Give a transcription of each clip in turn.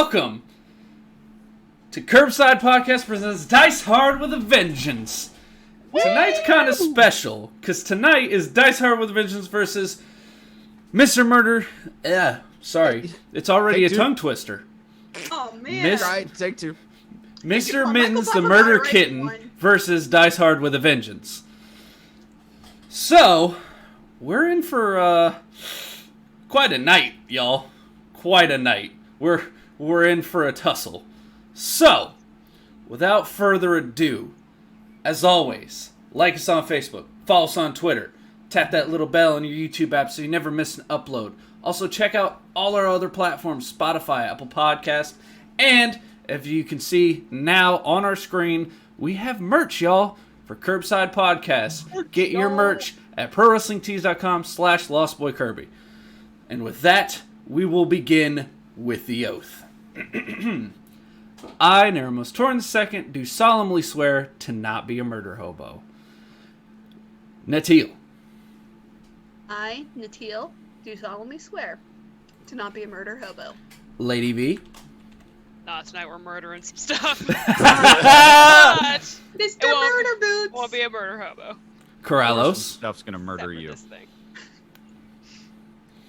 Welcome to Curbside Podcast presents Dice Hard with a Vengeance. Tonight's kind of special, because tonight is Dice Hard with a Vengeance versus Mr. Murder. Sorry. It's already a tongue twister. Oh, man. Take two. Mr. Mittens, the Murder Kitten, versus Dice Hard with a Vengeance. So, we're in for quite a night, y'all. Quite a night. We're in for a tussle. So, without further ado, as always, like us on Facebook, follow us on Twitter, tap that little bell on your YouTube app so you never miss an upload. Also, check out all our other platforms, Spotify, Apple Podcasts, and if you can see now on our screen, we have merch, y'all, for Curbside Podcast. Get your merch at prowrestlingtees.com/LostBoyKirby. And with that, we will begin with the oath. I, Nerimos Torrin II, do solemnly swear to not be a murder hobo. Natil. I, Natil, do solemnly swear to not be a murder hobo. Lady V. Tonight we're murdering some stuff. Mr. Murder Boots! Won't be a murder hobo. Corallos. Stuff's gonna murder you. This thing.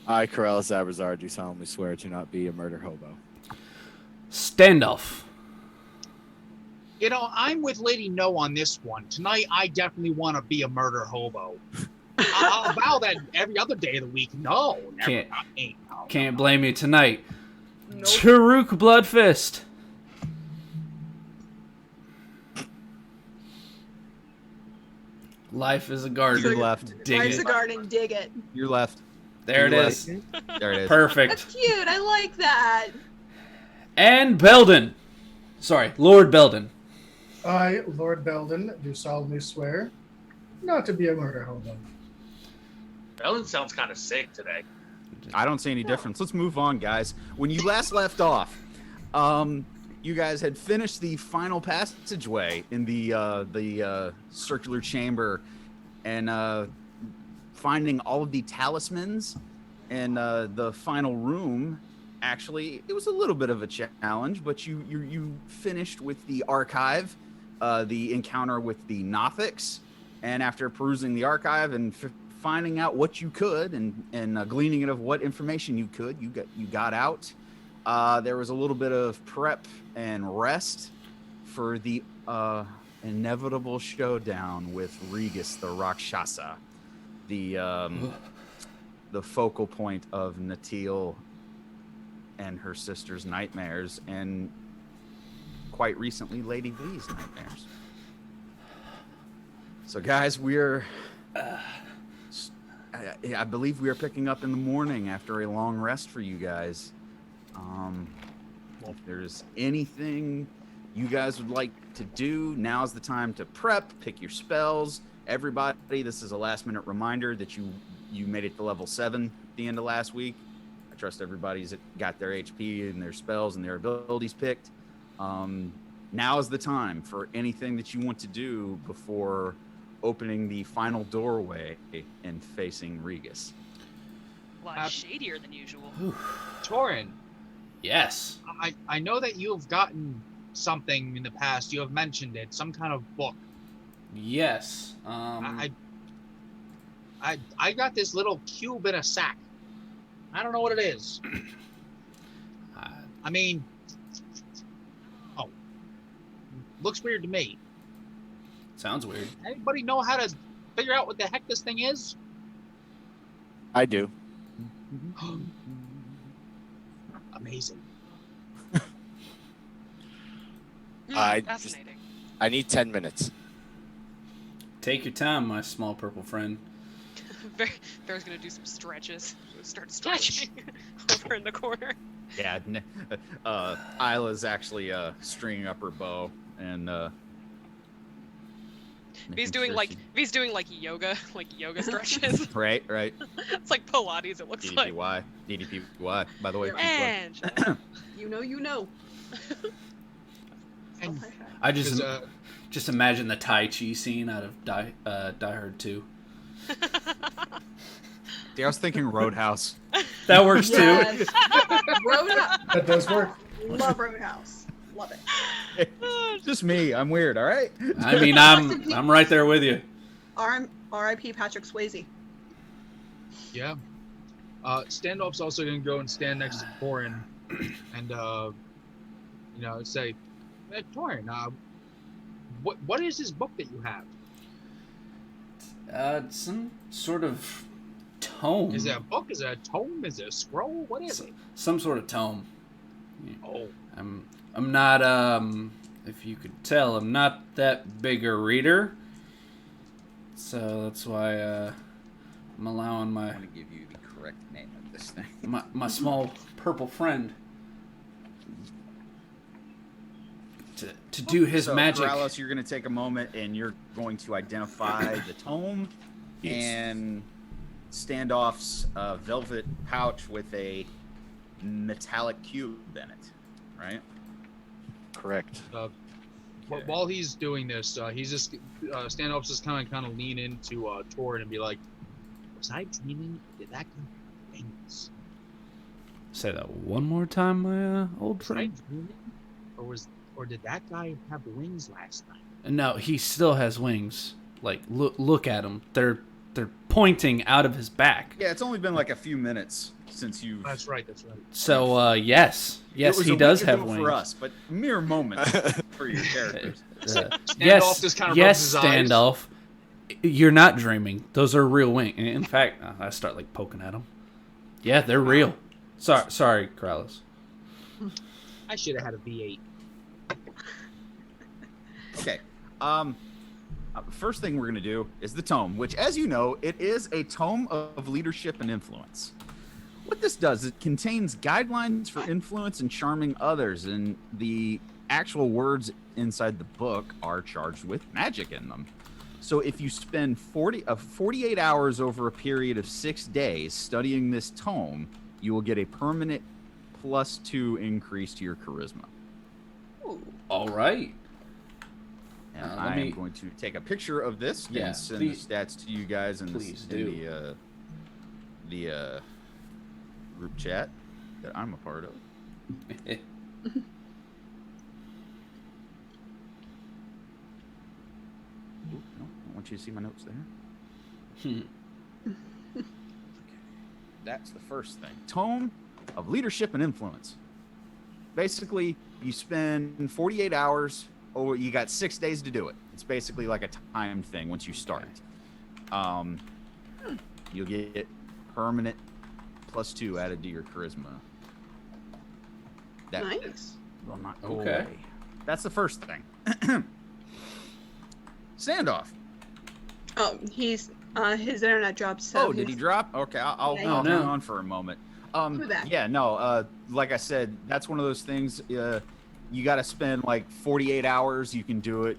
I, Corallos Abrazar, do solemnly swear to not be a murder hobo. Standoff. You know, I'm with Lady No on this one. Tonight, I definitely want to be a murder hobo. I'll vow that every other day of the week. No, never. Can't blame you tonight. Nope. Tarook Bloodfist. Life is a garden. You're left. Dig Life's it. a garden, dig it. You're left. There it You're is. There it is. Perfect. That's cute, I like that. And Beldan. Sorry, Lord Beldan. I, Lord Beldan, do solemnly swear not to be a murder hobo. Ellen sounds kind of sick today. I don't see any difference. Let's move on, guys. When you last left off, you guys had finished the final passageway in the circular chamber, and finding all of the talismans in the final room. Actually, it was a little bit of a challenge, but you finished with the archive, the encounter with the Nothics, and after perusing the archive and finding out what you could and gleaning it of what information you could, you got out. There was a little bit of prep and rest for the inevitable showdown with Regus the Rakshasa, the focal point of Natil and her sister's nightmares, and quite recently Lady V's nightmares. So guys, I believe we are picking up in the morning after a long rest for you guys. If there's anything you guys would like to do, now's the time to prep, pick your spells. Everybody, this is a last minute reminder that you made it to level 7 at the end of last week. I trust everybody's got their HP and their spells and their abilities picked. Now is the time for anything that you want to do before opening the final doorway and facing Regus. A lot shadier than usual. Torrin, Yes. I know that you have gotten something in the past. You have mentioned it, some kind of book. Yes. I got this little cube in a sack. I don't know what it is. I mean, looks weird to me. Sounds weird. Anybody know how to figure out what the heck this thing is? I do. Amazing. Fascinating. I need 10 minutes. Take your time, my small purple friend. Bear's gonna do some stretches. Start stretching over in the corner. Yeah, Isla's actually stringing up her bow and V's doing like yoga stretches. right. It's like Pilates. It looks like. DDPY. By the way. And You know. And I just imagine the Tai Chi scene out of Die Hard 2. I was thinking Roadhouse. That works too. Yes. Roadhouse. That does work. love Roadhouse. Love it. Just me. I'm weird. All right. I mean, I'm right there with you. R.I.P. Patrick Swayze. Yeah. Standoff's also gonna go and stand next to Torrin, and say, hey, Torrin, what is this book that you have? Some sort of tome. Is it a book? Is it a tome? Is it a scroll? What is it? Some sort of tome. Oh. I'm not, if you could tell, I'm not that big a reader. So that's why I'm allowing I want to give you the correct name of this thing. my small purple friend to do his magic. Corallos, you're going to take a moment and you're going to identify the tome and Standoff's velvet pouch with a metallic cube in it, right? Correct. While he's doing this, he's just Standoff's just kind of lean into Torrin and be like, "Was I dreaming? Did that come from wings? Say that one more time, my old Was I friend. dreaming, or did that guy have wings last night?" No, he still has wings. Like look at him. They're pointing out of his back. Yeah, it's only been like a few minutes since you. That's right. So yes, he does have wings. For us, but mere moments for your characters. Yes, just kind of yes, rubs his eyes. Standoff. You're not dreaming. Those are real wings. In fact, I start like poking at them. Yeah, they're real. Sorry, Corallos. I should have had a V8. Okay. First thing we're going to do is the tome, which, as you know, it is a tome of leadership and influence. What this does, it contains guidelines for influence and charming others, and the actual words inside the book are charged with magic in them. So if you spend 48 hours over a period of 6 days studying this tome, you will get a permanent +2 increase to your charisma. Ooh. All right. And Let I me- am going to take a picture of this Yeah, and send please- the stats to you guys in please the group chat that I'm a part of. Ooh, no, I want you to see my notes there. That's the first thing. Tome of leadership and influence. Basically, you spend 48 hours, or you got 6 days to do it. It's basically like a time thing once you start. You'll get permanent +2 added to your charisma. That Nice. will not go Okay. away. That's the first thing. Standoff. Oh, his internet dropped. So Oh, did he drop? Okay, I'll Yeah, hang no. on for a moment. Who that? Yeah, no. Like I said, that's one of those things. You got to spend like 48 hours. You can do it.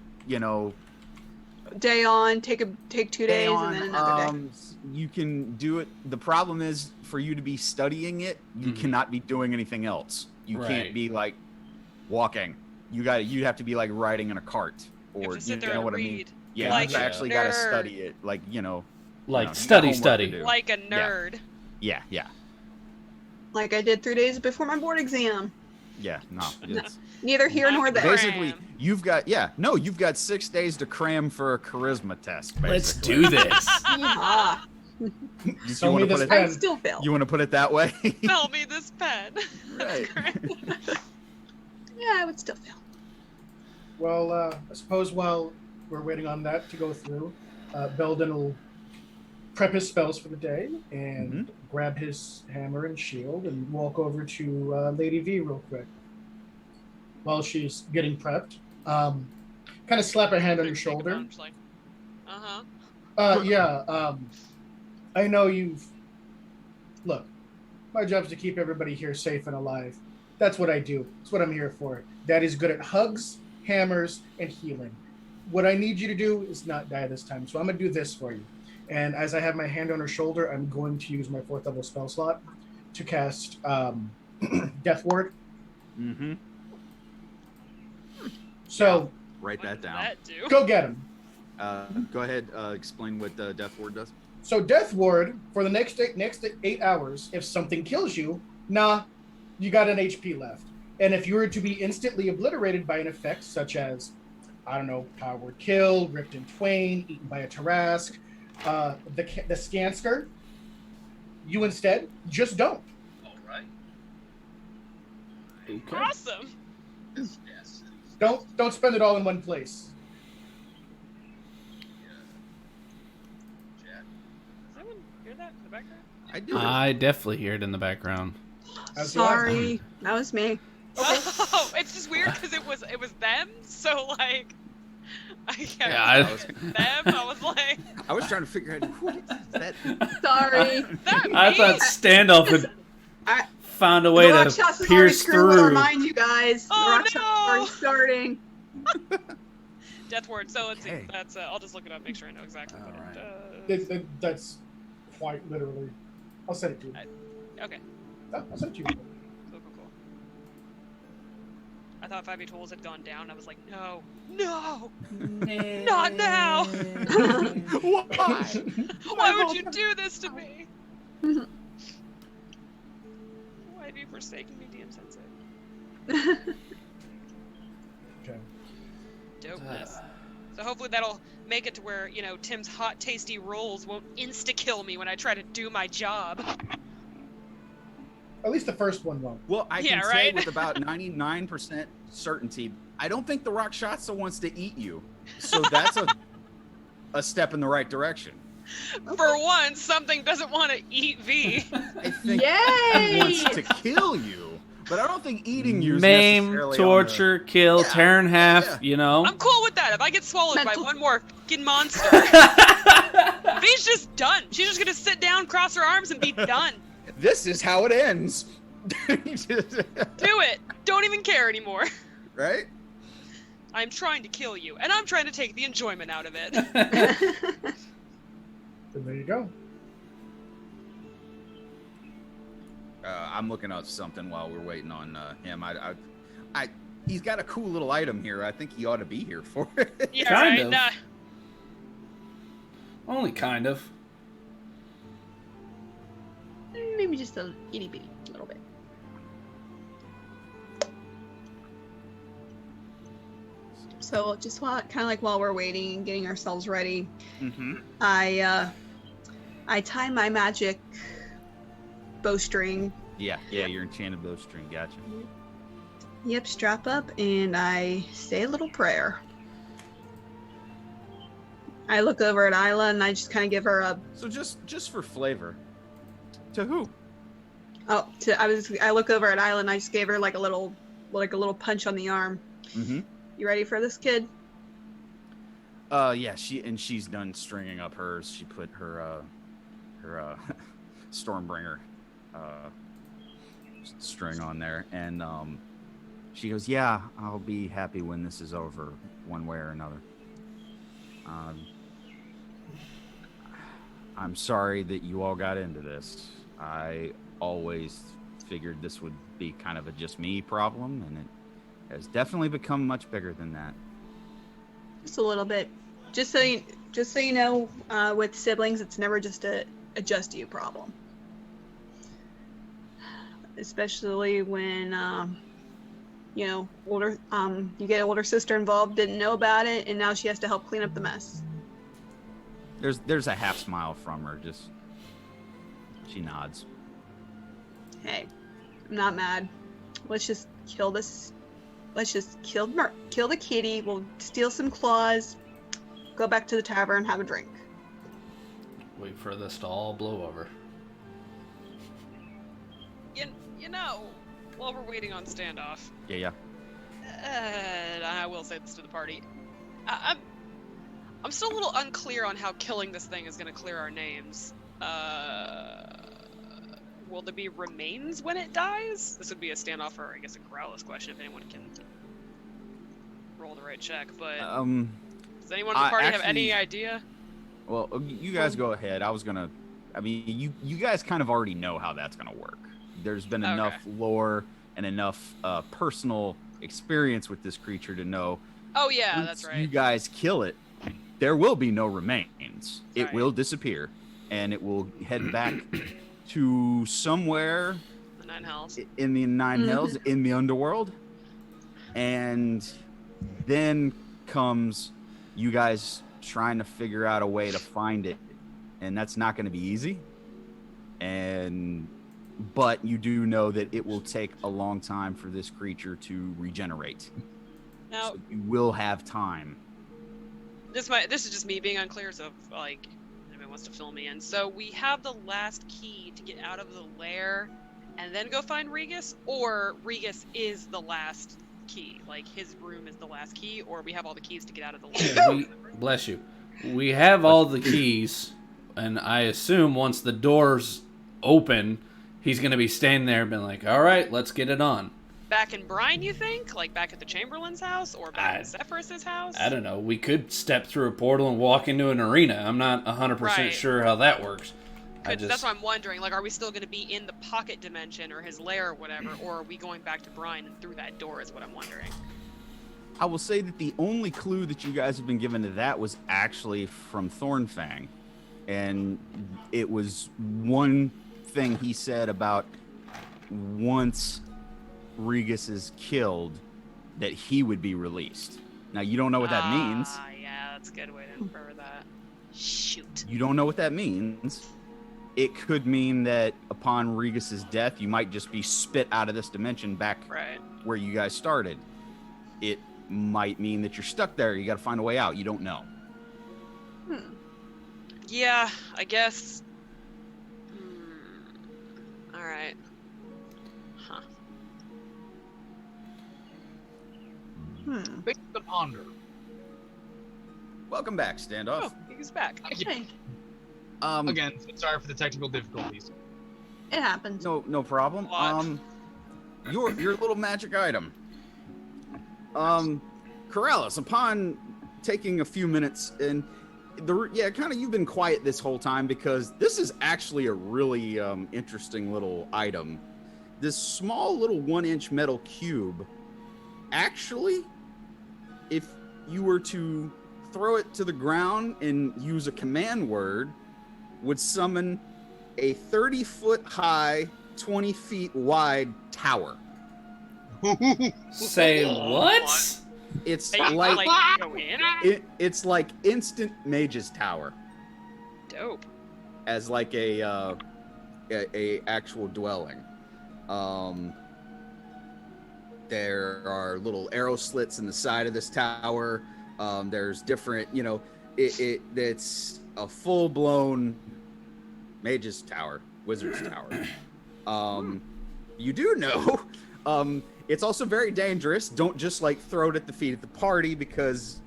Day on, take 2 days, and then another day. You can do it. The problem is for you to be studying it, you cannot be doing anything else. You Right. can't be like walking. You have to be like riding in a cart, You or have to sit you there know and what read. I mean. Yeah, Like you a actually got to nerd. study it. Like Like you got homework study. to do. Like a nerd. Yeah. Like I did 3 days before my board exam. Yeah, no. It's, Neither here nor there. basically, Cram. you've got 6 days to cram for a charisma test. Let's Basically. do this. Yeehaw. You Show want me to this put I it? pen. still fail. You want to put it that way? Sell me this pen. Right. Yeah, I would still fail. Well, I suppose while we're waiting on that to go through, Beldan will prep his spells for the day and grab his hammer and shield and walk over to Lady V real quick. While she's getting prepped, kind of slap her hand on your shoulder. Uh-huh. I know you've... Look, my job's to keep everybody here safe and alive. That's what I do. That's what I'm here for. Daddy's good at hugs, hammers, and healing. What I need you to do is not die this time, so I'm going to do this for you. And as I have my hand on her shoulder, I'm going to use my 4th level spell slot to cast Death Ward. Mm-hmm. So, Write that down. That do. go get him. Go ahead. Explain what Death Ward does. So Death Ward, for the next 8 hours, if something kills you, you got an HP left. And if you were to be instantly obliterated by an effect such as, I don't know, Power Word Kill, Ripped in Twain, Eaten by a Tarask, the Skansker, you instead just don't. All right. Okay. Awesome. Yes. Don't spend it all in one place. Jack. Does anyone hear that in the background? I do. I definitely hear it in the background. As do I. Sorry, that was me. Oh, it's just weird because it was them. So like, Yeah, them. I was like, I was trying to figure out what is that. Sorry. that me? I thought Standoff had I- found a way the to Rakshasa pierce screw with our through. mind, you guys. Oh, the Rakshasa no! already starting. Death word. So let's see. Okay. That's. I'll just look it up. Make sure I know exactly what Alright. it does. That's quite literally. I'll send it to you. Okay. Oh, I'll send it to you. Cool. I thought 5e tools had gone down. I was like, no, not now. Why? Why would you do this to me? Why have you forsaken me, DM Sensei? Okay. Dopeness. So hopefully that'll make it to where, Tim's hot, tasty rolls won't insta-kill me when I try to do my job. At least the first one won't. Well, I Yeah, can say right? with about 99% certainty, I don't think the Rakshasa wants to eat you. So that's a step in the right direction. For once, something doesn't want to eat V. I think Yay! he wants to kill you, but I don't think eating you is Maim, necessarily torture, kill, Yeah. tear in half, Yeah. you know? I'm cool with that. If I get swallowed by Mental- one more fucking monster, V's just done. She's just gonna sit down, cross her arms, and be done. This is how it ends. Do it. Don't even care anymore. Right? I'm trying to kill you, and I'm trying to take the enjoyment out of it. Then there you go. I'm looking up something while we're waiting on him. He's got a cool little item here. I think he ought to be here for it. Yeah, Kind right. of. Nah. Only kind of. Maybe just a itty bitty little bit. So just kind of like while we're waiting and getting ourselves ready, Mm-hmm. I tie my magic bowstring. Yeah, your enchanted bowstring. Gotcha. Yep, strap up, and I say a little prayer. I look over at Isla and I just kind of give her a So just for flavor, to who? I look over at Isla and I just gave her like a little punch on the arm. Mm-hmm. You ready for this, kid? Yeah, she's done stringing up hers. She put her Stormbringer string on there, and she goes, "Yeah, I'll be happy when this is over, one way or another. I'm sorry that you all got into this. I always figured this would be kind of a just me problem, and it has definitely become much bigger than that." Just a little bit. Just so you know, with siblings, it's never just a just you problem. Especially when you get an older sister involved, didn't know about it, and now she has to help clean up the mess. There's a half smile from her. Just she nods. Hey, I'm not mad. Let's just kill this. Let's just kill the kitty. We'll steal some claws. Go back to the tavern, have a drink. Wait for this to all blow over. While we're waiting on standoff, Yeah. and I will say this to the party, I'm still a little unclear on how killing this thing is going to clear our names. Will there be remains when it dies? This would be a standoff or, I guess, a Corallos question if anyone can roll the right check. But does anyone in the party have any idea? Well, you guys go ahead. You guys kind of already know how that's going to work. There's been enough lore and enough personal experience with this creature to know. Oh yeah, once that's right. You guys kill it, there will be no remains. It Right. will disappear, and it will head back to somewhere Nine Hells. In the Nine Hells, in the underworld. And then comes you guys trying to figure out a way to find it. And that's not going to be easy. But you do know that it will take a long time for this creature to regenerate. Now, so you will have time. This is just me being unclear, so if, like, anyone wants to fill me in. So we have the last key to get out of the lair and then go find Regus, or Regus is the last key? Like, his room is the last key, or we have all the keys to get out of the lair? Bless you. We have all the keys, and I assume once the doors open, he's going to be standing there and being like, all right, let's get it on. Back in Brine, you think? Like, back at the Chamberlain's house? Or back at Zephyrus's house? I don't know. We could step through a portal and walk into an arena. I'm not 100% sure how that works. That's what I'm wondering. Like, are we still going to be in the pocket dimension or his lair or whatever? Or are we going back to Brine and through that door is what I'm wondering. I will say that the only clue that you guys have been given to that was actually from Thornfang. And it was one thing he said about once Regus is killed that he would be released. Now you don't know what that means. Yeah, that's a good way to infer that. Shoot. You don't know what that means. It could mean that upon Regus's death, you might just be spit out of this dimension back where you guys started. It might mean that you're stuck there. You got to find a way out. You don't know. Yeah, I guess. All right. Huh. Things to ponder. Welcome back, Standoff. Oh, he's back. Okay. Again, sorry for the technical difficulties. It happens. No problem. Your little magic item. Corallos, upon taking a few minutes and you've been quiet this whole time because this is actually a really interesting little item. This small little 1-inch metal cube, actually, if you were to throw it to the ground and use a command word, would summon a 30-foot high, 20 feet wide tower. Say what? It's it's like instant Mage's Tower. Dope. As like a actual dwelling. There are little arrow slits in the side of this tower. There's different, it's a full-blown Mage's Tower, Wizard's Tower. You do know, it's also very dangerous. Don't just throw it at the feet of the party because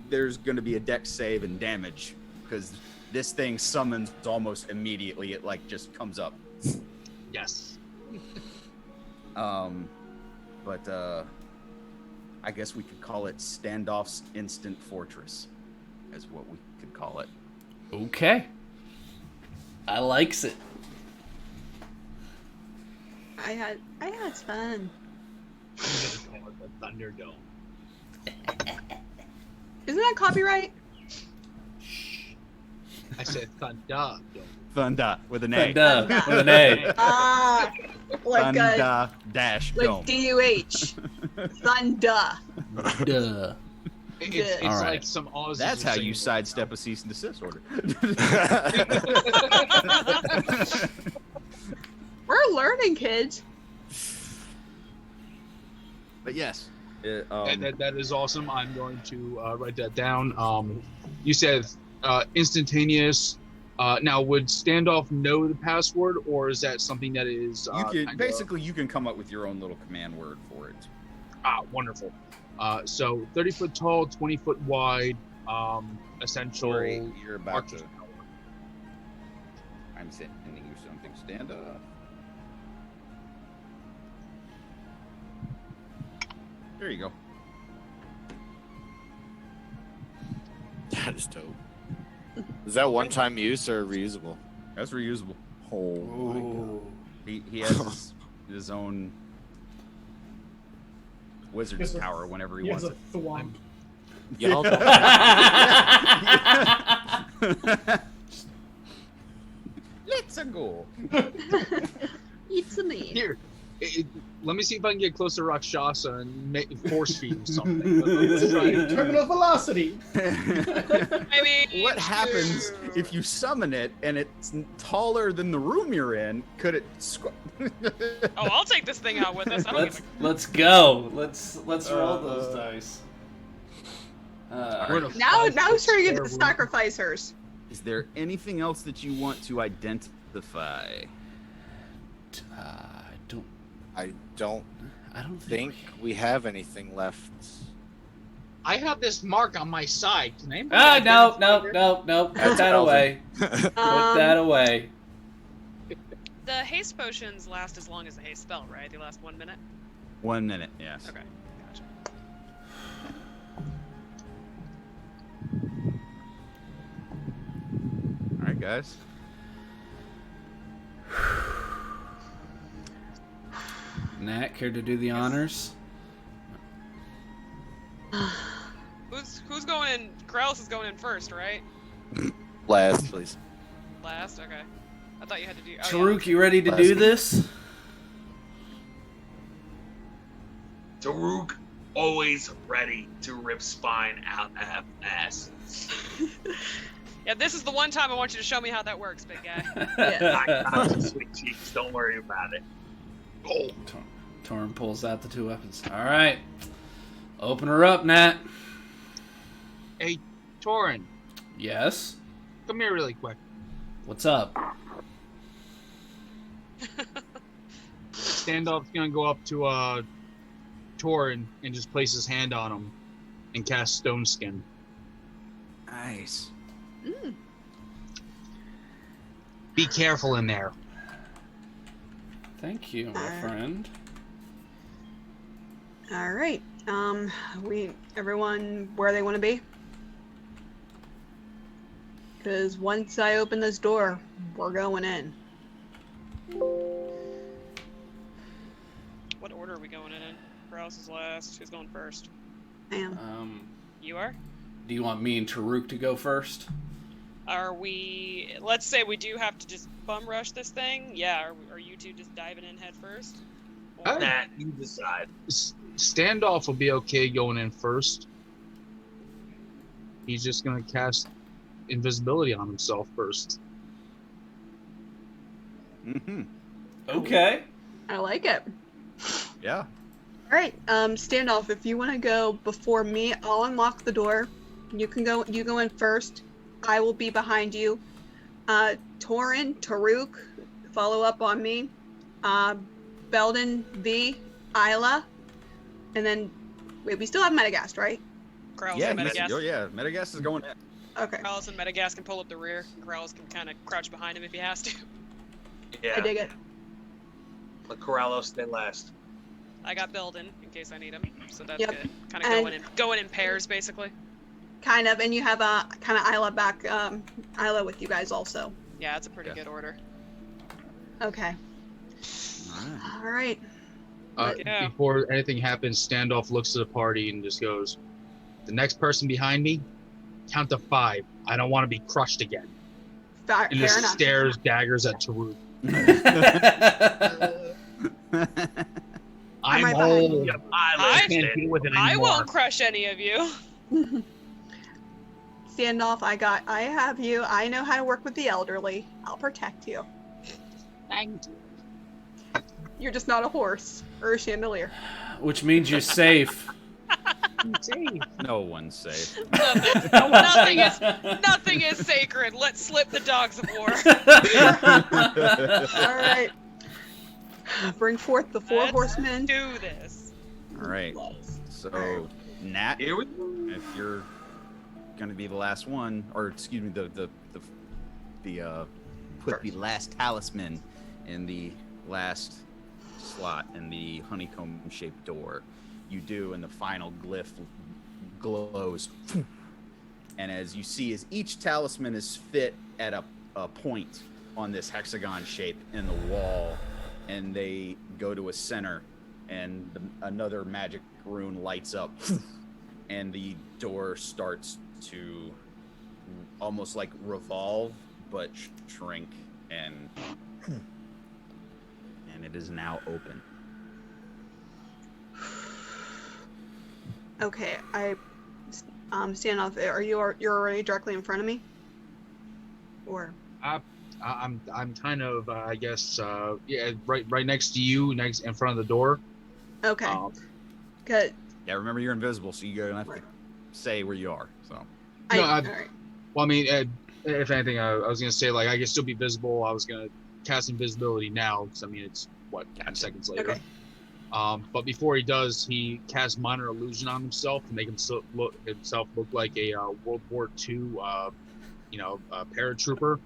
there's going to be a dex save and damage because this thing summons almost immediately. It just comes up. Yes. But I guess we could call it Standoff's Instant Fortress, is what we could call it. Okay. I likes it. I had fun. I'm gonna call it the Thunderdome. Isn't that copyright? I said Thunderdome. Thunder with an A. Thunder with an A. Like Thunder dash dome. Like D-U-H. Thunder. Duh. It's All right. like some Aussies. That's how you sidestep a cease and desist order. We're learning, kids. But yes. That is awesome. I'm going to write that down. You said instantaneous. Now, would Standoff know the password, or is that something that is... you can come up with your own little command word for it. Wonderful. So 30-foot tall, 20-foot wide, essential... Sorry, you're about to... I'm sending you something. Stand up. There you go. That is dope. Is that one-time use or reusable? That's reusable. Oh my god. He has his own wizard's tower whenever he wants it. He has a thwomp. Y'all Let's go. It's a me. Here, Let me see if I can get close to Rakshasa and force feed him something. Let's try it. Terminal velocity. I mean, What happens if you summon it and it's taller than the room you're in? Could it? Oh, I'll take this thing out with us. I don't give Let's go. Let's roll those dice. We're gonna Now fight now this sure you get to terrible- sacrifice hers. Is there anything else that you want to identify? I don't I don't think we have anything left. I have this mark on my side. Can anybody No. identify it? Put that away. Put that away. The haste potions last as long as the haste spell, right? They last 1 minute. 1 minute, yes. Okay, gotcha. All right, guys. Nat, care to do the honors? Who's going in? Corallos is going in first, right? Last, please. Last. Okay. I thought you had to do. Oh, Tarook, you ready to do this? Tarook, always ready to rip spine out of ass. Yeah, this is the one time I want you to show me how that works, big guy. Yeah. I got some sweet cheeks. Don't worry about it. Oh, Torrin pulls out the two weapons. All right. Open her up, Nat. Hey, Torrin, Yes? come here really quick. What's up? Standoff's gonna go up to Torrin and just place his hand on him and cast Stone Skin. Nice. Mm. Be careful in there. Thank you, my friend. All right. Everyone where they want to be? Because once I open this door, we're going in. What order are we going in? Corallos is last. Who's going first? I am. You are? Do you want me and Tarook to go first? Are we? Let's say we do have to just bum rush this thing. Yeah. Are you two just diving in head first? Or- Nat, you decide. Standoff will be okay going in first. He's just gonna cast invisibility on himself first. Mm-hmm. Okay. I like it. Yeah. All right. Standoff, if you want to go before me, I'll unlock the door. You can go. You go in first. I will be behind you. Torrin, Tarook, follow up on me. Beldan, V, Isla, and then wait. We still have Metagast, right? Corallos Yeah, and Metagast. Metagast is going in. Okay. Corallos and Metagast can pull up the rear. Corallos can kind of crouch behind him if he has to. Yeah. I dig it. Let Corallos stay last. I got Beldan in case I need him, so that's Yep. good. Kind And- of going in pairs, basically. Kind of, and you have a kind of Isla back. Isla with you guys also. Yeah, it's a pretty Yeah. good order. Okay. All right. All right. Yeah. Before anything happens, Standoff looks at the party and just goes, "The next person behind me, count to 5. I don't want to be crushed again." Fair And just enough. stares daggers at Tarook. I'm right behind old. Yep, I- I can't deal with it I anymore. won't crush any of you. Standoff, I have you. I know how to work with the elderly. I'll protect you. Thank you. You're just not a horse or a chandelier. Which means you're safe. No one's safe. Nothing is sacred. Let's slip the dogs of war. All right. Bring forth the 4 Let's horsemen. do this. All right. So, Nat, Here we go. if you're gonna be the last one, or excuse me, put the last talisman in the last slot in the honeycomb-shaped door. You do, and the final glyph glows. And as you see, as each talisman is fit at a point on this hexagon shape in the wall, and they go to a center, and another magic rune lights up, and the door starts to almost like revolve, but shrink, and it is now open. Okay, stand off. You're already directly in front of me, or? I'm kind of I guess right next to you, next in front of the door. Okay. Good. Yeah, remember you're invisible, so you're gonna have to say where you are. So. No, all right. Well, I mean, if anything, I was gonna say like I can still be visible. I was gonna cast invisibility now because I mean it's what 10 seconds later. Okay. But before he does, he casts minor illusion on himself to make himself look like a World War II, paratrooper,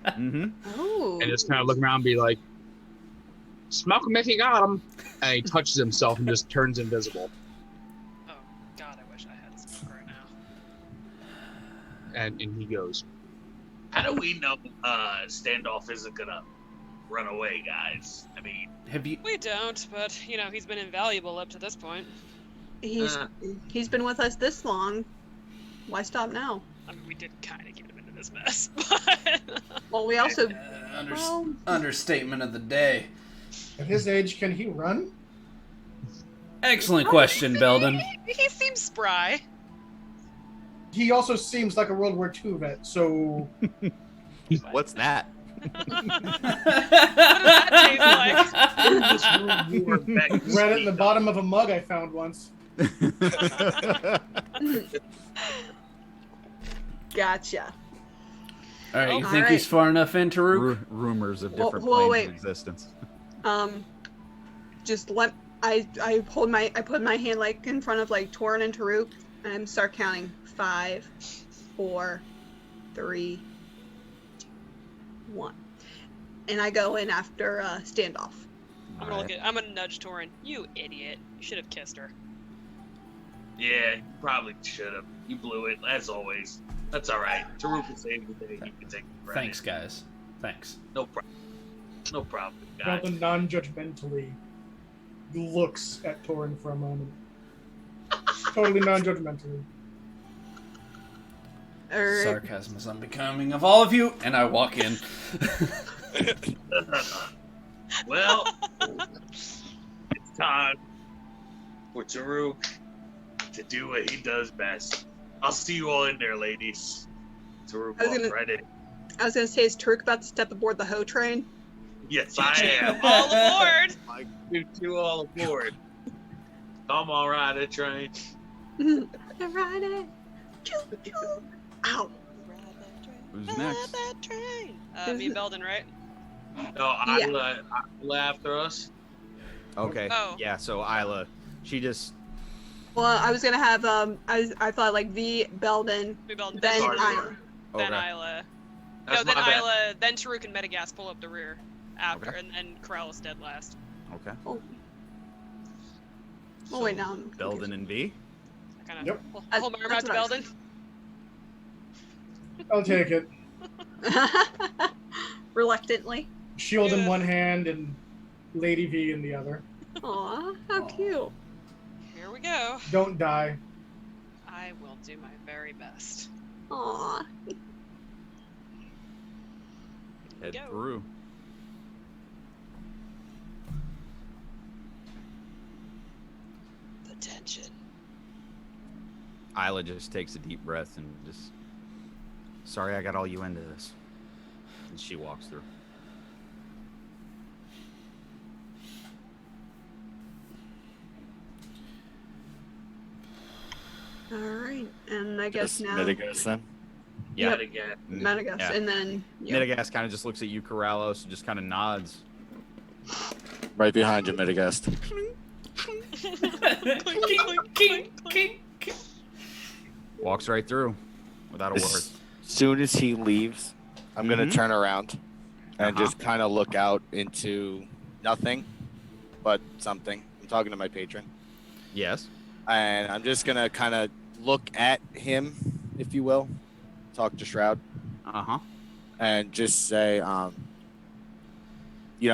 Mm-hmm. Oh. and just kind of look around and be like, "Smoke him if you got him," and he touches himself and just turns invisible. Oh God, I wish I had this book right now. And he goes. How do we know Standoff isn't gonna run away, guys? I mean, We don't, but he's been invaluable up to this point. He's been with us this long. Why stop now? I mean, we did kind of get him into this mess, but Well, we also. Understatement of the day. At his age, can he run? Excellent question, Beldan. he seems spry. He also seems like a World War II vet, so What's that? What does that taste like? in this room, you were back read it in the bottom of a mug I found once. Gotcha. All right, you All think right. he's far enough in, Tarook? Rumors of Well, different well, planes wait. of existence. Just let I put my hand like in front of like Torrin and Tarook and start counting 5, 4, 3, 1, and I go in after Standoff. I'm gonna nudge Torrin. You idiot! You should have kissed her. Yeah, you probably should have. You blew it, as always. That's all right. Tarook can save the day. You can take the credit. Thanks, guys. Thanks. No problem. No problem, guys. Beldan non-judgmentally looks at Torrin for a moment. Totally non-judgmentally. Alright. Sarcasm is unbecoming of all of you, and I walk in. Well, it's time for Tarook to do what he does best. I'll see you all in there, ladies. Tarook I was walks gonna- right in. I was gonna say, is Tarook about to step aboard the hoe train? Yes, I am. All aboard! You two all aboard. Come on, ride the train. Ride it. Choo choo. Ow. Who's Ride next? that train. Me and Beldan, right? No, Yeah. Isla after us. Okay. Oh. Yeah. So Isla, she just. Well, I was gonna have I thought like V Beldan, Me, Beldan, then Sorry. Isla. then Okay. Isla. That's No, then my bad. Isla, then Tarook and Metagast pull up the rear after, Okay. and Corallos dead last. Okay. Oh wait, now I'm Beldan and V. I kind of Yep. pull my arm out That's to what I was Beldan. I'll take it. Reluctantly. Shield in Yeah. one hand and Lady V in the other. Aw, how cute. Here we go. Don't die. I will do my very best. Aw. Head Go. through. The tension. Isla just takes a deep breath and just. Sorry, I got all you into this. And she walks through. Alright, and I guess now Mitigus then. Yeah. Yet again. Madagascar, Yeah. and then Mitigas kind of just looks at you, Corallos, and just kind of nods. Right behind you, Mitigast. Walks right through without a word. As soon as he leaves, I'm gonna Mhm. turn around and Uh-huh. just kind of look out into nothing but something. I'm talking to my patron, Yes. and I'm just gonna kind of look at him, if you will, talk to Shroud, Uh huh. and just say, I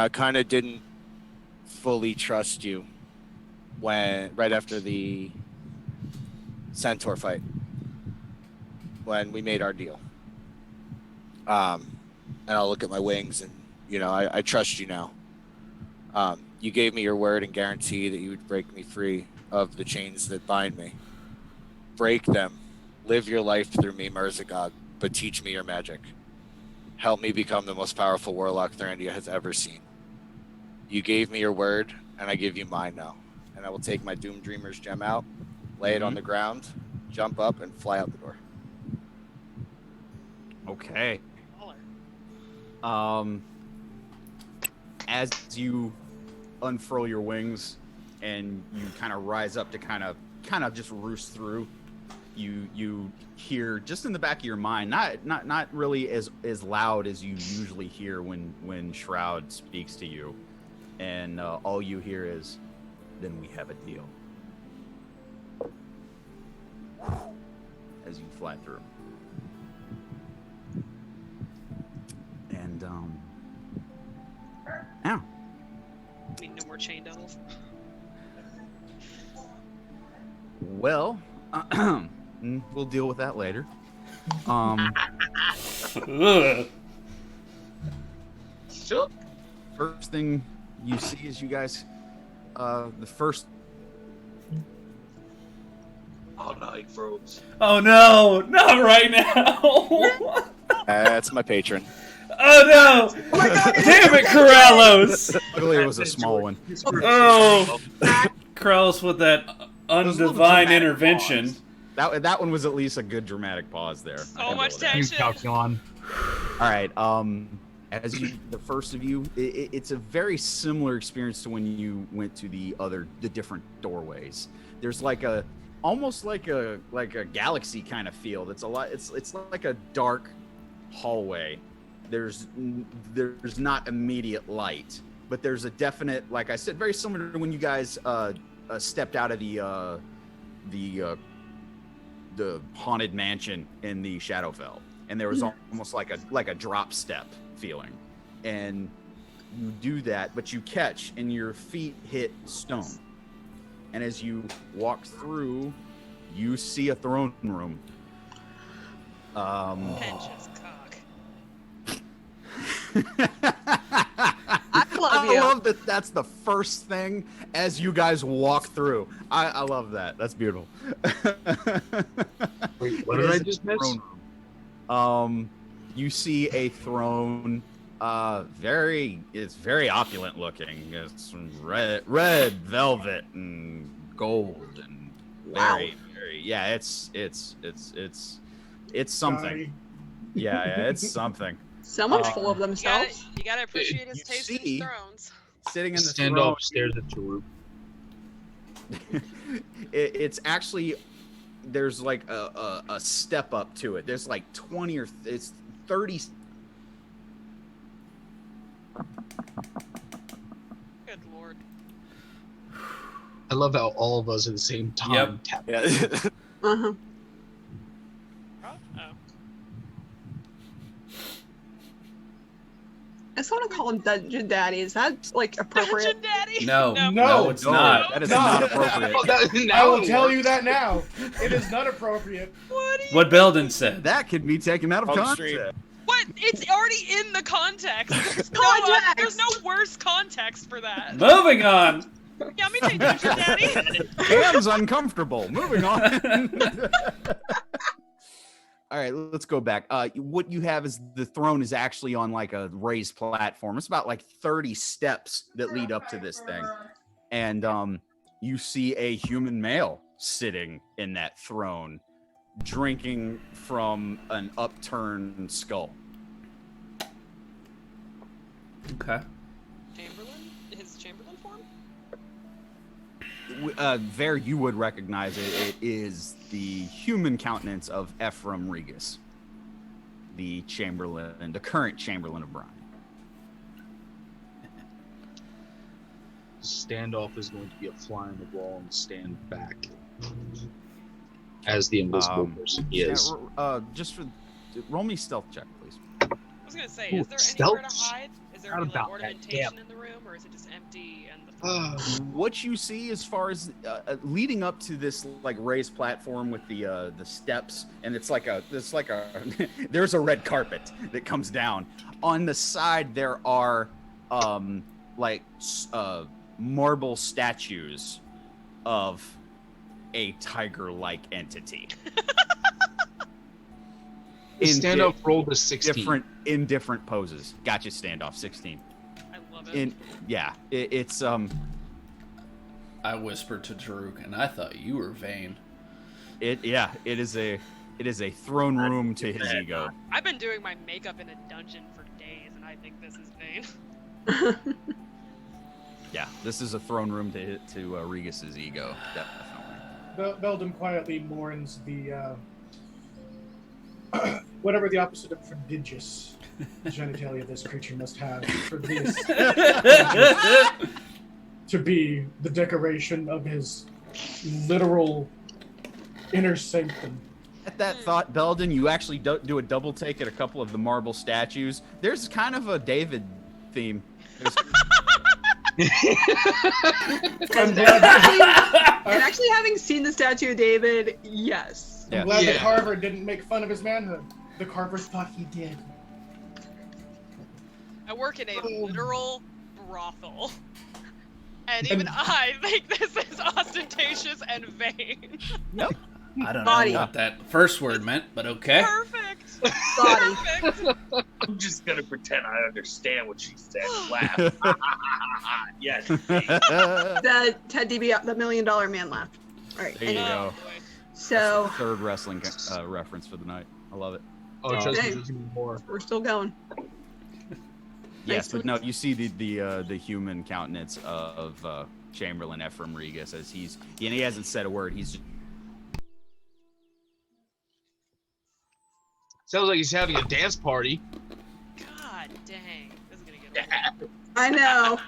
kind of didn't fully trust you right after the Centaur fight, when we made our deal. And I'll look at my wings, and I trust you now. You gave me your word and guarantee that you would break me free of the chains that bind me. break them. Live your life through me, Merzagog, but teach me your magic. Help me become the most powerful warlock Thurindia has ever seen. You gave me your word, and I give you mine now. And I will take my Doom Dreamer's gem out, lay it on the ground, jump up, and fly out the door. Okay. As you unfurl your wings and you kind of rise up to kind of just roost through, you hear just in the back of your mind, not really as loud as you usually hear when Shroud speaks to you, and all you hear is, "Then we have a deal." As you fly through. And now. I mean, no more chain devils. Well, we'll deal with that later. Sure. First thing you see is you guys, the first. Oh no, he froze. Oh no, not right now. That's my patron. Oh no! Oh my God. Damn it, Corallos! Luckily, it was a small one. Oh, Corallos with that It was a little undivine dramatic intervention. pause. That one was at least a good dramatic pause there. So much Thanks, tension. Calculon. All right. As you, the first of you, it's a very similar experience to when you went to the different doorways. There's almost like a galaxy kind of feel. It's like a dark hallway. There's not immediate light, but there's a definite, like I said, very similar to when you guys stepped out of the haunted mansion in the Shadowfell, and there was almost like a drop step feeling, and you do that, but you catch and your feet hit stone, and as you walk through, you see a throne room. Pinches cock. I love that. That's the first thing as you guys walk through. I love that. That's beautiful. Wait, what did I just miss? You see a throne. It's very opulent looking. It's red velvet and gold and very. Yeah, it's something. Sorry. Yeah, it's something. Someone's full of themselves. You gotta appreciate his You taste in see- his thrones. Sitting in the Stand throne. upstairs at Tarook. It's actually, there's like a step up to it. There's like 20 or it's 30. Good lord. I love how all of us at the same time Yep. tap. Yeah. Uh-huh. Oh. I just want to call him Dungeon Daddy. Is that like appropriate? Dungeon Daddy. No, No. no, it's not. That is No. not appropriate. Oh, that, I now will it tell works. you that now. It is not appropriate. What? Are you... What Beldan said. That could be taken out of On context. stream. What? It's already in the context. Context! There's no worse context for that. Moving on. Yeah, me too, Dungeon Daddy. Cam's uncomfortable. Moving on. All right, let's go back. What you have is the throne is actually on like a raised platform. It's about like 30 steps that lead up to this thing. And you see a human male sitting in that throne, drinking from an upturned skull. Okay. Chamberlain? His Chamberlain form? There you would recognize it. It is the human countenance of Ephraim Regus, the Chamberlain, the current Chamberlain of Brian. Standoff is going to be a fly on the wall and stand back as the invisible person is. Just roll me stealth check, please. I was gonna say, Ooh, is there anywhere to stealth. hide? Is there Not any like, about that, ornamentation in the room, or is it just empty and the What you see as far as leading up to this like raised platform with the steps, and it's like a there's a red carpet that comes down. On the side there are marble statues of a tiger-like entity. The standoff rolled a 16. In different poses. Gotcha, standoff 16. I love it. It's I whispered to Tarook, and I thought you were vain. it is a throne room to his ego. I've been doing my makeup in a dungeon for days, and I think this is vain. Yeah, this is a throne room to Regus's ego, definitely. Beldan quietly mourns the whatever the opposite of prodigious genitalia this creature must have for this to be the decoration of his literal inner sanctum. At that thought, Beldan, you actually do a double take at a couple of the marble statues. There's kind of a David theme. I'm glad And actually, having seen the statue of David, yes. I'm glad the carver didn't make fun of his manhood. The carver thought he did. I work in a literal brothel. And even I think this is ostentatious and vain. Nope. I don't Body. know what that first word meant, but okay. Perfect. Body. Perfect. I'm just gonna pretend I understand what she said. Laugh. Yes. The Ted DB, the $1 Million Man laugh. All right. There you anyway, go. So Third wrestling reference for the night. I love it. Oh, trust me, Okay. there's gonna be more. we're still going. Yes, to but no, you see the human countenance of Chamberlain Ephraim Regus as he hasn't said a word. He's Sounds like he's having a dance party. God dang. This is gonna get old. I know.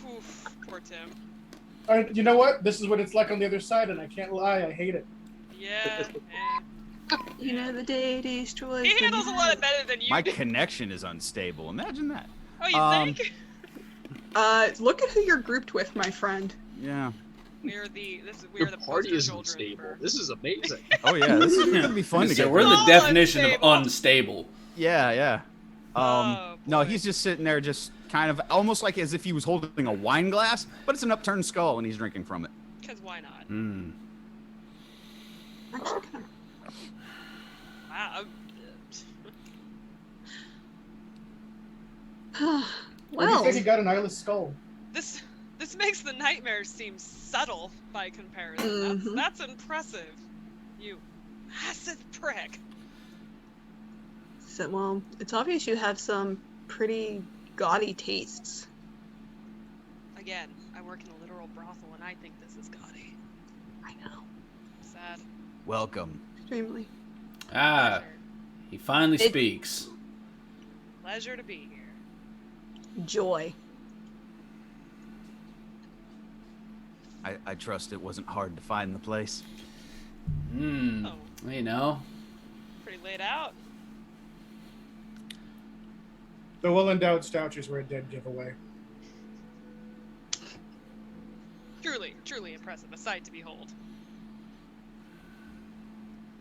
Oof, poor Tim. You know what? This is what it's like on the other side, and I can't lie, I hate it. Yeah, man. You know the day destroys. He the handles a lot better than you my do. connection is unstable. Imagine that. Oh, you think? Look at who you're grouped with, my friend. Yeah. We're the Your party poster is children unstable. for- This is amazing. Oh yeah, this is gonna be fun to So get. we're through. the All definition of unstable. unstable. Yeah. Oh, No, boy. he's just sitting there, just kind of almost like as if he was holding a wine glass, but it's an upturned skull and he's drinking from it. Because why not? Mm. Actually, kind Wow. of. Where do you Well, think he got an eyeless skull? This makes the nightmare seem subtle by comparison. Mhm. That's impressive. You massive prick. so, well, it's obvious you have some pretty gaudy tastes. Again, I work in a literal brothel and I think this is gaudy. I know. Sad. Welcome. Extremely. Ah, Pleasure. he finally It- speaks. Pleasure to be here. Joy. I trust it wasn't hard to find the place. Hmm. Oh, You know, pretty laid out. The well-endowed statues were a dead giveaway. Truly, truly impressive. A sight to behold.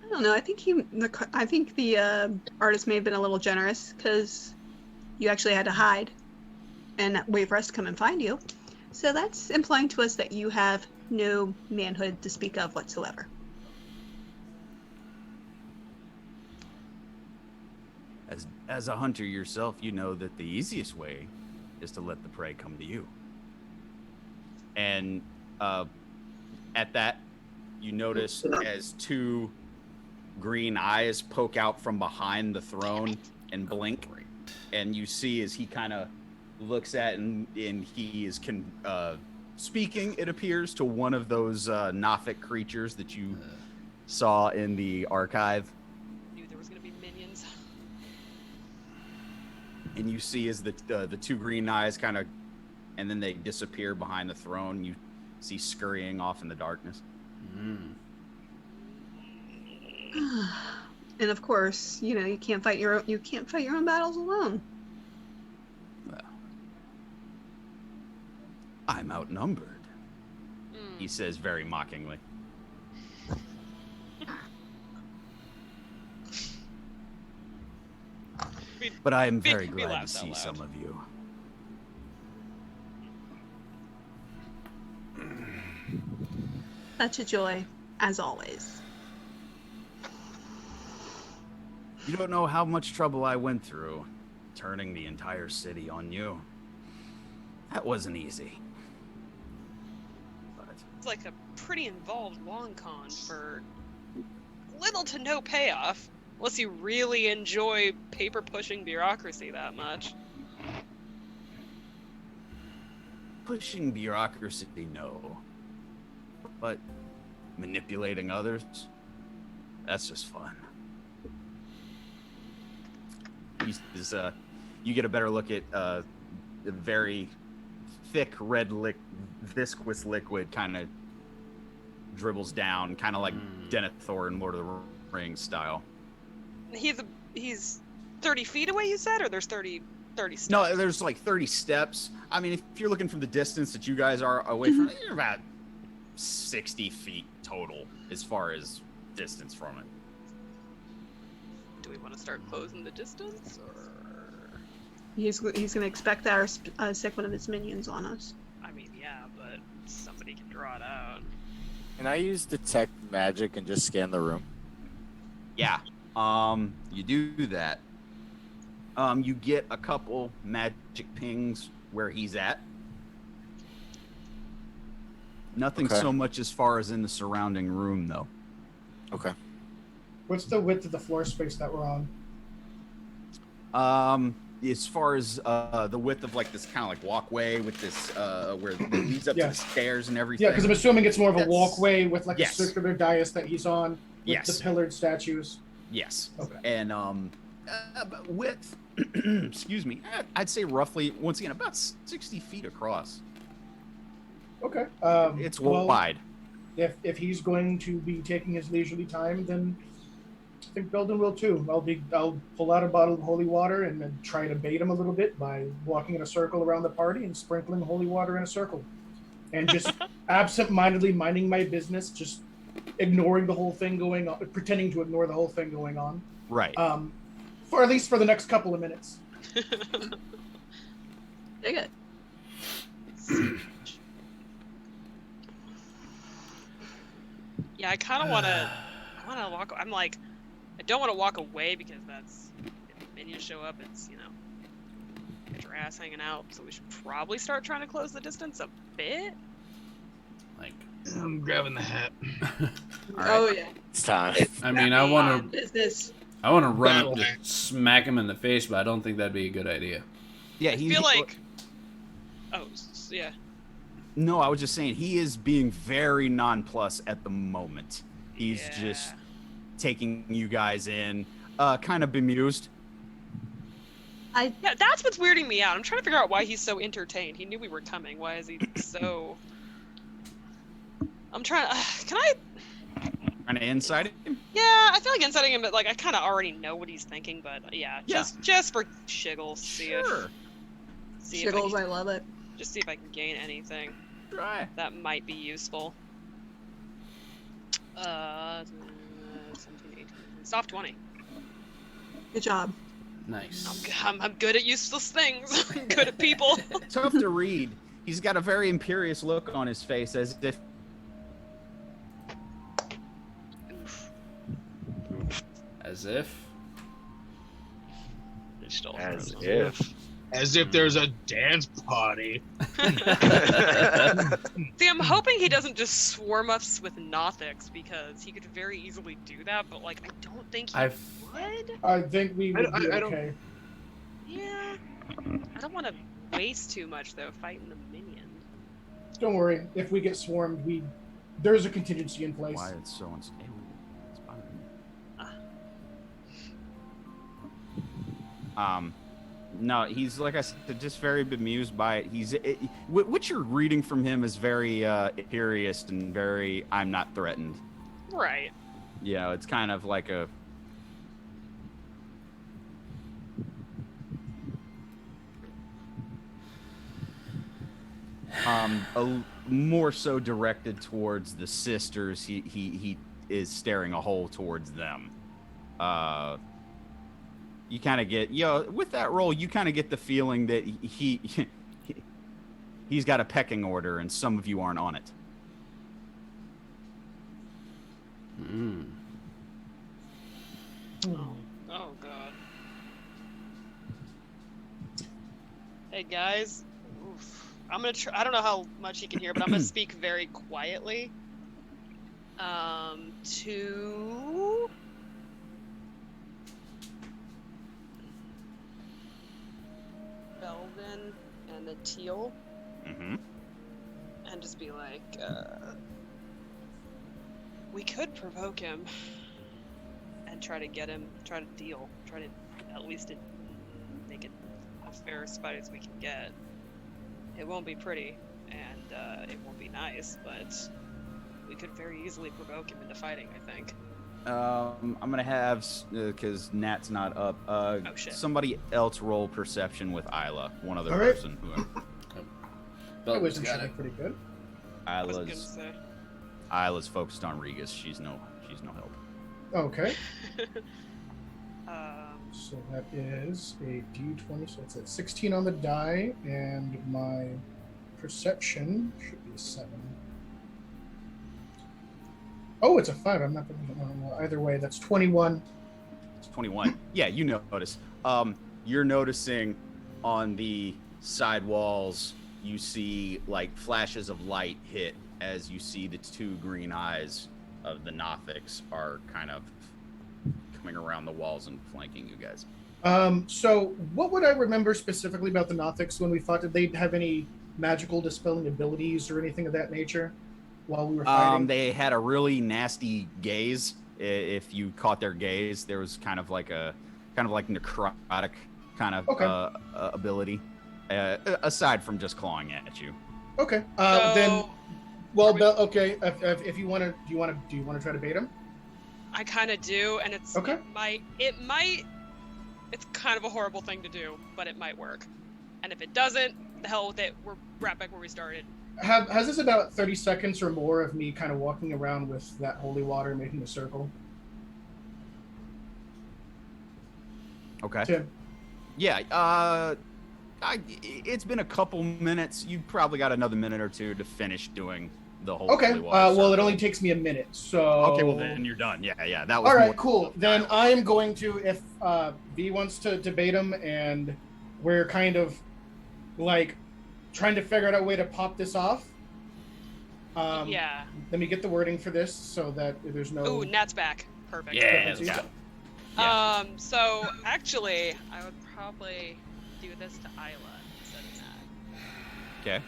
I don't know. I think the artist may have been a little generous because you actually had to hide and wait for us to come and find you. So that's implying to us that you have no manhood to speak of whatsoever. As a hunter yourself, you know that the easiest way is to let the prey come to you. And at that, you notice as two green eyes poke out from behind the throne and blink, and you see as he kind of looks at and he is speaking, it appears, to one of those Nothic creatures that you saw in the archive. Knew there was gonna be minions. And you see as the two green eyes kind of, and then they disappear behind the throne. You see scurrying off in the darkness. Mm. And of course, you know, you can't fight your own battles alone. Well, I'm outnumbered, Mm. he says very mockingly. We- But I am we- very we glad to laughed out see loud. some of you. Such a joy. as always. You don't know how much trouble I went through turning the entire city on you. That wasn't easy. But It's like a pretty involved long con for little to no payoff, unless you really enjoy paper pushing bureaucracy that much. pushing bureaucracy, no. But manipulating others, that's just fun. You get a better look at the very thick red viscous liquid kind of dribbles down, kind of like Denethor in Lord of the Rings style. He's 30 feet away, you said, or there's 30 steps? No, there's like 30 steps. I mean, if you're looking from the distance that you guys are away from it, you're about 60 feet total as far as distance from it. Do we want to start closing the distance, or? He's gonna expect that or stick one of his minions on us. I mean, yeah, but somebody can draw it out. Can I use detect magic and just scan the room? Yeah. You do that. You get a couple magic pings where he's at. Nothing Okay. so much as far as in the surrounding room, though. Okay. What's the width of the floor space that we're on? As far as the width of like this kind of like walkway with this where it leads up to the stairs and everything. Yeah, because I'm assuming it's more of a That's- walkway with like Yes. a circular dais that he's on with Yes. the pillared statues. Yes. Okay. And width, excuse me, I'd say roughly, once again, about 60 feet across. Okay. It's well, wide. If he's going to be taking his leisurely time, then I think Beldan will too. I'll pull out a bottle of holy water and then try to bait him a little bit by walking in a circle around the party and sprinkling holy water in a circle, and just absent-mindedly minding my business, just ignoring the whole thing going on, pretending to ignore the whole thing going on. Right. For at least for the next couple of minutes. Dig it. Yeah, I kind of want to walk. I'm like, I don't want to walk away because that's, if minions show up, it's, get your ass hanging out. So we should probably start trying to close the distance a bit. Like, I'm grabbing the hat. Oh yeah. It's time. I mean, I want to Business. run up Battle to axe. smack him in the face, but I don't think that'd be a good idea. Yeah, I feel like. Oh, yeah. No, I was just saying he is being very nonplussed at the moment. He's Yeah. just taking you guys in, kind of bemused. Yeah, that's what's weirding me out. I'm trying to figure out why he's so entertained. He knew we were coming. Why is he so? I'm trying. Can I? Trying to inside him. Yeah, I feel like inciting him, but like I kind of already know what he's thinking. But yeah, Yeah. just for shiggles, see if Shiggles, I love it. just see if I can gain anything Try. that might be useful. 17, 18, soft 20. Good job. Nice. I'm good at useless things. I'm good at people. Tough to read. He's got a very imperious look on his face, as if As if. It's still As frozen. if. As if there's a dance party. See, I'm hoping he doesn't just swarm us with Nothics because he could very easily do that, but like I don't think he would. I think we would be I don't- okay. Yeah. I don't want to waste too much though fighting the minion. Don't worry. If we get swarmed, there's a contingency in place. why it's so unstable. It's bothering me. No, he's, like I said, just very bemused by it. What you're reading from him is very imperious and very I'm not threatened. Right. You know, it's kind of like more so directed towards the sisters. He is staring a hole towards them. You kind of get, with that role, you kind of get the feeling that he's got a pecking order and some of you aren't on it. Oh god. Hey guys. Oof. I'm gonna try. I don't know how much he can hear, but I'm gonna speak very quietly. To Beldan and Natil, and just be like, we could provoke him and try to get him, try to deal, try to at least make it as fair a fight as we can get. It won't be pretty, and it won't be nice, but we could very easily provoke him into fighting, I think. I'm gonna have, because Nat's not up, shit. somebody else roll perception with Isla, one other All right. person. My wisdom should be pretty good. I was gonna say. Isla's focused on Regus. She's no help. Okay. Um, So that is a d20, so it's at 16 on the die, and my perception should be a 7. Oh, it's a 5. I'm not going to get either way. That's 21. It's 21. Yeah, you notice. You're noticing on the side walls, you see like flashes of light hit as you see the two green eyes of the Nothics are kind of coming around the walls and flanking you guys. So what would I remember specifically about the Nothics when we fought? Did they have any magical dispelling abilities or anything of that nature while we were fighting? They had a really nasty gaze. If you caught their gaze, there was kind of like necrotic kind of ability. Aside from just clawing at you. Okay. So- Then, well, okay. If you want to, do you want to try to bait him? I kind of do, and it's Okay. it might. It's kind of a horrible thing to do, but it might work. And if it doesn't, the hell with it. We're right back where we started. Has this about 30 seconds or more of me kind of walking around with that holy water, making a circle? Okay. Tim. Yeah. It's been a couple minutes. You've probably got another minute or two to finish doing the whole. Okay. holy water Well, it circle. only takes me a minute. So. Okay. Well, then you're done. Yeah. That was. All right. more- Cool. Then I am going to, if V wants to debate him, and we're kind of like trying to figure out a way to pop this off. Yeah. Let me get the wording for this so that there's no. Ooh, Nat's back. Perfect. Yeah, let's let's go. go. So actually, I would probably do this to Isla instead of Nat. Okay.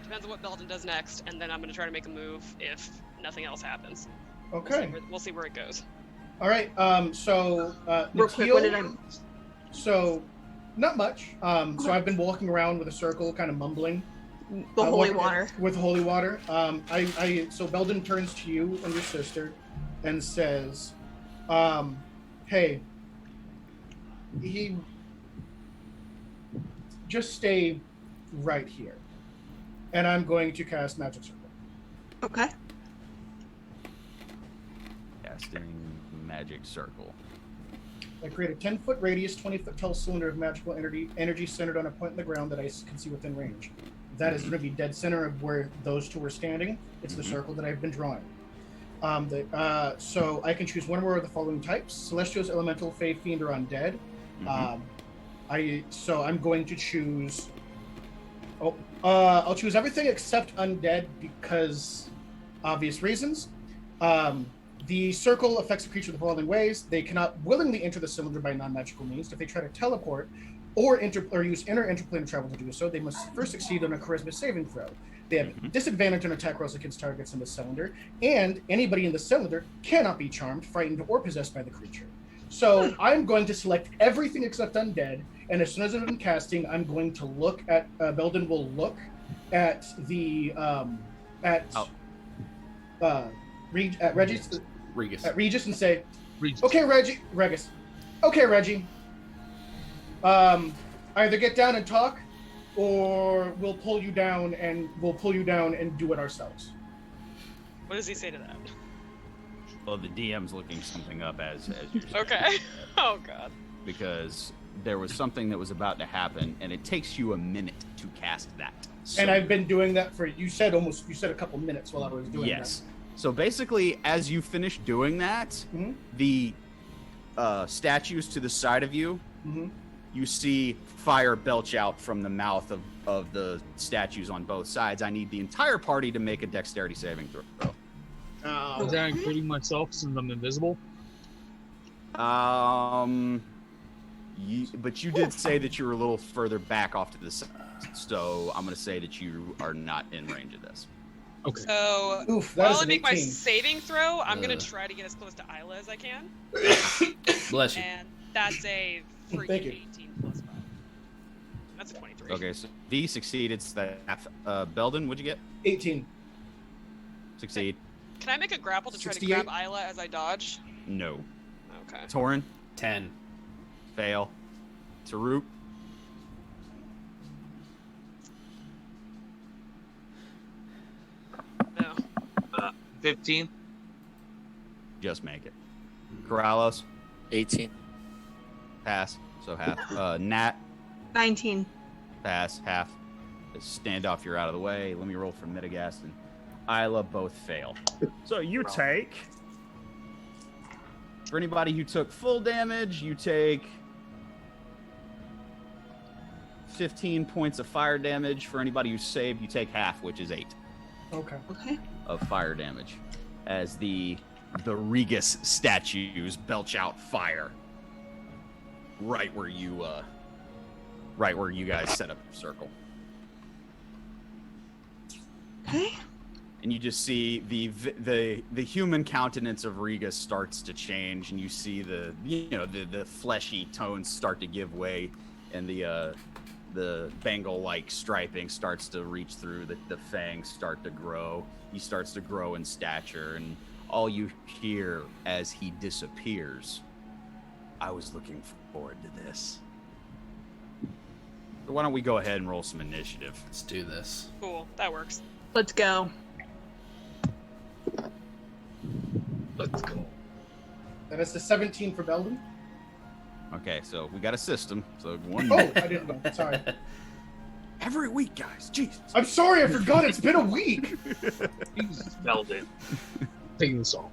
Depends on what Beldan does next, and then I'm gonna try to make a move if nothing else happens. Okay. We'll see where it goes. All right. So. Real quick, Natil- what did I? So, not much. So I've been walking around with a circle, kind of mumbling. The holy walking- water. With holy water. So Beldan turns to you and your sister, and says, "Hey, just stay right here, and I'm going to cast magic circle." Okay. Casting magic circle. I create a 10-foot radius, 20-foot tall cylinder of magical energy centered on a point in the ground that I can see within range. That is going to be dead center of where those two are standing. It's the circle that I've been drawing. So I can choose one or more of the following types: Celestials, Elemental, Fae, Fiend, or Undead. So I'm going to choose... I'll choose everything except Undead because obvious reasons. The circle affects a creature the following ways: they cannot willingly enter the cylinder by non-magical means. If they try to teleport or use inner interplanar travel to do so, they must first succeed on a charisma saving throw. They have disadvantage on attack rolls against targets in the cylinder, and anybody in the cylinder cannot be charmed, frightened, or possessed by the creature. So I'm going to select everything except Undead, and as soon as I'm casting, I'm going to look at Beldan will look at the Regis. Regus. At Regis and say, Regis. "Okay, Regus. Okay, Reggie. Either get down and talk, or we'll pull you down and do it ourselves." What does he say to that? Well, the DM's looking something up as you're saying. Okay. Oh god. Because there was something that was about to happen, and it takes you a minute to cast that. So, And I've been doing that for you said a couple minutes while I was doing yes. So basically, as you finish doing that, Mhm. the statues to the side of you, Mm-hmm. you see fire belch out from the mouth of the statues on both sides. I need the entire party to make a dexterity saving throw. Is that including myself since I'm invisible? But you did say that you were a little further back off to the side, so I'm going to say that you are not in range of this. Okay. So Oof, that while is I an make my 18. saving throw, I'm gonna try to get as close to Isla as I can. Bless you. And that's a Thank freaking you. 18 plus 5. That's a 23. Okay, so V succeeded. Staff. Beldan, what'd you get? 18. Succeed. Can I make a grapple to try to 68? grab Isla as I dodge? No. Okay. Torrin, 10. fail. Tarook, 15. just make it. Corallos, 18. pass. So half. Nat, 19. pass. Half. Standoff, you're out of the way. Let me roll for Midagast and Isla, both fail. So you take. For anybody who took full damage, you take 15 points of fire damage. For anybody who saved, you take half, which is 8 Okay. Okay. of fire damage. As the Regus statues belch out fire right where you guys set up your circle. Okay. And you just see the human countenance of Regus starts to change, and you see the fleshy tones start to give way, and the Bengal-like striping starts to reach through. The fangs start to grow. He starts to grow in stature, and all you hear as he disappears, "I was looking forward to this." So why don't we go ahead and roll some initiative? Let's do this. Cool. That works. Let's go. Let's go. That is the 17 for Belden. Okay, so we got a system. So one Oh, I didn't know. Sorry. every week, guys. Jesus. I'm sorry, I forgot. It's been a week. Jesus. Belden. Taking this off.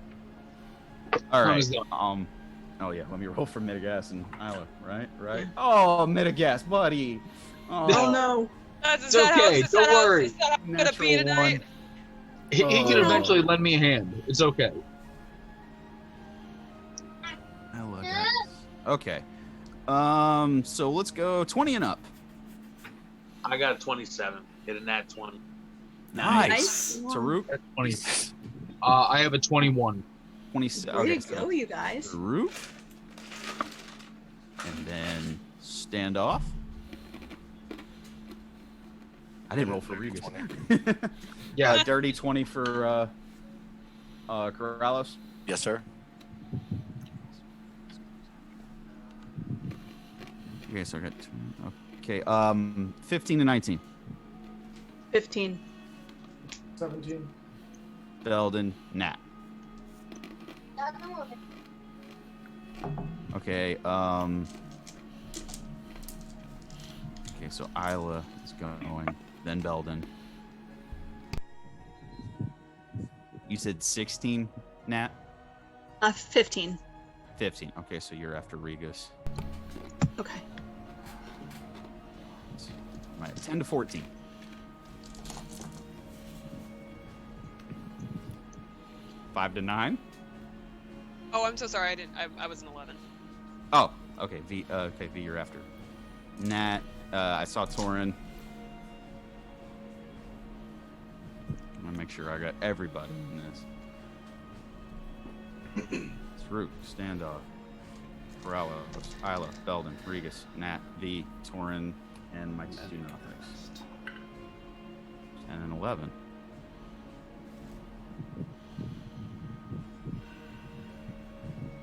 All Time right. is done. Oh yeah. Let me roll for Midagast and Isla. Right. Oh, Midagast, buddy. Oh no. It's okay, don't worry. Is that how I'm gonna be Natural tonight? one. He can Oh. eventually lend me a hand. It's okay. Isla, guys. Okay. So let's go 20 and up. I got a 27. Hit a nat 20. Nice. Nice. Tarook, That's 20. I have a 21. 27. Way Okay, to so go, you guys. Tarook. And then stand off. I didn't roll for Regus. Yeah. Dirty 20 for Corallos. Yes, sir. Okay, so I got okay, 15 and 19. 15. 17. Belden, Nat. Okay, okay, so Isla is going, then Belden. You said 16, Nat? 15. 15. Okay, so you're after Regus. Okay. Right, 10 to 14. 5 to 9. Oh, I'm so sorry. I was an 11. Oh, okay. V, V, you're after. Nat, I saw Torrin. I'm gonna make sure I got everybody in this. Tarook, Standoff, Corallos, Isla, Belden, Regus, Nat, V, Torrin, and my two Nothics. 10 and 11.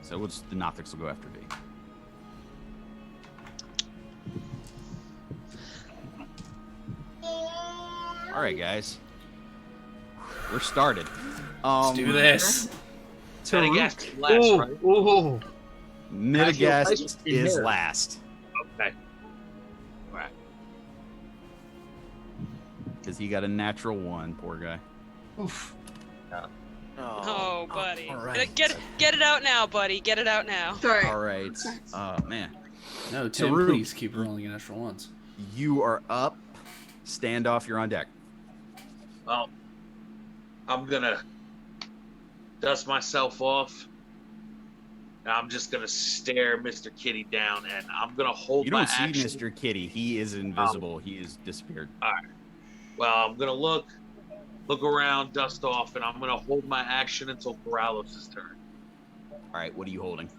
So the Nothics will go after V. All right, guys. We're started. Let's do this. Midagast last, Ooh, right? ooh. Midagast Nice is hair. last Okay. Alright. because he got a natural 1. Poor guy. Oof. Oh, buddy. all right. Get it out now, buddy. Get it out now. Sorry. All right. Man. No, Tim, Tarook. please keep rolling in extra ones. You are up. Standoff, you're on deck. Well, I'm gonna dust myself off. And I'm just gonna stare Mr. Kitty down, and I'm gonna hold You my don't see action. Mr. Kitty. He is invisible. He is disappeared. Well, I'm gonna look around, dust off, and I'm gonna hold my action until Corallos' turn. All right, what are you holding?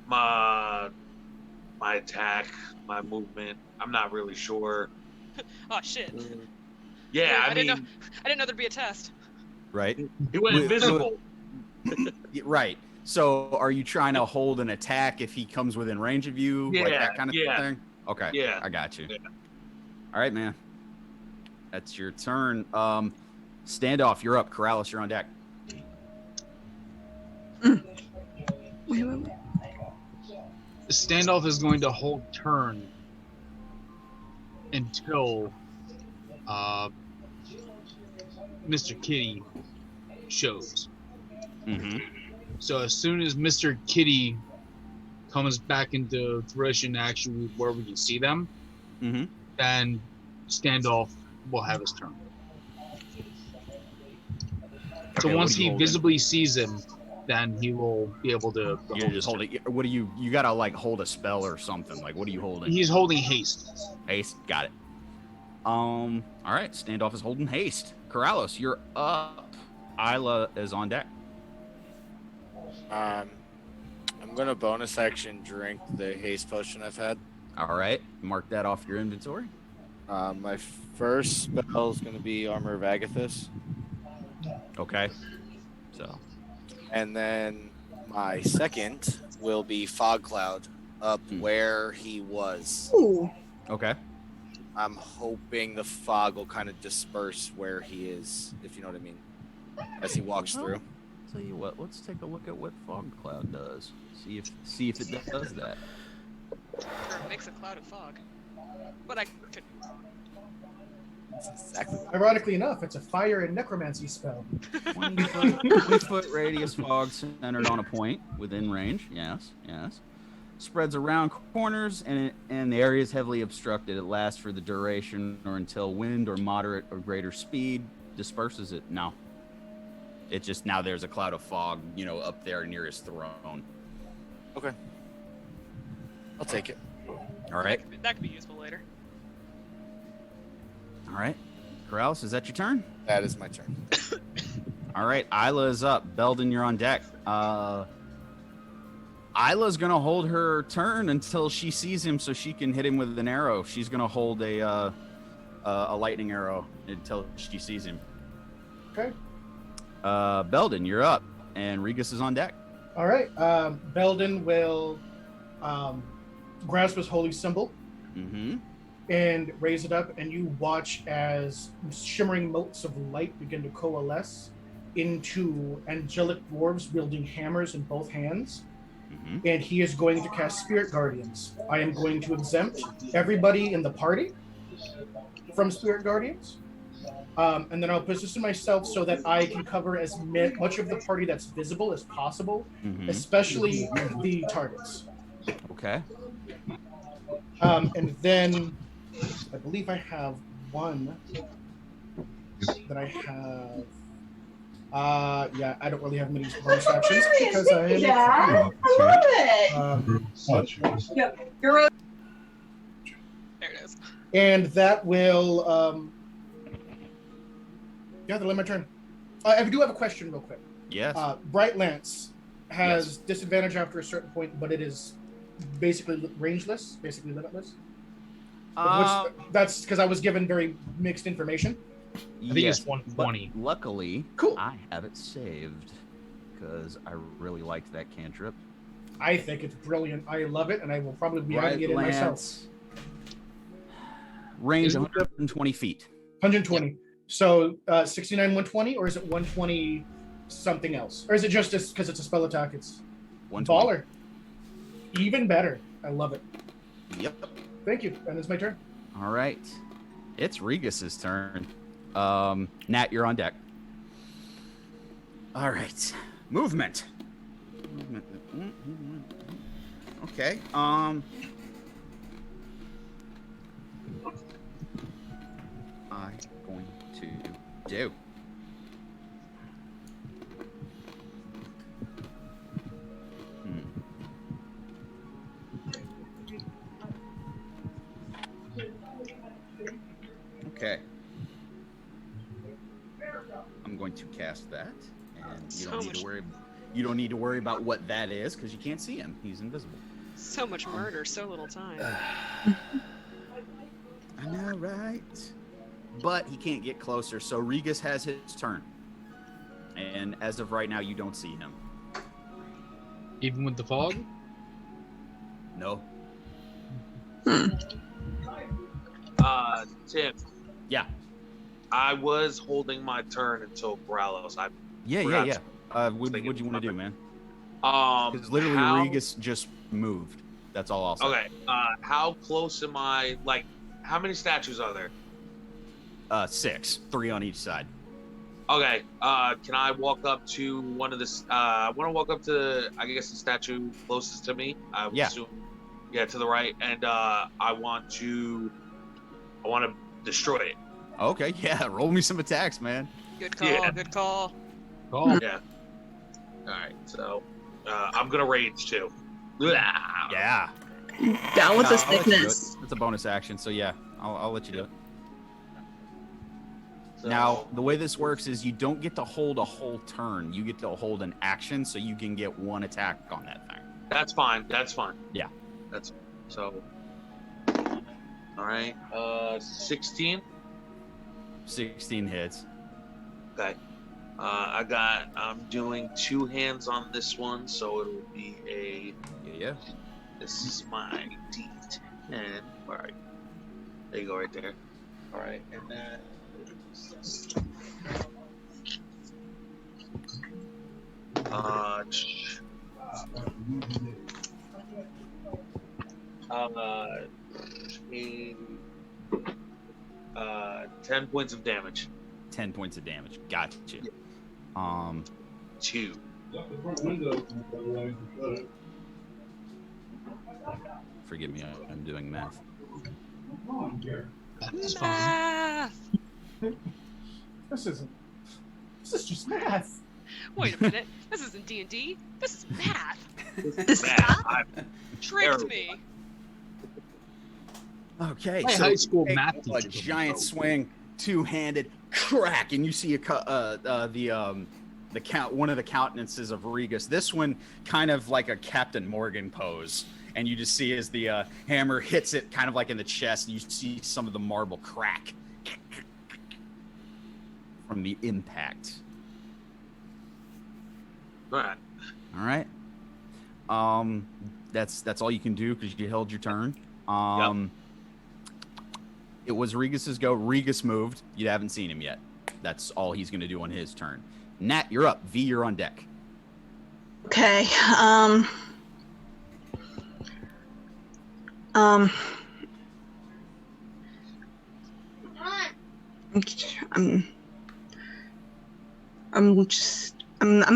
My attack, my movement. I'm not really sure. Oh shit. Yeah, I didn't mean, know there'd be a test. Right? he went invisible. Right. So are you trying to hold an attack if he comes within range of you? Like Yeah, that kind of yeah. thing? Okay. Yeah. I got you. Yeah. All right, man. That's your turn. Standoff, you're up. Corallos, you're on deck. Wait. The standoff is going to hold turn until Mr. Kitty shows. Mm-hmm. So as soon as Mr. Kitty comes back into fruition, actually where we can see them, Mm-hmm. then standoff will have his turn. So Okay, once what are you he holding? visibly sees him, then he will be able to. You're just holding. What do you gotta like hold a spell or something? Like, what are you holding? He's holding haste. Haste. Got it. All right. Standoff is holding haste. Corallos, you're up. Isla is on deck. I'm gonna bonus action drink the haste potion I've had. All right. Mark that off your inventory. My first spell is gonna be Armor of Agathis, Okay. So. and then my second will be Fog Cloud up where he was. Ooh. Okay. I'm hoping the fog will kind of disperse where he is, if you know what I mean, as he walks through. Tell you what. Let's take a look at what fog cloud does. See if it does that. Or it makes a cloud of fog. But I could. That's exactly. Ironically enough, it's a fire and necromancy spell. 20-foot radius fog centered on a point within range. Yes. Spreads around corners and the area is heavily obstructed. It lasts for the duration or until wind or moderate or greater speed disperses it. No. It just now there's a cloud of fog, up there near his throne. Okay. I'll take it. All right. That could be useful later. All right. Corallos, is that your turn? That is my turn. All right. Isla is up. Beldan, you're on deck. Isla's going to hold her turn until she sees him so she can hit him with an arrow. She's going to hold a lightning arrow until she sees him. Okay. Beldan, you're up. And Regus is on deck. All right. Beldan will grasp his holy symbol Mm-hmm. and raise it up, and you watch as shimmering motes of light begin to coalesce into angelic dwarves wielding hammers in both hands. Mm-hmm. And he is going to cast Spirit Guardians. I am going to exempt everybody in the party from Spirit Guardians. And then I'll position myself so that I can cover as much of the party that's visible as possible, Mm-hmm. especially the targets. Okay. And then I believe I have one that I have. Yeah, I don't really have many bonus actions because I am. Yeah, I love it. Yep. You're There it is. And that will. Yeah, that'll end my turn. I do have a question, real quick. Yes. Bright Lance has disadvantage after a certain point, but it is basically rangeless, basically limitless. That's because I was given very mixed information. I think it's 120. But luckily, Cool. I have it saved because I really liked that cantrip. I think it's brilliant. I love it, and I will probably be Bright having it in myself. Lance. Range 120 feet. 120. So 69, 120, or is it 120 something else? Or is it just because it's a spell attack? It's 120. baller. Even better. I love it. Yep. Thank you. And it's my turn. All right. It's Regus's turn. Nat, you're on deck. All right. Movement. Okay. I'm going to do. Okay. I'm going to cast that, and you don't need to worry. You don't need to worry about what that is because you can't see him. He's invisible. So much murder, so little time. I know, right? But he can't get closer, so Regus has his turn. And as of right now, you don't see him. Even with the fog? No. Tim. Yeah. I was holding my turn until Corallos. Yeah. What do you want to do, man? Because literally Regus just moved. That's all I'll say. Okay. How close am I? Like, how many statues are there? 6, 3 on each side. Okay. Can I walk up to one of the? I want to walk up to, I guess, the statue closest to me. I would assume. Yeah, to the right, and I want to destroy it. Okay. Yeah. Roll me some attacks, man. Good call. Yeah. Good call. Yeah. All right. So I'm gonna rage too. Yeah. Down with the I'll let you do it. sickness. It's a bonus action, so yeah, I'll let you do it. So, Now, the way this works is you don't get to hold a whole turn. You get to hold an action, so you can get one attack on that thing. that's fine. Yeah. That's so. All right. 16. 16 hits. Okay. I'm doing 2 hands on this one, so it'll be a. Yeah. This is my D10. All right. There you go, right there. All right, and then. 10 points of damage. 10 points of damage. Gotcha. 2. Forgive me, I'm doing math. That's fine. Math. This is just math. Wait a minute. This isn't D&D. This is math. This Man, I'm Tricked terrible. me. Okay, My so high school take math a teacher told me giant so. swing, two-handed crack, and you see one of the countenances of Regus. This one kind of like a Captain Morgan pose, and you just see as the hammer hits it kind of like in the chest. You see some of the marble crack from the impact. All right. All right. That's all you can do because you held your turn. It was Regus's go. Regus moved. You haven't seen him yet. That's all he's going to do on his turn. Nat, you're up. V, you're on deck. Okay. I'm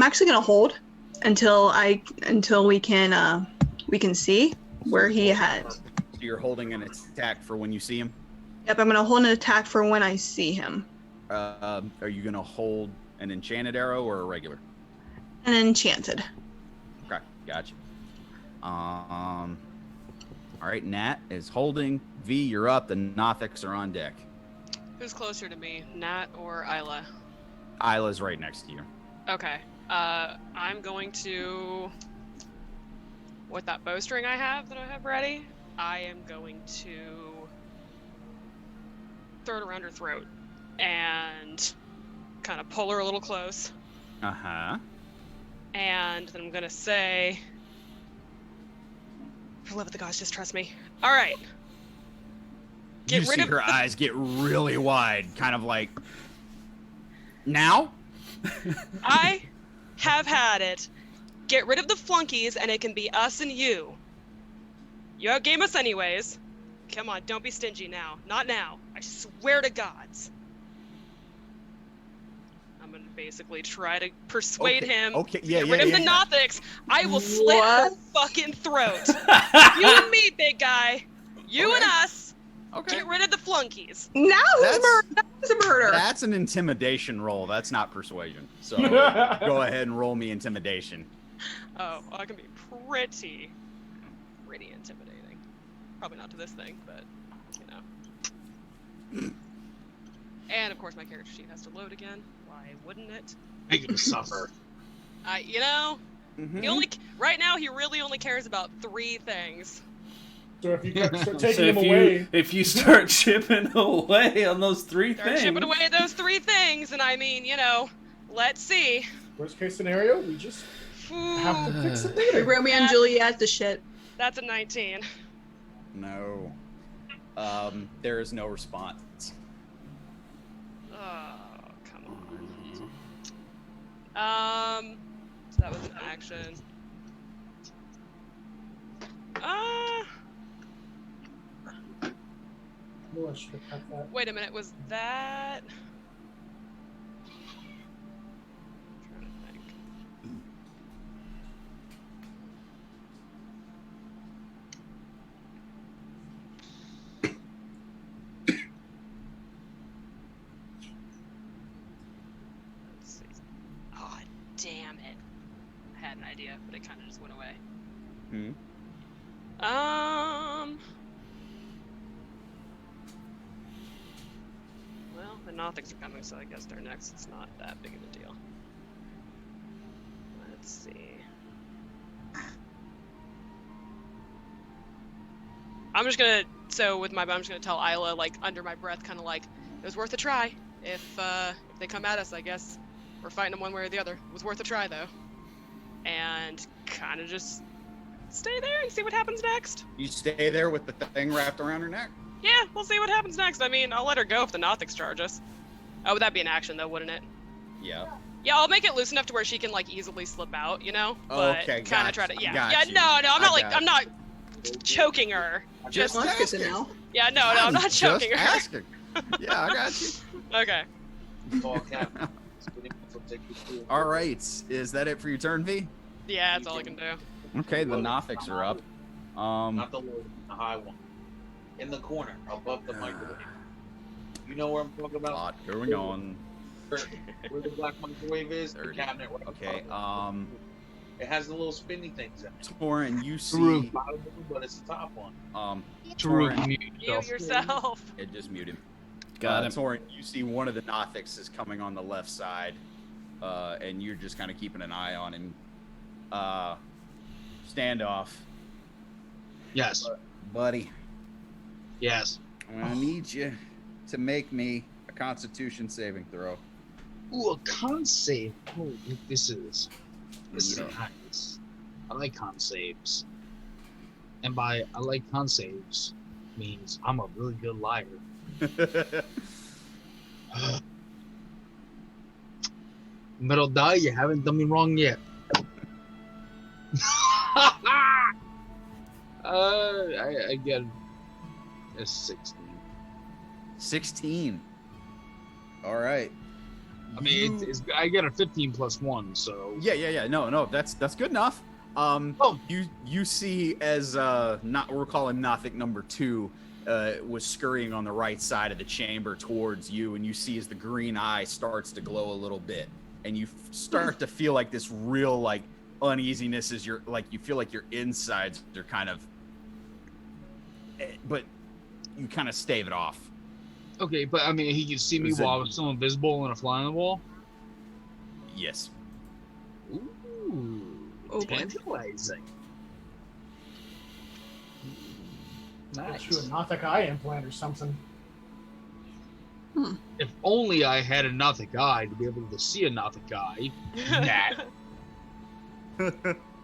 actually gonna hold until we can see where he has. So you're holding an attack for when you see him? Yep, I'm gonna hold an attack for when I see him. Are you going to hold an enchanted arrow or a regular? An enchanted. Okay, gotcha. All right, Nat is holding. V, you're up. The Nothics are on deck. Who's closer to me, Nat or Isla? Isla's right next to you. Okay. I'm going to, with that bowstring I have ready, I am going to throw it around her throat and kind of pull her a little close. Uh-huh. And then I'm going to say, for love of the gods, just trust me. All right. You see her eyes get really wide, kind of like, now? I have had it. Get rid of the flunkies and it can be us and you. You outgame us anyways. Come on, don't be stingy now. Not now. I swear to gods. I'm gonna basically try to persuade him. Okay, to get rid of the Nothics. I will slit What? her fucking throat. You and me, big guy. You and us. Okay. Get rid of the flunkies. Now That's- who's murder? That was a murder. That's an intimidation roll. That's not persuasion. So go ahead and roll me intimidation. Oh, I can be pretty intimidating. Probably not to this thing, but you know. And of course, my character sheet has to load again. Why wouldn't it? Make him suffer. You know, Mm-hmm. he only right now he really only cares about 3 things. So if you start So taking them away, if you start chipping away on those 3 Start things, chipping away at those 3 things, and I mean, you know, let's see. worst case scenario, we just have to fix it later. Romeo and Juliet, the shit. That's a 19. No. There is no response. Oh, come on. So that was an action. Oh, I should have cut that. Wait a minute, was that? I'm trying to think. Let's see. Oh, damn it. I had an idea, but it kind of just went away. Well, the Nothics are coming, so I guess they're next. It's not that big of a deal. Let's see. I'm just gonna, I'm just gonna tell Isla, like, under my breath, kind of like, it was worth a try. If they come at us, I guess we're fighting them one way or the other. It was worth a try, though. And kind of just stay there and see what happens next. You stay there with the thing wrapped around her neck? Yeah, we'll see what happens next. I mean, I'll let her go if the Nothics charge us. Oh, would that be an action, though, wouldn't it? Yeah. Yeah, I'll make it loose enough to where she can, like, easily slip out, you know? But Okay, kind gotcha, of try to, yeah. got Yeah, you. no, I'm not, like, got I'm not choking her. Just Well, that's good to asking. know. Yeah, no, I'm not choking Just her. asking. Yeah, I got you. Okay. All captain. All right. Is that it for your turn, V? Yeah, that's all I can do. Okay, the Nothics are up. Not the low one, the high one. In the corner, above the microwave. You know where I'm talking about? Lot going on. Where the black microwave is? The 30. cabinet. Right Okay, It has the little spinny things in it. Torrin, you see, Bottom one, but it's the top one. Tarook, Torrin, mute You yourself. yourself. it just mute him. got him. Torrin, you see one of the Nothics is coming on the left side, and you're just kind of keeping an eye on him. Standoff, Yes. buddy. Yes. I'm gonna need you to make me a Constitution saving throw. Ooh, a con save. Oh, this is Yeah. nice. I like con saves. And by I like con saves means I'm a really good liar. Metal die, you haven't done me wrong yet. I get a 16. 16. All right. I mean, I get a 15 plus 1, so Yeah. No, that's good enough. Oh. You see as we're calling Nothic number 2 was scurrying on the right side of the chamber towards you, and you see as the green eye starts to glow a little bit, and you start to feel like this real like uneasiness as you feel like your insides are kind of, but you kind of stave it off. okay, but I mean, he can see me Is it- while I'm still invisible and a fly on the wall. Yes. Ooh, Oh, boy. tantalizing. Get you a Nice. Nothic eye implant or something. If only I had a Nothic eye to be able to see a Nothic eye. Nah. Well,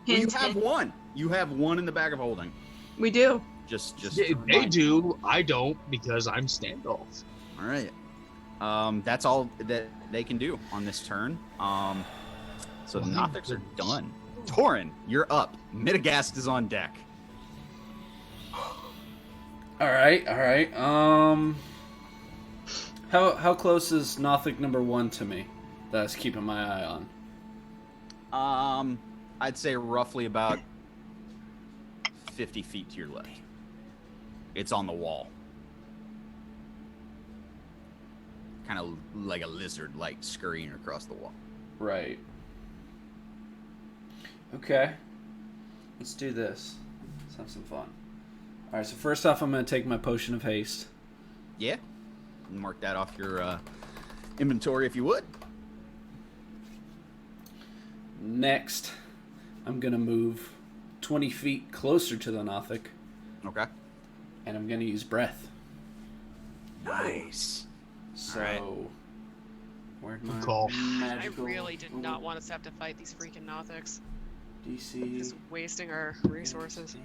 you Hint, have hint. one. You have one in the bag of holding. We do. Just They, to remind you. do. I don't because I'm standoff. All right. That's all that they can do on this turn. So the Well, Nothics are done. Torrin, you're up. Midagast is on deck. All right. How close is Nothic number 1 to me? that I was keeping my eye on? I'd say roughly about 50 feet to your left. It's on the wall. Kind of like a lizard, like scurrying across the wall. Right. Okay. Let's do this. Let's have some fun. Alright, so first off, I'm going to take my potion of haste. Yeah. Mark that off your inventory if you would. Next, I'm going to move 20 feet closer to the Nothic. Okay. And I'm going to use breath. Nice. So, Alright. where'd my Call. magical... I really did not want us to have to fight these freaking Nothics. DC... Just wasting our resources.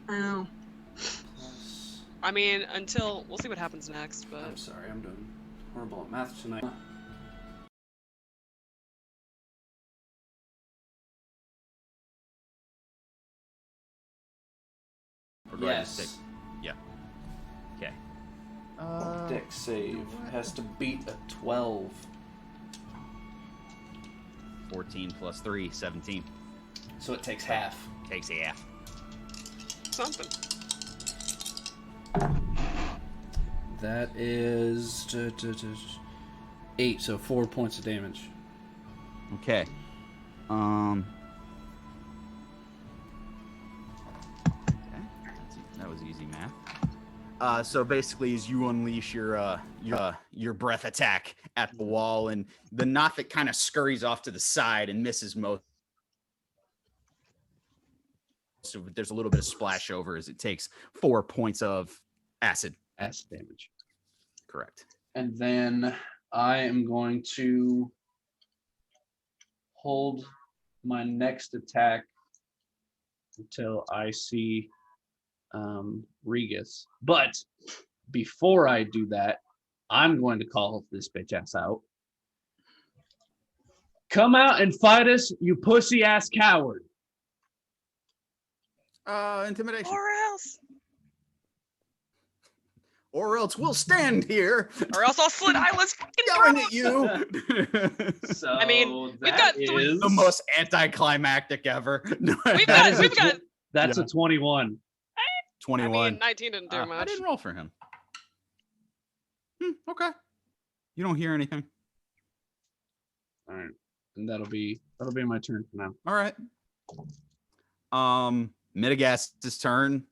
I know. Plus... I mean, until we'll see what happens next, but I'm sorry, I'm doing horrible at math tonight. Yes. Yeah. Okay. Dex save has to beat a 12. 14 plus 3, 17. So it takes half. Takes half. something. That is 8, so 4 points of damage. Okay. Okay. That was easy math. So basically, as you unleash your breath attack at the wall, and the Nothic kind of scurries off to the side and misses most. So there's a little bit of splash over as it takes 4 points of acid damage. Correct. And then I am going to hold my next attack until I see Regus. But before I do that, I'm going to call this bitch ass out. Come out and fight us, you pussy ass coward. Intimidation. Or else. Or else we'll stand here. Or else I'll slit Isla's fucking yelling throat. at you. So I mean, we've got three. The most anticlimactic ever. That's a 21. 21. I mean, 19 didn't do much. I didn't roll for him. Okay. You don't hear anything. All right, and that'll be my turn for now. All right. Midagast's turn.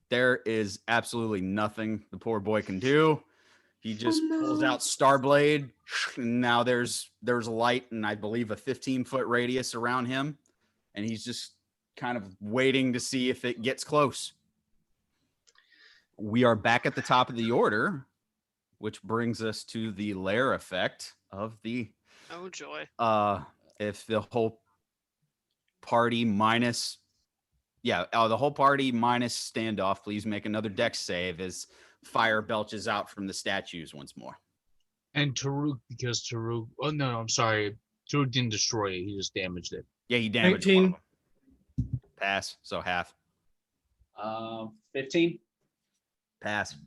There is absolutely nothing the poor boy can do. He just pulls out Starblade. And now there's light and I believe a 15-foot radius around him. And he's just kind of waiting to see if it gets close. We are back at the top of the order, which brings us to the lair effect of the... Oh, joy. If the whole party minus... Yeah, the whole party minus standoff, please make another dex save as fire belches out from the statues once more. And Tarook, because Tarook... Oh, no, I'm sorry. Tarook didn't destroy it. He just damaged it. Yeah, he damaged 19. one of them. Pass, so half. 15. Pass.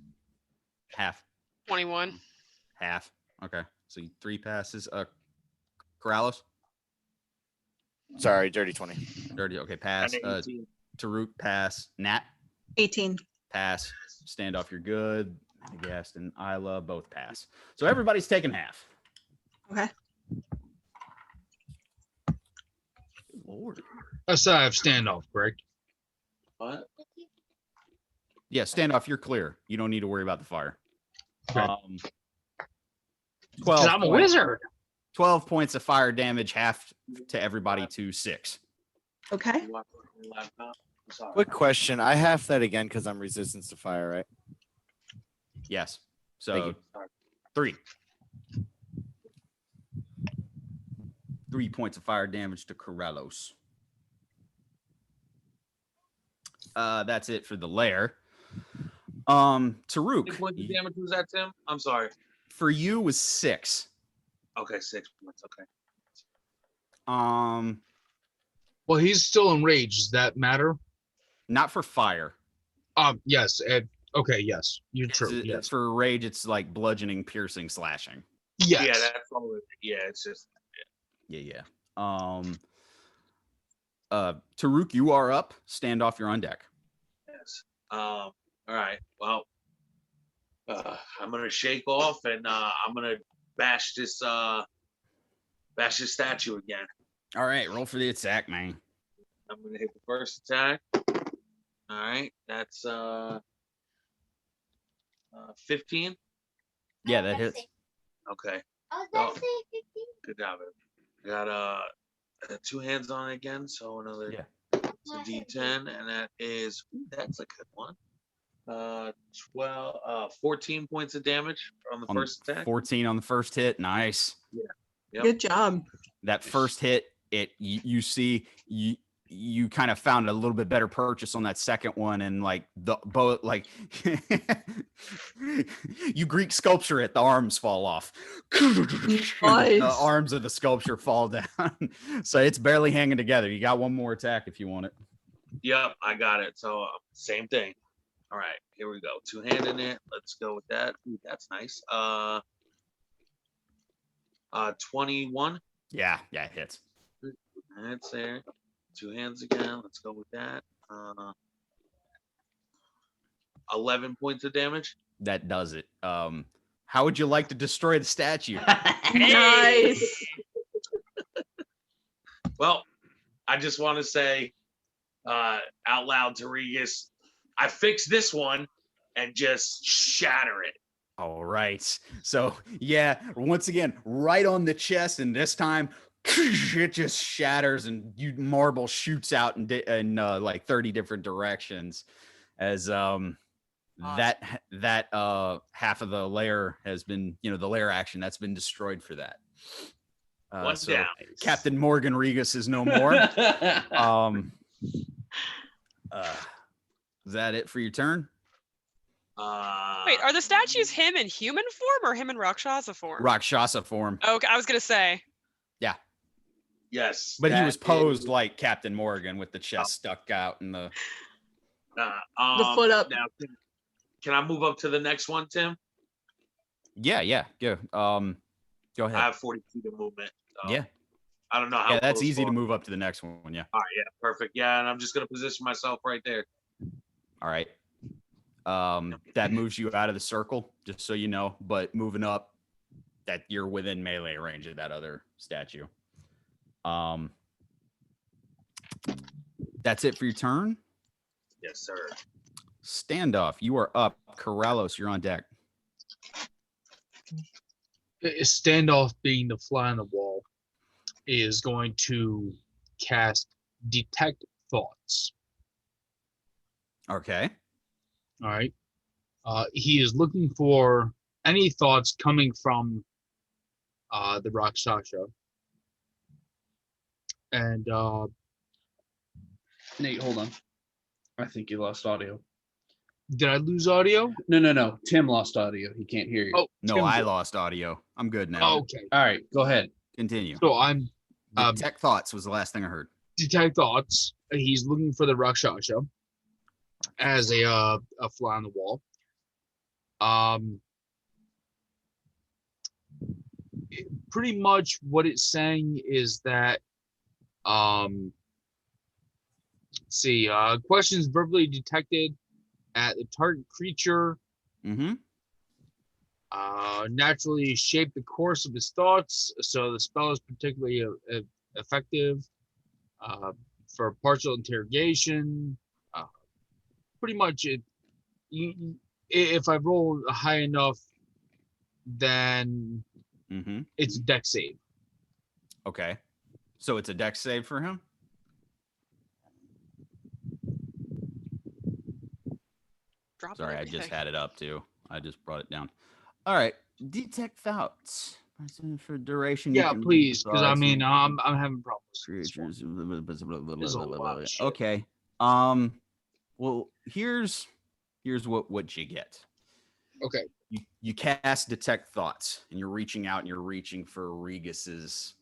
Half. 21. Half. Okay, so 3 passes. Corallos? Sorry, dirty 20. Dirty, okay, pass. Tarook, pass. Nat? 18. Pass. Standoff, you're good. Midagast and Isla both pass. So everybody's taking half. Okay. Lord. So I have standoff, correct? What? Yeah, standoff, you're clear. You don't need to worry about the fire. Okay. 12 I'm a points. wizard. 12 points of fire damage, half to everybody to 6. Okay. Quick question. I half that again because I'm resistance to fire, right? Yes. Thank So you. 3. 3 points of fire damage to Corallos. That's it for the lair. Tarook, What damage was that, Tim? I'm sorry. for you was 6. Okay, 6 points. Okay. Well, he's still enraged. Does that matter? Not for fire. Yes. Okay, yes. You're true. Yes. For rage, it's like bludgeoning, piercing, slashing. Yes. Yeah, that's all. Yeah, it's just. Yeah. Tarook, you are up. Standoff, you're on deck. Yes. All right. Well, I'm gonna shake off and I'm gonna bash this statue again. All right, roll for the attack, man. I'm gonna hit the first attack. All right, that's 15. Yeah, that hits. Okay. I was So, about to say 15. good job. I got two hands on it again, so another Yeah. so D10, and that is that's a good one. 14 points of damage on the first attack. 14 on the first hit. Nice. Yeah. Yep. Good job. That first hit, you see you kind of found a little bit better purchase on that second one, and like the both like you Greek sculpture it, the arms fall off. Nice. The arms of the sculpture fall down. So it's barely hanging together. You got one more attack if you want it. Yep, I got it. So same thing. All right, here we go. Two-handed it. Let's go with that. Ooh, that's nice. 21. Yeah, it hits. That's there. Two hands again. Let's go with that. 11 points of damage. That does it. How would you like to destroy the statue? Nice. Well, I just want to say out loud to Regus, I fixed this one and just shatter it. All right. So, yeah, once again, right on the chest, and this time it just shatters and marble shoots out in like 30 different directions as that half of the layer has been, the layer action that's been destroyed for that. One So down. Captain Morgan Regus is no more. Is that it for your turn? Wait, are the statues him in human form or him in Rakshasa form? Rakshasa form. Okay, I was gonna say. Yeah. Yes. But he was posed is, like Captain Morgan with the chest stuck out and the... The foot up. Now, can I move up to the next one, Tim? Yeah. Go. Go ahead. I have 40 feet of movement. So Yeah. I don't know how. Yeah, that's close easy to far. move up to the next one. Yeah. All right. Yeah. Perfect. Yeah, and I'm just gonna position myself right there. All right. That moves you out of the circle, just so you know. But moving up, that you're within melee range of that other statue. That's it for your turn. Yes, sir. Standoff, you are up. Corallos, you're on deck. Standoff, being the fly on the wall, is going to cast Detect Thoughts. Okay. All right. He is looking for any thoughts coming from the Rakshasa. And Nate, hold on. I think you lost audio. did I lose audio? No. Tim lost audio. He can't hear you. Oh, No, Tim I did. lost audio. I'm good now. Okay. All right, go ahead. Continue. So I'm Detect thoughts was the last thing I heard. Detect Thoughts. He's looking for the Rakshasa as a fly on the wall. Pretty much what it's saying is that let's see, questions verbally detected at the target creature Mm-hmm. naturally shape the course of his thoughts, so the spell is particularly effective for partial interrogation. Pretty much if I roll high enough, then Mm-hmm. it's a dex save. Okay. So it's a dex save for him? Drop it Sorry, I everything. just had it up too. I just brought it down. All right. Detect thoughts. For duration. you Yeah, can please, because I thoughts mean, and I'm having problems. with this one. creatures. There's a lot of shit. Okay. Well, here's what you get. Okay. You cast detect thoughts, and you're reaching out and you're reaching for Regus's.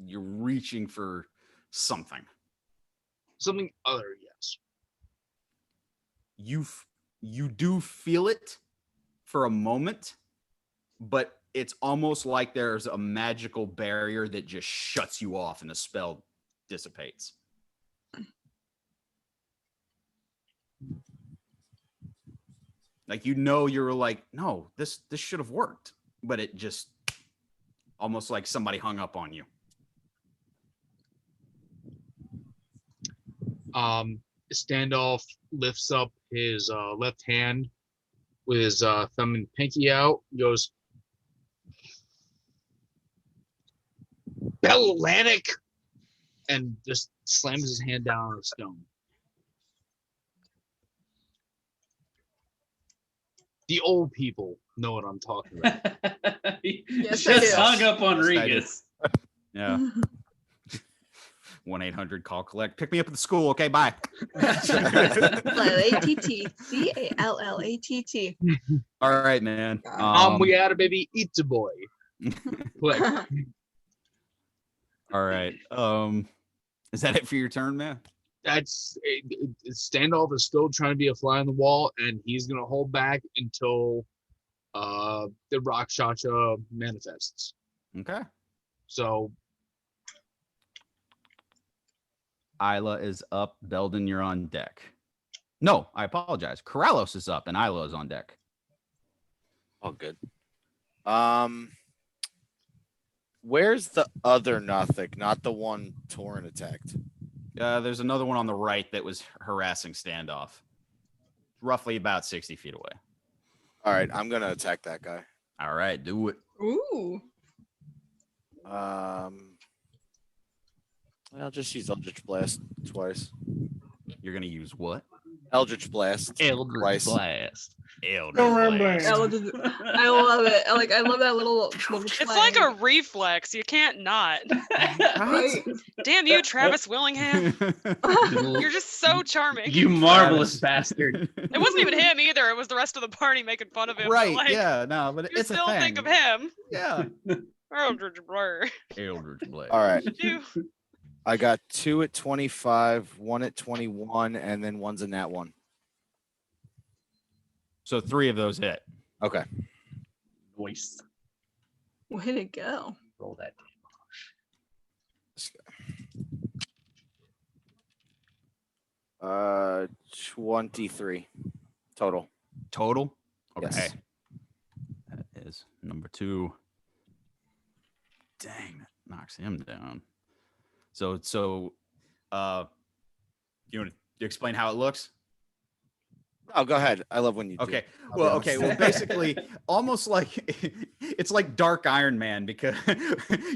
You're reaching for something. Something other, yes. You do feel it for a moment, but it's almost like there's a magical barrier that just shuts you off and the spell dissipates. Like, you're like, no, this should have worked, but it just almost like somebody hung up on you. Standoff lifts up his left hand with his thumb and pinky out. He goes, Beldan, and just slams his hand down on a stone. The old people know what I'm talking about. He Yes, I just do. hung up on Yes, I do. Regus. Yeah. 1-800 call collect. Pick me up at the school. Okay, bye. Callatt. All right, man. We had a baby, eat a boy. Click. All right. Is that it for your turn, man? That's Standoff is still trying to be a fly on the wall, and he's gonna hold back until the Rakshasa manifests. Okay. So Isla is up. Beldan, you're on deck. No, I apologize. Corallos is up, and Isla is on deck. All good. Where's the other Nothic? Not the one Torrin attacked. There's another one on the right that was harassing Standoff. Roughly about 60 feet away. All right, I'm gonna attack that guy. All right, do it. Ooh. I'll just use Eldritch Blast twice. You're going to use what? Eldritch Blast. Twice. Blast. I love it. I love that little It's like a reflex. You can't not. Right? Damn you, Travis Willingham. You're just so charming. You marvelous bastard. It wasn't even him either. It was the rest of the party making fun of him. Right, Like, yeah, no, but you it's still a thing. think of him. Yeah. Eldritch Blur. Eldritch Blast. All right. You. I got 2 at 25, 1 at 21, and then one's a nat 1. So 3 of those hit. Okay. Voice. Way to go. Roll that. 23 total. Total? Okay. Yes. That is number 2. Dang, that knocks him down. So you want to explain how it looks? Oh, go ahead. I love when you do. Okay. I'll Well, be okay. honest. Well, basically, almost like it's like Dark Iron Man because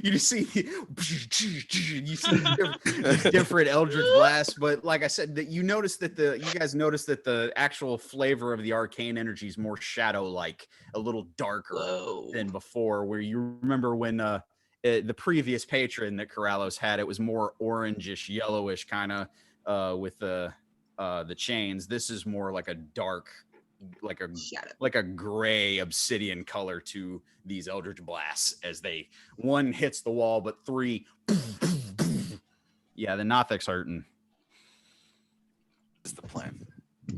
you just see different Eldritch blasts. But like I said, that you guys notice that the actual flavor of the arcane energy is more shadow-like, a little darker than before. Where you remember when the previous patron that Corallos had, it was more orangish, yellowish kind of with the chains. This is more like a dark, like a gray obsidian color to these Eldritch blasts as one hits the wall, but 3. Yeah, the Nothic's hurting. Is the plan.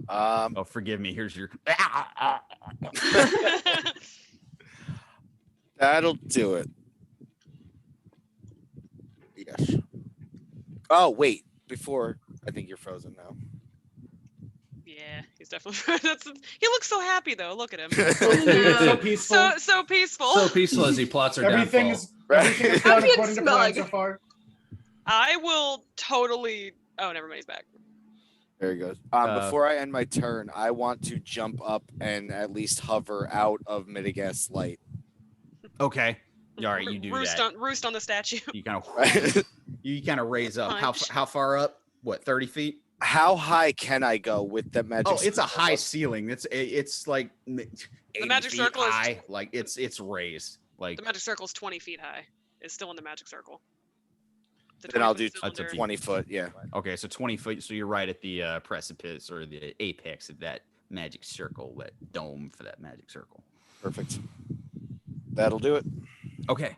Oh, forgive me. Here's your. That'll do it. Yes. Oh, wait. Before, I think you're frozen now. Yeah, he's definitely. He looks so happy though. Look at him. So peaceful. So peaceful. So peaceful as he plots her Everything's downfall. gone Happy and according to plan smug. so far. I will totally. Oh, never mind. He's back. There he goes. Before I end my turn, I want to jump up and at least hover out of Mitigast's light. Okay. All right, you do roost that. Roost on the statue. You kind of raise up. Punch. How far up? What, 30 feet? How high can I go with the magic? Oh, it's a circle? high ceiling. It's like 80 magic feet circle is- high. Like it's raised. Like The magic circle is 20 feet high. It's still in the magic circle. The Then I'll 20 do foot cylinder. 20 foot. Yeah. okay, so 20 feet. So you're right at the precipice or the apex of that magic circle, that dome for that magic circle. Perfect. That'll do it. Okay.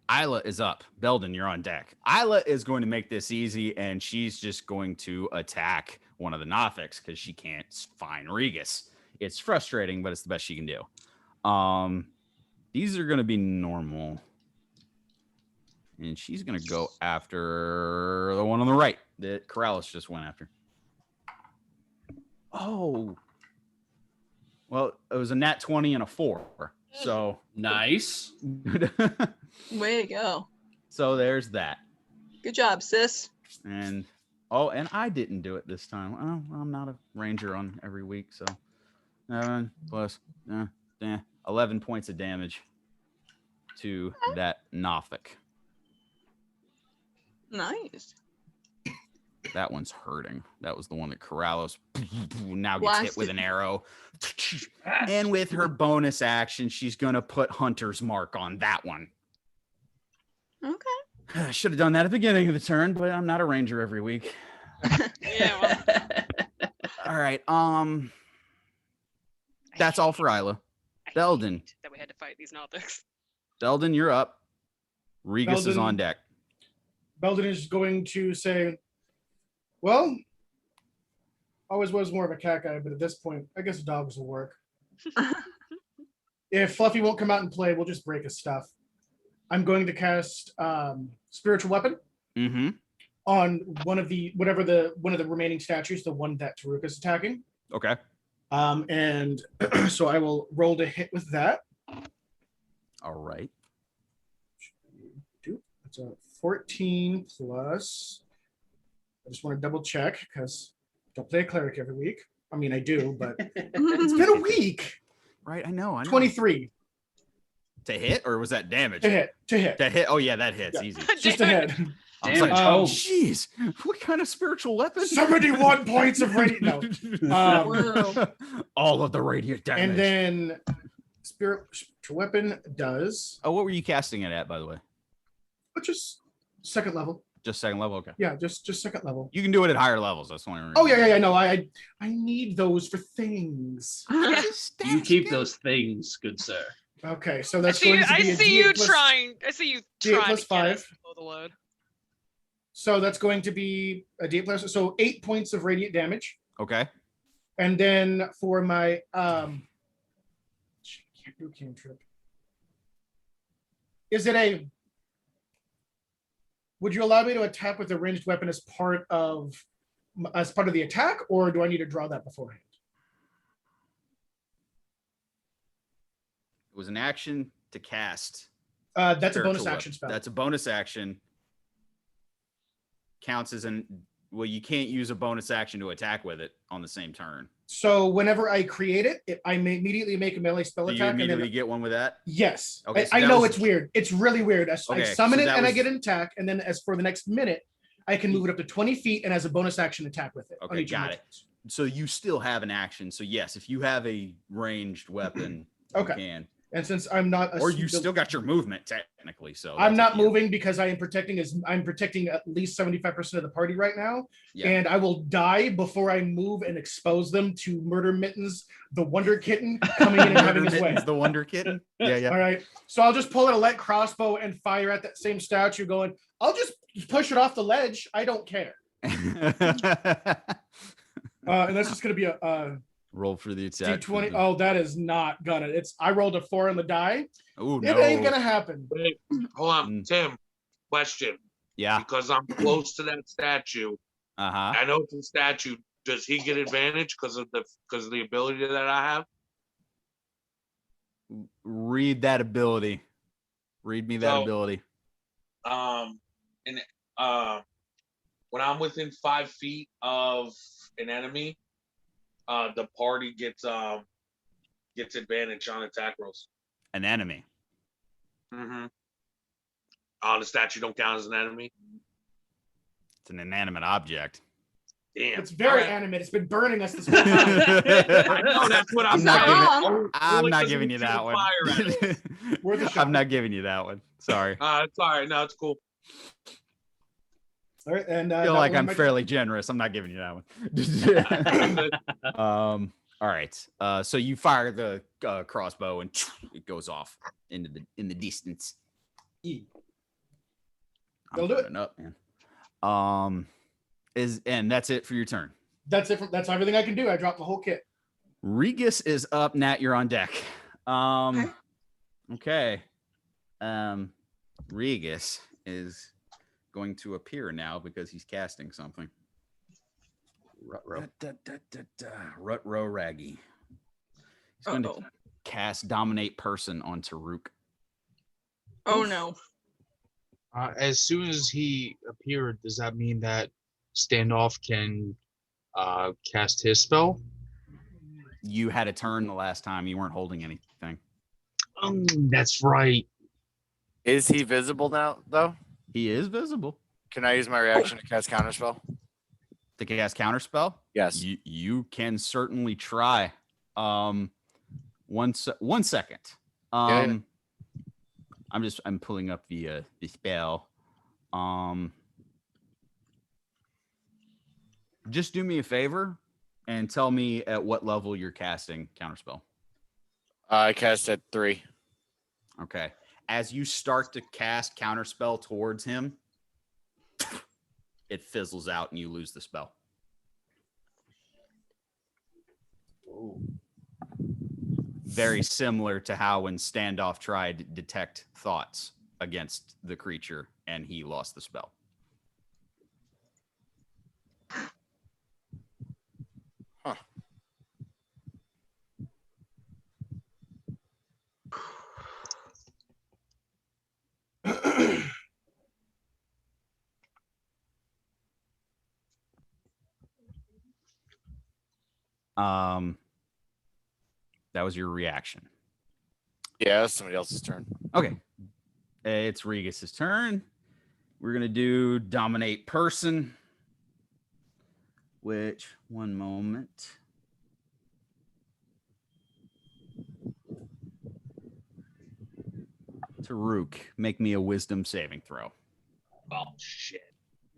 Isla is up. Beldan, you're on deck. Isla is going to make this easy, and she's just going to attack one of the Nothics because she can't find Regus. It's frustrating, but it's the best she can do. These are going to be normal. And she's going to go after the one on the right that Corallos just went after. Oh. Well, it was a nat 20 and a 4. So Nice. Way to go. So there's that. Good job, sis. And and I didn't do it this time. Oh, I'm not a ranger on every week, so 7 plus 11 points of damage to that Nothic. Nice. That one's hurting. That was the one that Corallos now gets hit with an arrow. And with her bonus action, she's going to put Hunter's Mark on that one. Okay. I should have done that at the beginning of the turn, but I'm not a ranger every week. Yeah, well, All right. That's all for Isla. I Beldan. hate that we had to fight these Nothics. Beldan, you're up. Regus is Beldan. on deck. Beldan is going to say, well, always was more of a cat guy, but at this point, I guess dogs will work. If Fluffy won't come out and play, we'll just break his stuff. I'm going to cast Spiritual Weapon on one of the remaining statues, the one that Tarook is attacking. Okay. And so I will roll to hit with that. All right. That's a 14 plus. I just want to double check because I don't play a cleric every week. I mean, I do, but it's been a week. Right, I know. 23 to hit, or was that damage? to hit. That hit. Oh yeah, that hits Yeah. easy. Just a hit. I was like, Damage. oh, jeez, what kind of spiritual weapon? 71 points of radiant. No. All of the radiant damage. And then spiritual weapon does. Oh, what were you casting it at, by the way? Just second level. Just second level. Okay. Yeah, just second level. You can do it at higher levels. That's the only reason. Oh yeah. No, I need those for things. You keep those things, good sir. Okay, so I that's see, going to I be a see you D8 plus- trying. I see you D8 trying plus to get us 5. below the load. So that's going to be a D8 plus. So 8 points of radiant damage. Okay. And then for my can't do cantrip. Is it a? Would you allow me to attack with a ranged weapon as part of the attack, or do I need to draw that beforehand? It was an action to cast. That's a bonus spiritual action weapon. spell. That's a bonus action. Counts as you can't use a bonus action to attack with it on the same turn. So whenever I create it, I may immediately make a melee spell Do you attack. immediately and then, get one with that? yes. Okay, so I that know was- it's weird. It's really weird. I Okay, summon so it that and I was- get an attack, and then as for the next minute, I can move it up to 20 feet and as a bonus action attack with it. on Okay, each of my got it. turns. So you still have an action. So yes, if you have a ranged weapon, Okay. you can. And since I'm not, Or you still got your movement technically. So I'm that's not up to you. moving because I'm protecting at least 75% of the party right now, Yeah. and I will die before I move and expose them to Murder Mittens, the Wonder Kitten, coming in and having his way. Mittens, the Wonder Kitten. Yeah. All right, so I'll just pull out a light crossbow and fire at that same statue. Going, I'll just push it off the ledge. I don't care. And that's just gonna be a Roll for the attack. D20. Oh, that is not gonna. I rolled a 4 on the die. Oh It no. ain't gonna happen. Wait, hold on, Tim. Question. Yeah. Because I'm close to that statue. Uh-huh. I know it's a statue. Does he get advantage because of the ability that I have? Read that ability. Read me that So- ability. When I'm within 5 feet of an enemy, the party gets advantage on attack rolls. An enemy. Mm-hmm. Oh, the statue don't count as an enemy. It's an inanimate object. Damn. It's very All right. animate. It's been burning us this whole time. I know that's what I'm I'm not saying. giving- Oh, I'm not because giving we you shoot that one. fire at it. Worth a shot. I'm not giving you that one. Sorry. It's all right. No, it's cool. All right, and I feel that like will I'm end my fairly generous. I'm not giving you that one. All right. So you fire the crossbow and it goes off in the distance. E. I'm They'll do it. turning up, man. And that's it for your turn. That's it. That's everything I can do. I dropped the whole kit. Regus is up. Nat, you're on deck. I'm Okay. Regus is going to appear now because he's casting something. Rut-row Raggy. He's going to cast Dominate Person on Tarook. Oh no. As soon as he appeared, does that mean that Standoff can cast his spell? You had a turn the last time. You weren't holding anything. That's right. Is he visible now, though? He is visible. Can I use my reaction to cast Counterspell? To cast Counterspell? Yes. You can certainly try. One second. Yeah. I'm pulling up the spell. Just do me a favor and tell me at what level you're casting Counterspell. I cast at 3. Okay. As you start to cast Counterspell towards him, it fizzles out and you lose the spell. Very similar to how when Standoff tried to detect thoughts against the creature and he lost the spell. Huh. That was your reaction. Yeah, it's somebody else's turn. Okay. It's Regus's turn. We're going to do Dominate Person, which, one moment. Tarook, make me a wisdom saving throw. Oh, shit.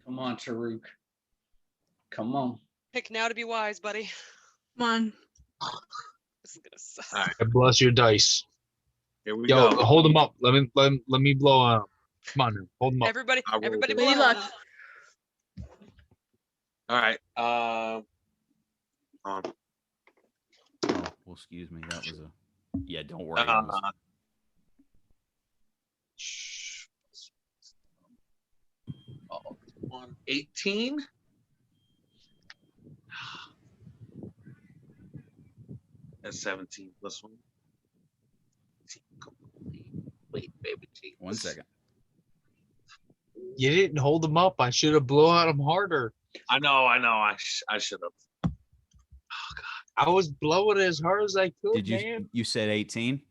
Come on, Tarook. Come on. Pick now to be wise, buddy. Come on. This is gonna suck. All right, I bless your dice. here we Yo, go. hold him up. Let me blow on him. Come on, now. Hold him up. Everybody, I will everybody, do Lady blow. luck. All right. Oh, well, excuse me. That was a... Yeah, don't worry. That was- 18. That's 17 plus 1. Wait, baby. One second. You didn't hold him up. I should have blown at him harder. I know. I should have. I was blowing as hard as I could, Did you? man. You said 18?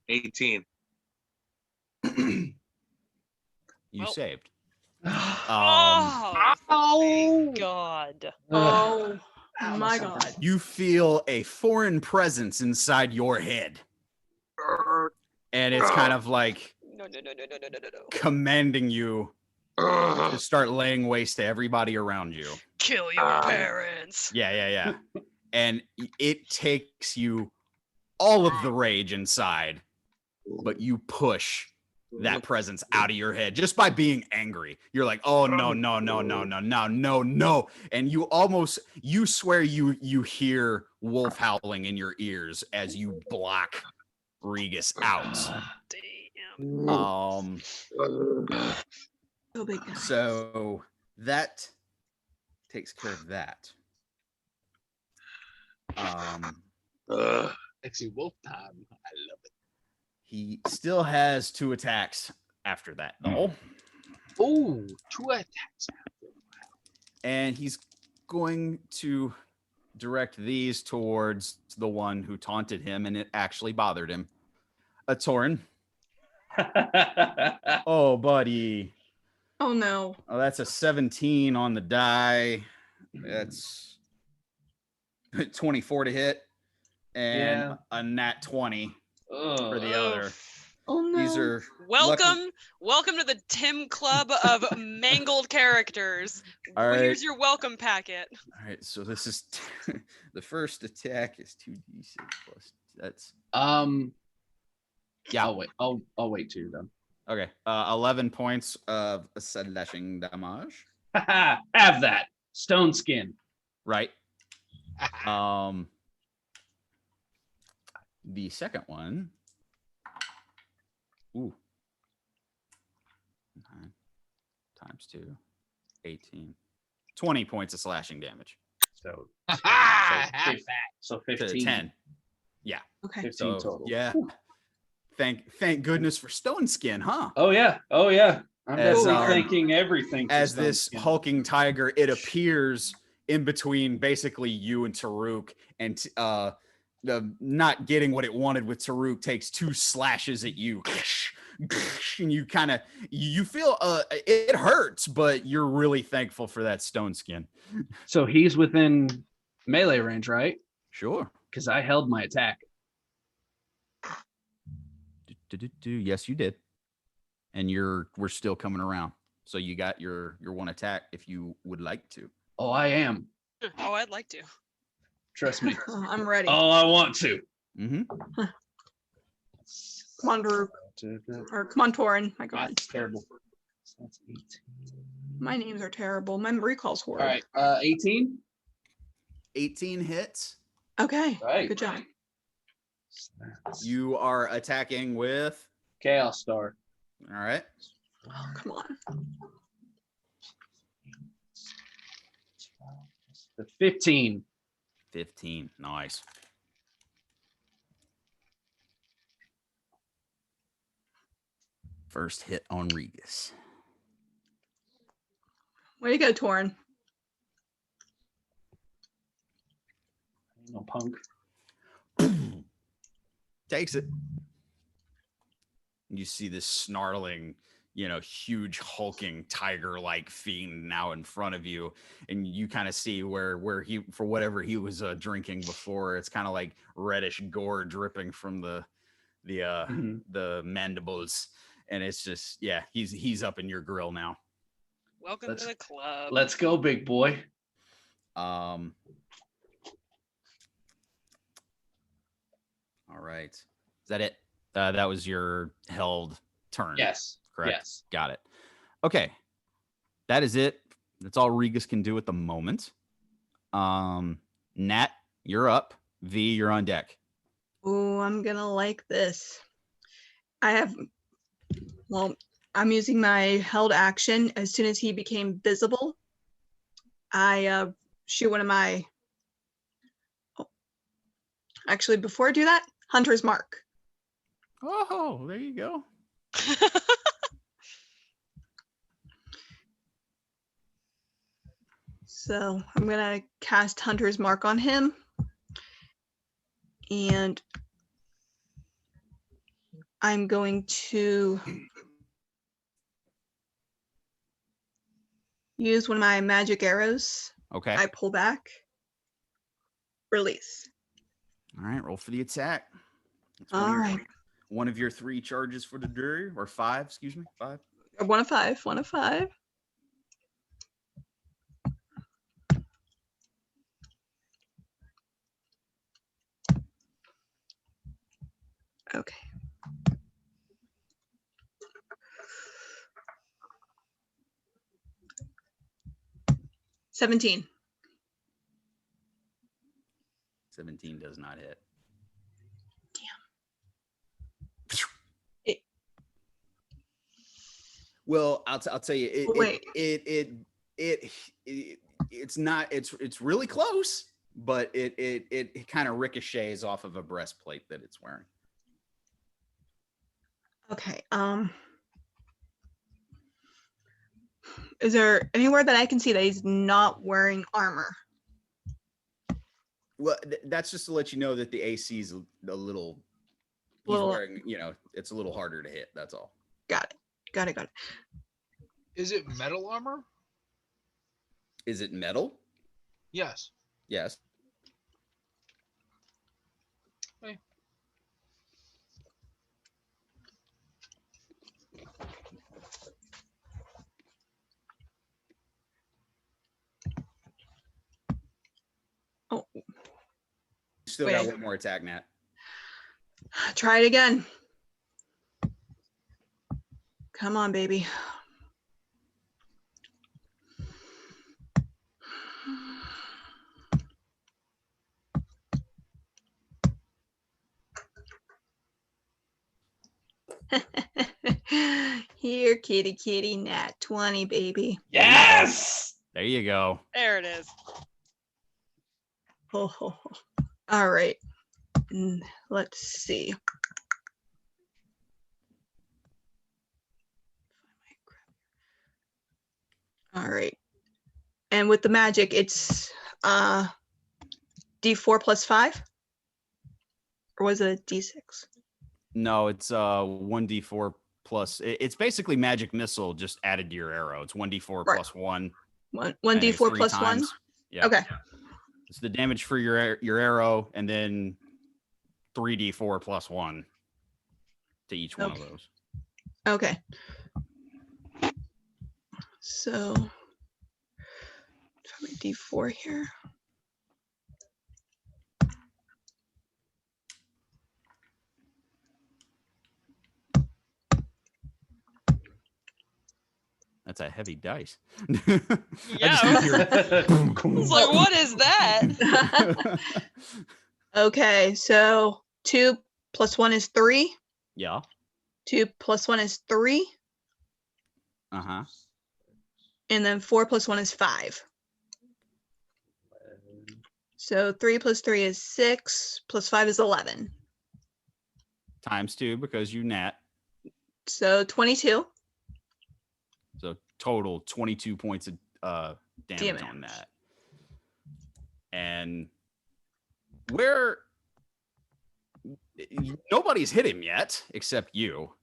18. You Well. saved. Oh, thank God. Oh Ow, my something. god. You feel a foreign presence inside your head. And it's kind of like No. commanding you to start laying waste to everybody around you. Kill your parents. Yeah. And it takes you all of the rage inside, but you push that presence out of your head just by being angry. You're like, oh, no. And you swear you hear wolf howling in your ears as you block Regus out. Damn. So big guy. So that takes care of that. Actually, wolf time. I love it. He still has 2 attacks after that, though. Oh, 2 attacks. And he's going to direct these towards the one who taunted him, and it actually bothered him. Torrin. Oh, buddy. Oh no. Oh, that's a 17 on the die. That's 24 to hit. And a nat 20 for the other. Oh no. These are Welcome to the Tim Club of mangled characters. All right. Here's your welcome packet. All right, so this is the first attack is 2d6 plus. That's Yeah, I'll wait till you're done. okay. 11 points of slashing damage. Have that stone skin. Right. The second one Ooh. 9 times 2, 18. 20 points of slashing damage. So, Half so To 15. 10. Yeah. Okay. 15 So, total. yeah. Thank goodness for stone skin, huh? Oh yeah. I'm As, definitely thinking everything. For As Stone this Skin. hulking tiger, it appears in between basically you and Tarook, and not getting what it wanted with Tarook takes 2 slashes at you, and you kind of you feel it hurts, but you're really thankful for that stone skin. So he's within melee range, right? Sure. Because I held my attack. Yes, you did. And we're still coming around. So you got your 1 attack if you would like to. Oh, I am. Oh, I'd like to. Trust me. I'm ready. Oh, I want to. Mm-hmm. Come on, Tarook. Or come on, Torrin. My God. That's terrible. So that's 18. My names are terrible. My recall's horrible. All right. 18. 18 hits. Okay. Right. Good job. You are attacking with. Chaos Star. All right. Oh, come on. The 15. 15. Nice. First hit on Regus. Way to go, Torrin. No punk. Takes it. You see this snarling, huge hulking tiger-like fiend now in front of you, and you kind of see where he, for whatever he was drinking before, it's kind of like reddish gore dripping from the mandibles, and it's just he's up in your grill now. Welcome to the club. Let's go, big boy. All right. Is that it? That was your held turn. Yes. Correct. Yes. Got it. Okay. That is it. That's all Regus can do at the moment. Nat, you're up. V, you're on deck. Oh, I'm gonna like this. I'm using my held action. As soon as he became visible, I shoot one of my. Actually, before I do that, Hunter's Mark. Oh, there you go. So I'm gonna cast Hunter's Mark on him, and I'm going to use one of my magic arrows. Okay. I pull back, release. All right. Roll for the attack. It's All right. One of your 3 charges for the day, or 5, excuse me. 5. 1 of 5. 1 of 5. Okay. $17. 17 does not hit. Damn. Well, I'll tell you. Wait. It's not. It's really close, but it kind of ricochets off of a breastplate that it's wearing. Okay. Is there anywhere that I can see that he's not wearing armor? Well, that's just to let you know that the AC is a little. He's wearing, it's a little harder to hit. That's all. Got it. Is it metal armor? Is it metal? Yes. Yes. Hey. Oh. Still Wait, got one more attack, Nat. Try it again. Come on, baby. Here, kitty, kitty, nat 20, baby. Yes. There you go. There it is. Ho, ho, ho. All right. Let's see. All right. And with the magic, it's D4 plus 5? Or was it a D6? No, it's 1d4 plus. It's basically magic missile just added to your arrow. It's 1d4 Right. plus 1. 1d4 plus 1? Yeah. Okay. It's the damage for your arrow, and then 3d4 plus 1 to each one of those. Okay. So, try my D4 here. That's a heavy dice. Yeah. It's like, what is that? Okay, so 2 plus 1 is 3. Yeah. 2 plus 1 is 3. Uh-huh. And then 4 plus 1 is 5. So 3 plus 3 is 6, plus 5 is 11. Times 2 because you nat. So 22. So total 22 points of damage on that. And where nobody's hit him yet except you.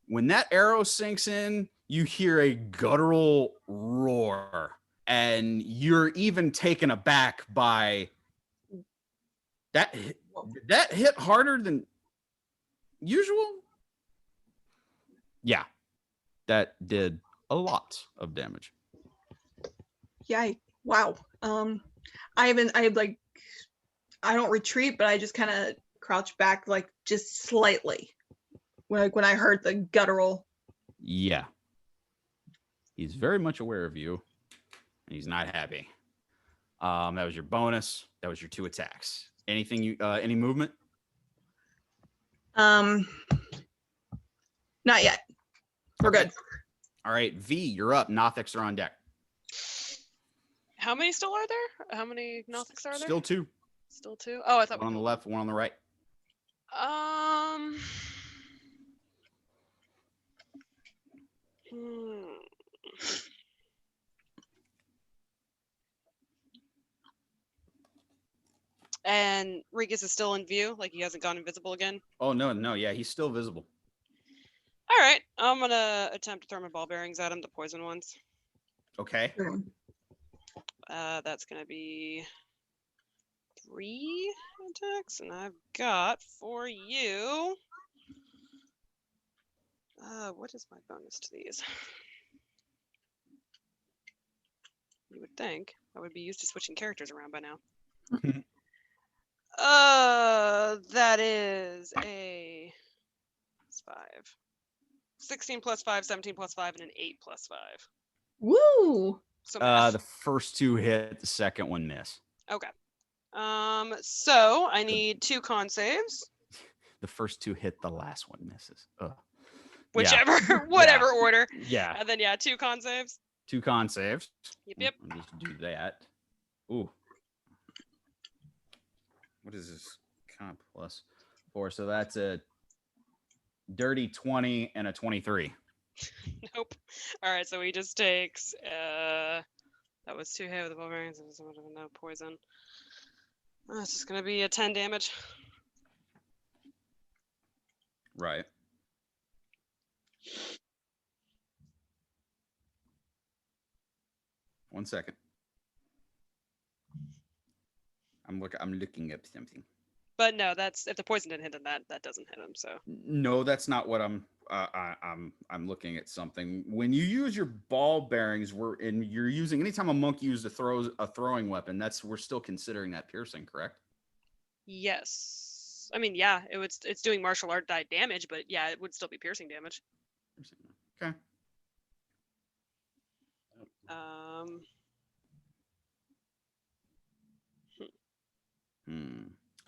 When that arrow sinks in, you hear a guttural roar, and you're even taken aback by that. That hit harder than usual. Yeah, that did a lot of damage. Yeah, wow. I don't retreat, but I just kind of crouch back, like just slightly. When I heard the guttural. Yeah. He's very much aware of you, and he's not happy. That was your bonus. That was your 2 attacks. Anything you any movement? Not yet. We're good. All right, V, you're up. Nothics are on deck. How many still are there? How many Nothics are there? Still 2. Still 2? Oh, I thought One on the left, one on the right. And Regus is still in view, like he hasn't gone invisible again. Oh no, yeah, he's still visible. All right, I'm gonna attempt to throw my ball bearings at him, the poison ones. Okay. That's gonna be 3 attacks, and I've got for you. What is my bonus to these? You would think I would be used to switching characters around by now. That is a 5. 16 plus 5, 17 plus 5, and an 8 plus 5. Woo! So The first 2 hit, the second one miss. okay. So I need 2 con saves. The first 2 hit, the last one misses. Ugh. Whichever, Yeah. whatever order. Yeah. And then 2 con saves. 2 con saves. Yep. I'll just do that. Ooh. What is this? Con plus 4. So that's a dirty 20 and a 23. Nope. All right, so he just takes. That was 2 hit with the ball bearings. No poison. It's just gonna be a 10 damage. Right. One second. I'm looking up something. But no, that's if the poison didn't hit him, that doesn't hit him. So No, that's not what I'm looking at something. When you use your ball bearings, you're using anytime a monk uses a throwing weapon, we're still considering that piercing, correct? yes, I mean it's doing martial art die damage, but yeah, it would still be piercing damage. Okay.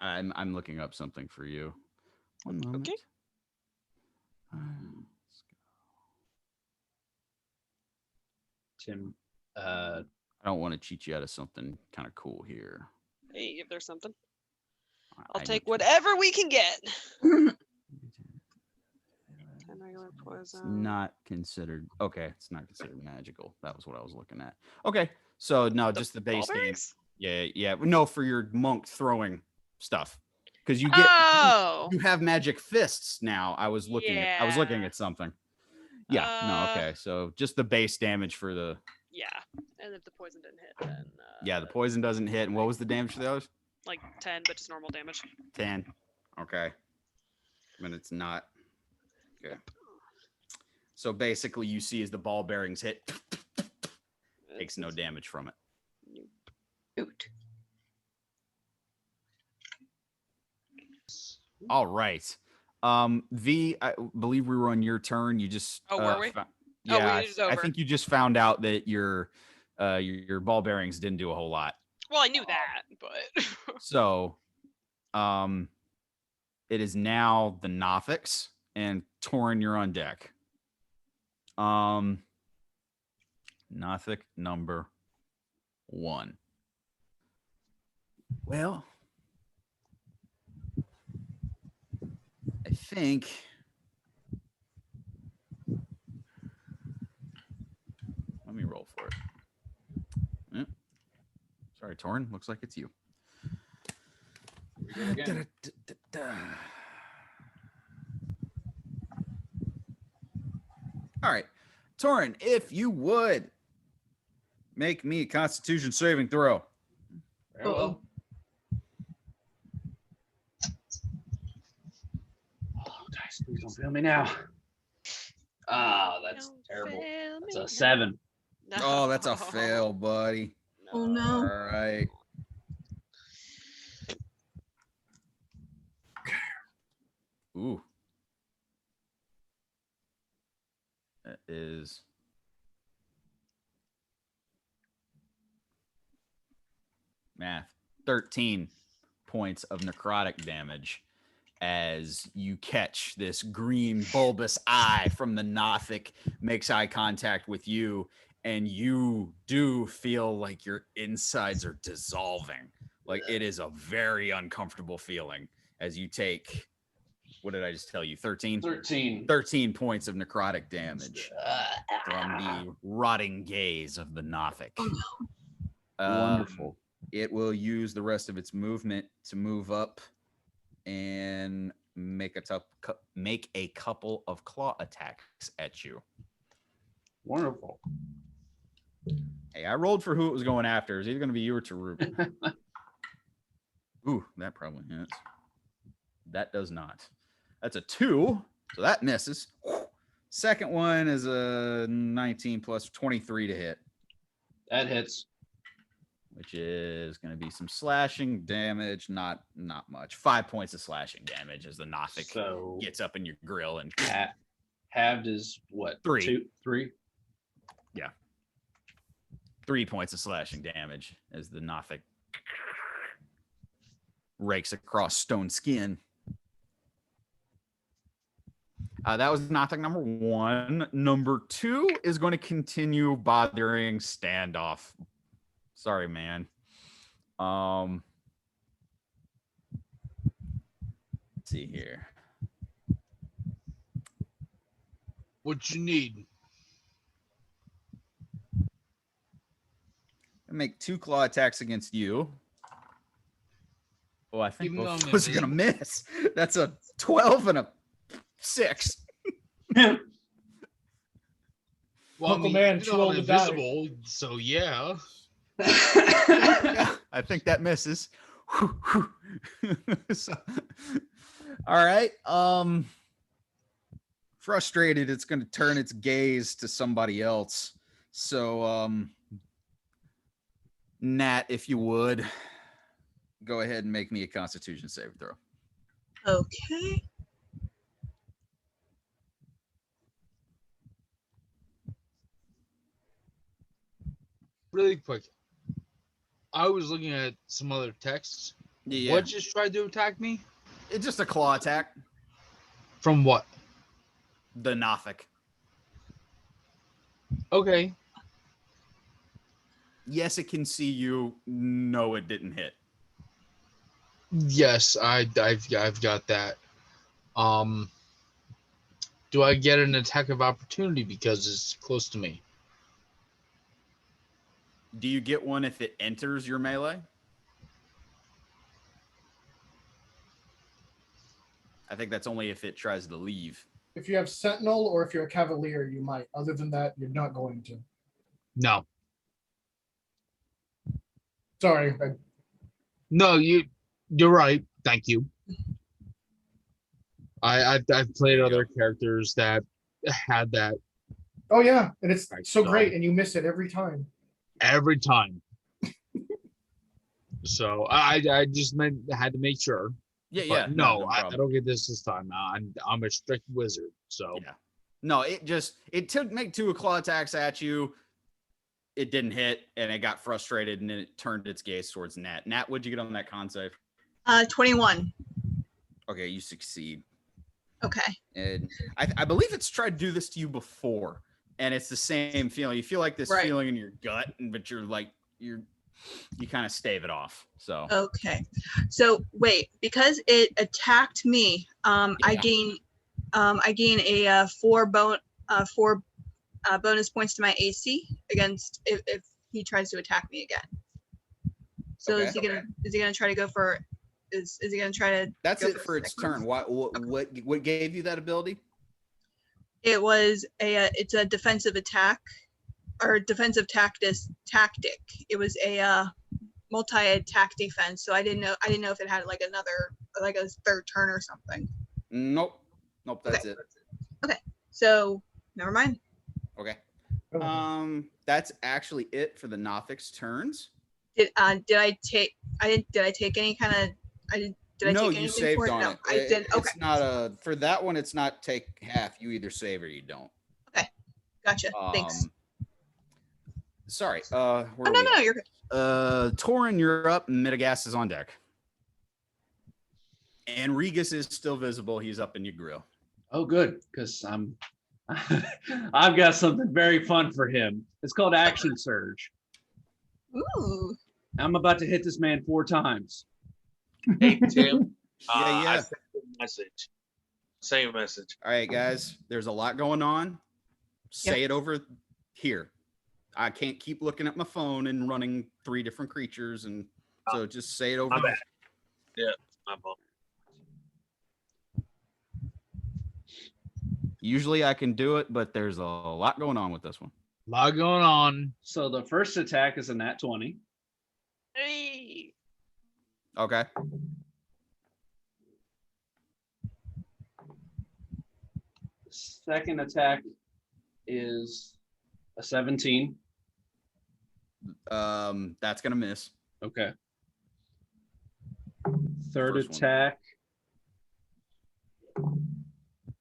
I'm looking up something for you. One moment. Okay. Let's go. Tim. I don't want to cheat you out of something kind of cool here. Hey, if there's something, I I'll take need to- whatever we can get. 10 regular It's poison. not considered. Okay, it's not considered magical. That was what I was looking at. Okay, so no, just the base game. Ballberries? Yeah. No, for your monk throwing stuff, because you get Oh. you have magic fists now. I was looking Yeah. at something. Yeah. No. Okay. So just the base damage for the. Yeah, and if the poison didn't hit, then Yeah, the poison doesn't hit. And what was the damage for those? like 10, but just normal damage. 10. Okay. When it's not. Okay. So basically, you see as the ball bearings hit, takes no damage from it. Oot. All right. V, I believe we were on your turn. You just. Oh, were we? Yeah, it was I over. think you just found out that your ball bearings didn't do a whole lot. Well, I knew that, but So, it is now the Nothics, and Torrin, you're on deck. Nothic number 1. Well, I think let me roll for it. Yep. Sorry, Torrin. Looks like it's you. All right, Torrin, if you would make me a Constitution saving throw. Very well. Oh, guys, please don't fail me now. Ah, that's Don't terrible. fail That's me a 7. now. Oh, that's a fail, buddy. Oh no. All right. Ooh. That is math. 13 points of necrotic damage as you catch this green bulbous eye from the Nothic, makes eye contact with you, and you do feel like your insides are dissolving. Like it is a very uncomfortable feeling as you take, what did I just tell you? 13? 13. 13 points of necrotic damage from the rotting gaze of the Nothic. Wonderful. It will use the rest of its movement to move up and make a couple of claw attacks at you. Wonderful. Hey, I rolled for who it was going after. It was either going to be you or Tarook. Ooh, that probably hits. That does not. That's a 2, so that misses. Second one is a 19 plus 23 to hit. That hits. Which is going to be some slashing damage. Not much. 5 points of slashing damage as the Nothic So gets up in your grill and halved is what? 3. 2, 3. Yeah. 3 points of slashing damage as the Nothic rakes across stone skin. That was Nothic number 1. Number 2 is going to continue bothering Standoff. Sorry, man. Let's see here. What you need? I make 2 claw attacks against you. Oh, I think Even though both I'm of us are gonna miss. That's a 12 and a 6. Well, Uncle Man, you too know old I'm to die. invisible, so yeah. Yeah, I think that misses. So, all right. Frustrated, it's going to turn its gaze to somebody else. So, Nat, if you would, go ahead and make me a Constitution saving throw. Okay. Really quick. I was looking at some other texts. Yeah. What just tried to attack me? It's just a claw attack. From what? The Nothic. Okay. Yes, it can see you. No, it didn't hit. Yes, I've got that. Do I get an attack of opportunity because it's close to me? Do you get one if it enters your melee? I think that's only if it tries to leave. If you have Sentinel or if you're a Cavalier, you might. Other than that, you're not going to. No. Sorry. No, you're right. Thank you. I've played other characters that had that Oh yeah, and it's Right, so so- great, and you miss it every time. every time. So I just had to make sure. Yeah, But yeah. no, I problem. don't get this time. I'm a strict wizard. So Yeah. No, it took make 2 claw attacks at you. It didn't hit, and it got frustrated, and then it turned its gaze towards Nat. Nat, what'd you get on that con save? 21. Okay, you succeed. Okay. And I believe it's tried to do this to you before, and it's the same feeling. You feel like this Right. feeling in your gut, but you kind of stave it off. So Okay. So wait, because it attacked me, I gain a 4 bonus points to my AC against if he tries to attack me again. So Okay. is he gonna try to go for is he gonna try to that's go it for its turn. What gave you that ability? It was it's a defensive attack or defensive tactic. It was a multi-attack defense, so I didn't know if it had like a third turn or something. Nope. That's it. So never mind. Okay. Oh. That's actually it for the Nothic's turns. Did I take any kind of did I No, take you anything saved for it? on No, it. I did. Okay, It's not for that one. It's not take half. You either save or you don't. gotcha. Thanks. Sorry. Where Oh, are no, we at? you're good. Torrin, you're up. Metagas is on deck. And Regus is still visible. He's up in your grill. Oh, good, because I've got something very fun for him. It's called Action Surge. Ooh. I'm about to hit this man 4 times. Hey, Tim. Yeah. I sent you a message. Same message. All right, guys. There's a lot going on. Say it over here. I can't keep looking at my phone and running 3 different creatures, and so just say it over. My bad. Yeah, my fault. Usually I can do it, but there's a lot going on with this one. a lot going on. So the first attack is a nat 20. Hey. Okay. Second attack is a 17. That's gonna miss. Okay. Third First one. attack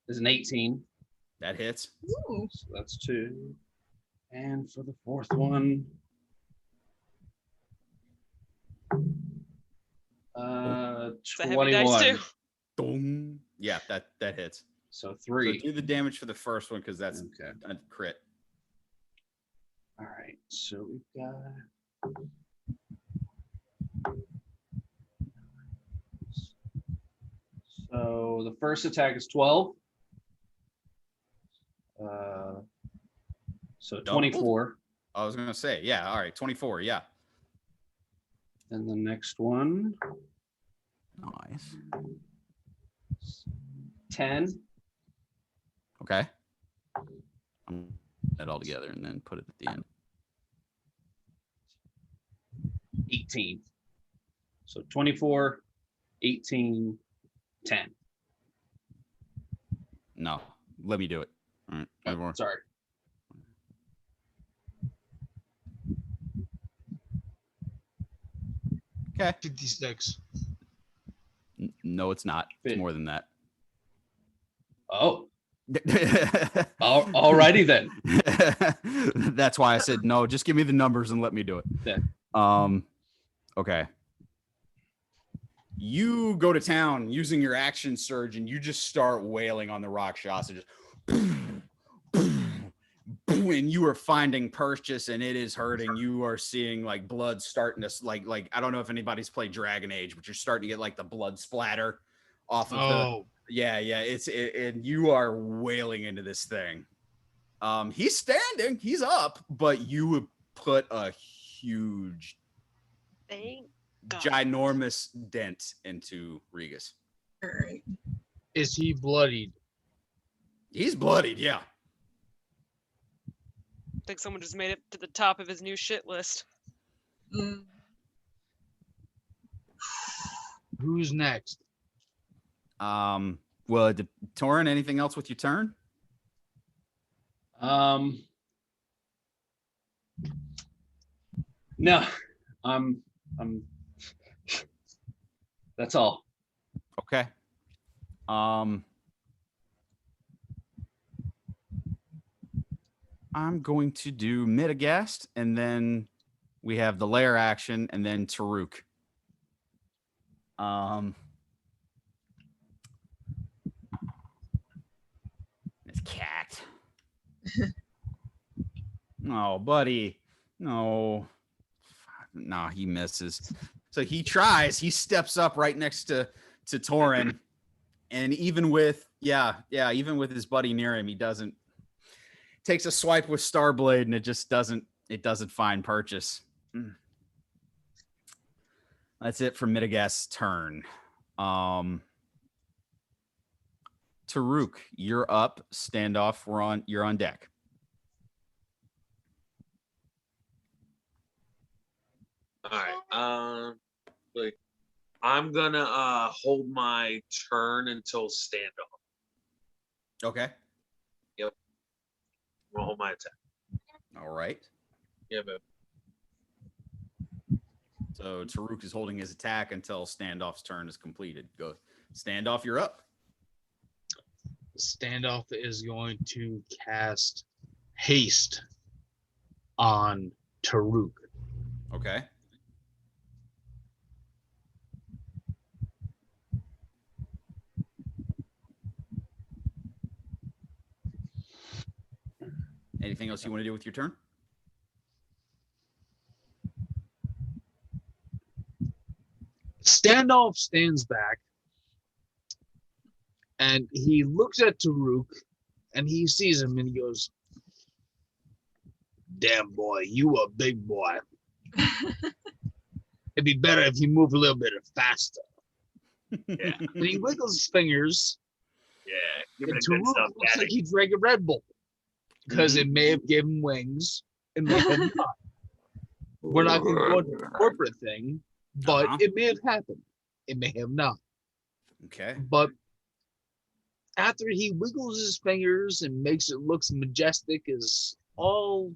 is an 18. That hits. Ooh. So that's 2. And for the fourth one, It's a heavy dice 21. too. Boom. Yeah, that hits. So So 3. do the damage for the first one because that's Okay. a crit. All right. So we've got. So the first attack is 12. So Double? 24. I was gonna say, yeah. All right, 24. Yeah. And the next one, Nice. 10. Okay. That all together and then put it at the end. 18. So 24, 18, 10. No, let me do it. All right. Oh, One more. sorry. Okay. 56. No, it's not. It's more than that. Oh, alrighty then. That's why I said no. Just give me the numbers and let me do it. Yeah. Okay. You go to town using your action surge, and you just start wailing on the Rakshasa. Just and you are finding purchase, and it is hurting. You are seeing like blood starting to like I don't know if anybody's played Dragon Age, but you're starting to get like the blood splatter off of the. Yeah. And you are wailing into this thing. He's standing, he's up, but you would put a huge, Thank God. ginormous dent into Regus. All right. Is he bloodied? He's bloodied, yeah. I think someone just made it to the top of his new shit list. Mm. Who's next? Well, Torrin, anything else with your turn? No, I'm. That's all. Okay. I'm going to do Midagast, and then we have the lair action, and then Tarook. It's cat. No, buddy. No. No, he misses. So he tries. He steps up right next to Torrin, and even with even with his buddy near him, he doesn't. Takes a swipe with Starblade, and it just doesn't find purchase. That's it for Midagast's turn. Tarook, you're up. Standoff, you're on deck. All right. I'm gonna hold my turn until standoff. Okay. Yep. I'm gonna hold my attack. All right. Yeah, but So Tarook is holding his attack until Standoff's turn is completed. Go. Standoff, you're up. Standoff is going to cast haste on Tarook. Okay. Anything else you want to do with your turn? Standoff stands back and he looks at Tarook and he sees him and he goes, "Damn boy, you a big boy. It'd be better if you move a little bit faster." yeah, And he wiggles his fingers yeah. and Tarook looks like he drank a Red Bull because it may have given him wings, it may have not. We're not going to go into the corporate thing, but it may have happened. It may have not. Okay. But after he wiggles his fingers and makes it look majestic as all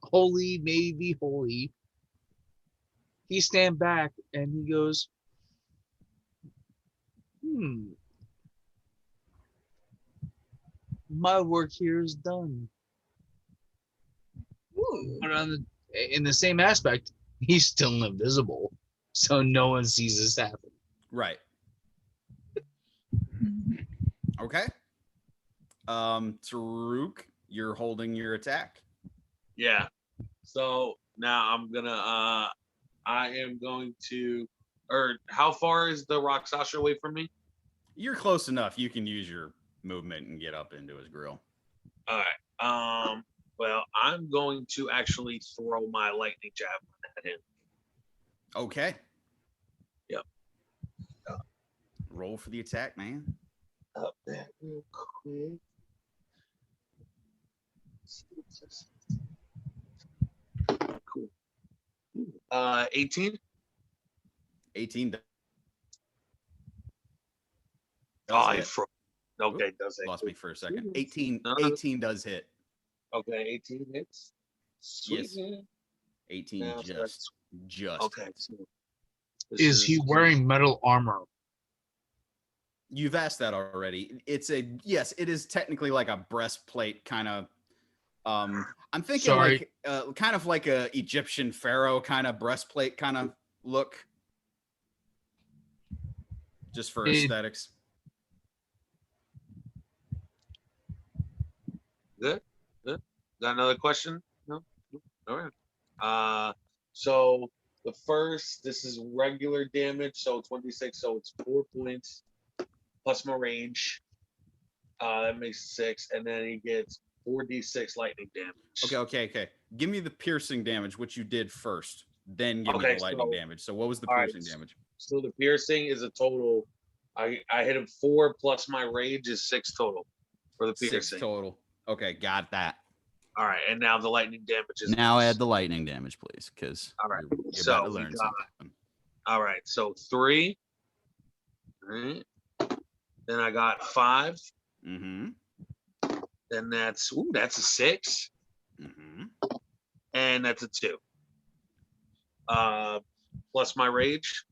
holy, maybe holy, he stand back and he goes, my work here is done. Ooh. But in the same aspect, he's still invisible, so no one sees this happen. Right. Okay. Tarook, you're holding your attack. Yeah. So now I am going to, or how far is the Rakshasa away from me? You're close enough. You can use your movement and get up into his grill. All right. Well, I'm going to actually throw my lightning javelin at him. Okay. Yep. Roll for the attack, man. Up that real quick. Cool. 18. 18. Oh, I froze. Okay, does it? Lost me for a second. 18 does hit. Okay, 18 hits. Sweet. Yes. 18 Now just okay. hits. So Is he wearing metal armor? You've asked that already. It is technically like a breastplate kind of. I'm thinking like kind of like a Egyptian pharaoh kind of breastplate kind of look. Just for aesthetics. Good. Good. Got another question? No? All right. So the first, this is regular damage, so 26, so it's 4 points plus my range. That makes 6, and then he gets 4d6 lightning damage. Okay. Give me the piercing damage, which you did first. Then give me Okay, the lightning so- damage. So what was the all right, piercing damage? So the piercing is a total. I hit him 4 plus my rage is 6 total for the 6 piercing. total. Okay, got that. All right, and now the lightning damage is. Now add the lightning damage, please, because All right, you're so about to we learn got- something. All right, so 3. All right. Then I got 5. Mm-hmm. Then that's a 6, Mm-hmm. and that's a 2. Plus my rage.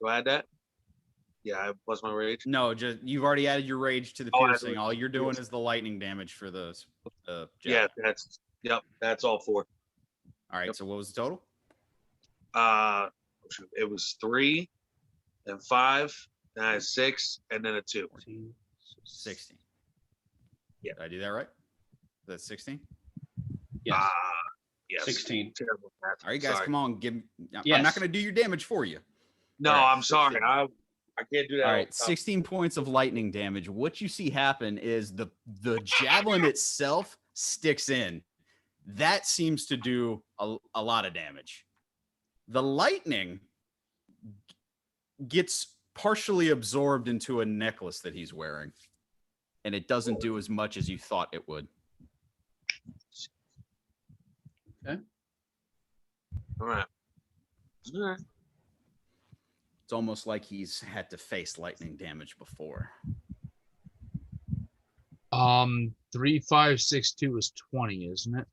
Do I add that? Yeah, plus my rage. No, just you've already added your rage to the Oh, I piercing. added- All you're doing is the lightning damage for the Yeah, javelin. that's all 4. All right. So what was the total? It was 3, then 5, then I had 6, and then a 2. 16. Yeah. Did I do that right? That's 16. Yes. Yes. 16. Terrible math. All right, guys, Sorry. come on. I'm Yes. not going to do your damage for you. No, All right, I'm sorry. 16. I can't do that. All all right, the time. 16 points of lightning damage. What you see happen is the javelin itself sticks in. That seems to do a lot of damage. The lightning gets partially absorbed into a necklace that he's wearing, and it doesn't do as much as you thought it would. All right. All right. It's almost like he's had to face lightning damage before. 3, 5, 6, 2 is 20, isn't it?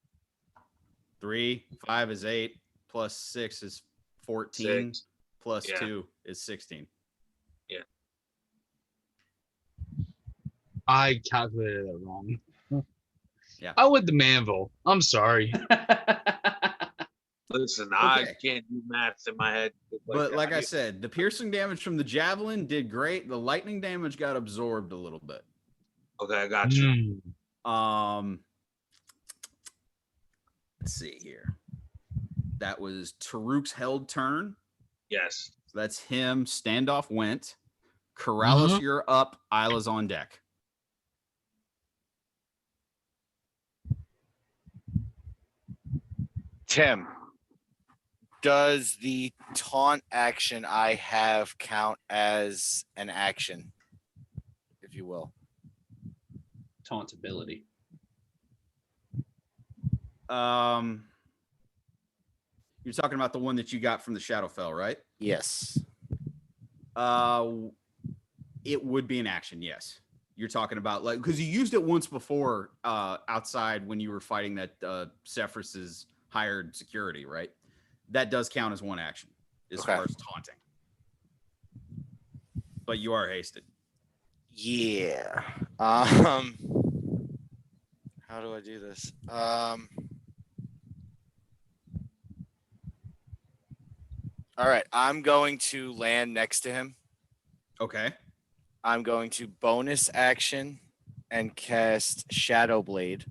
3, 5 is 8, plus 6 is 14, 6. plus Yeah. 2 is 16. I calculated it wrong. Yeah. I went the manville. I'm sorry. Listen, I Okay. can't do math in my head. But like I said, the piercing damage from the javelin did great. The lightning damage got absorbed a little bit. Okay, I got you. Let's see here. That was Tarook's held turn. Yes. So that's him. Standoff went. Corallos, you're up. Isla's on deck. Tim, does the taunt action I have count as an action, if you will? Taunt ability. You're talking about the one that you got from the Shadowfell, right? Yes. It would be an action, yes. You're talking about like because you used it once before outside when you were fighting that Sephiroth's hired security, right? That does count as one action as Okay. far as taunting. But you are hasted. Yeah. How do I do this? All right, I'm going to land next to him. Okay. I'm going to bonus action and cast Shadow Blade.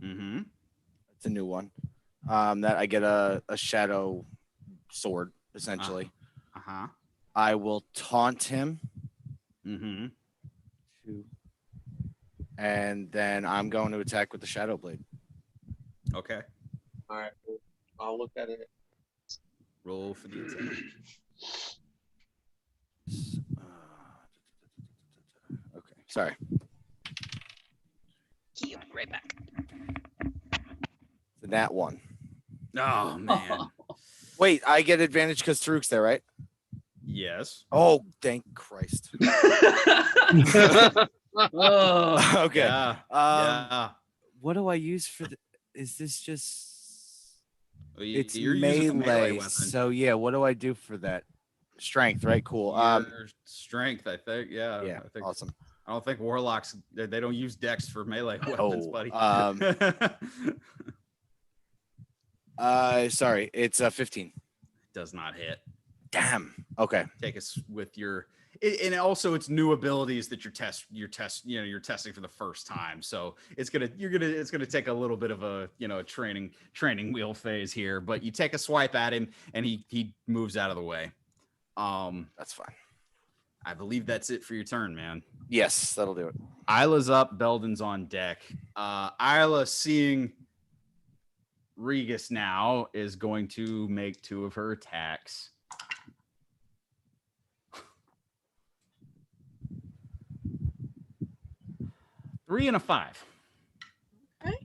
Mm-hmm. It's a new one. That I get a shadow sword, essentially. Uh-huh. I will taunt him. Mm-hmm. And then I'm going to attack with the Shadow Blade. Okay. All right. I'll look at it. Roll for the attack. Okay, sorry. He'll be right back. That one. Oh man. Wait, I get advantage because Tarook's there, right? Yes. Oh, thank Christ. Oh, Okay. Yeah. Yeah. What do I use for the? Is this just? Well, It's you're using a melee. weapon. So yeah, what do I do for that? Strength, right? Cool. Your strength, I think. Yeah. Yeah, I think, awesome. I don't think warlocks they don't use dex for melee weapons, Oh, buddy. Sorry, it's 15. Does not hit. Damn. Okay. Take us with your. and also it's new abilities that you're testing for the first time. So it's gonna take a little bit of a training wheel phase here. But you take a swipe at him, and he moves out of the way. That's fine. I believe that's it for your turn, man. Yes, that'll do it. Isla's up. Beldan's on deck. Isla, seeing Regus now, is going to make 2 of her attacks. Three and a 5. Okay.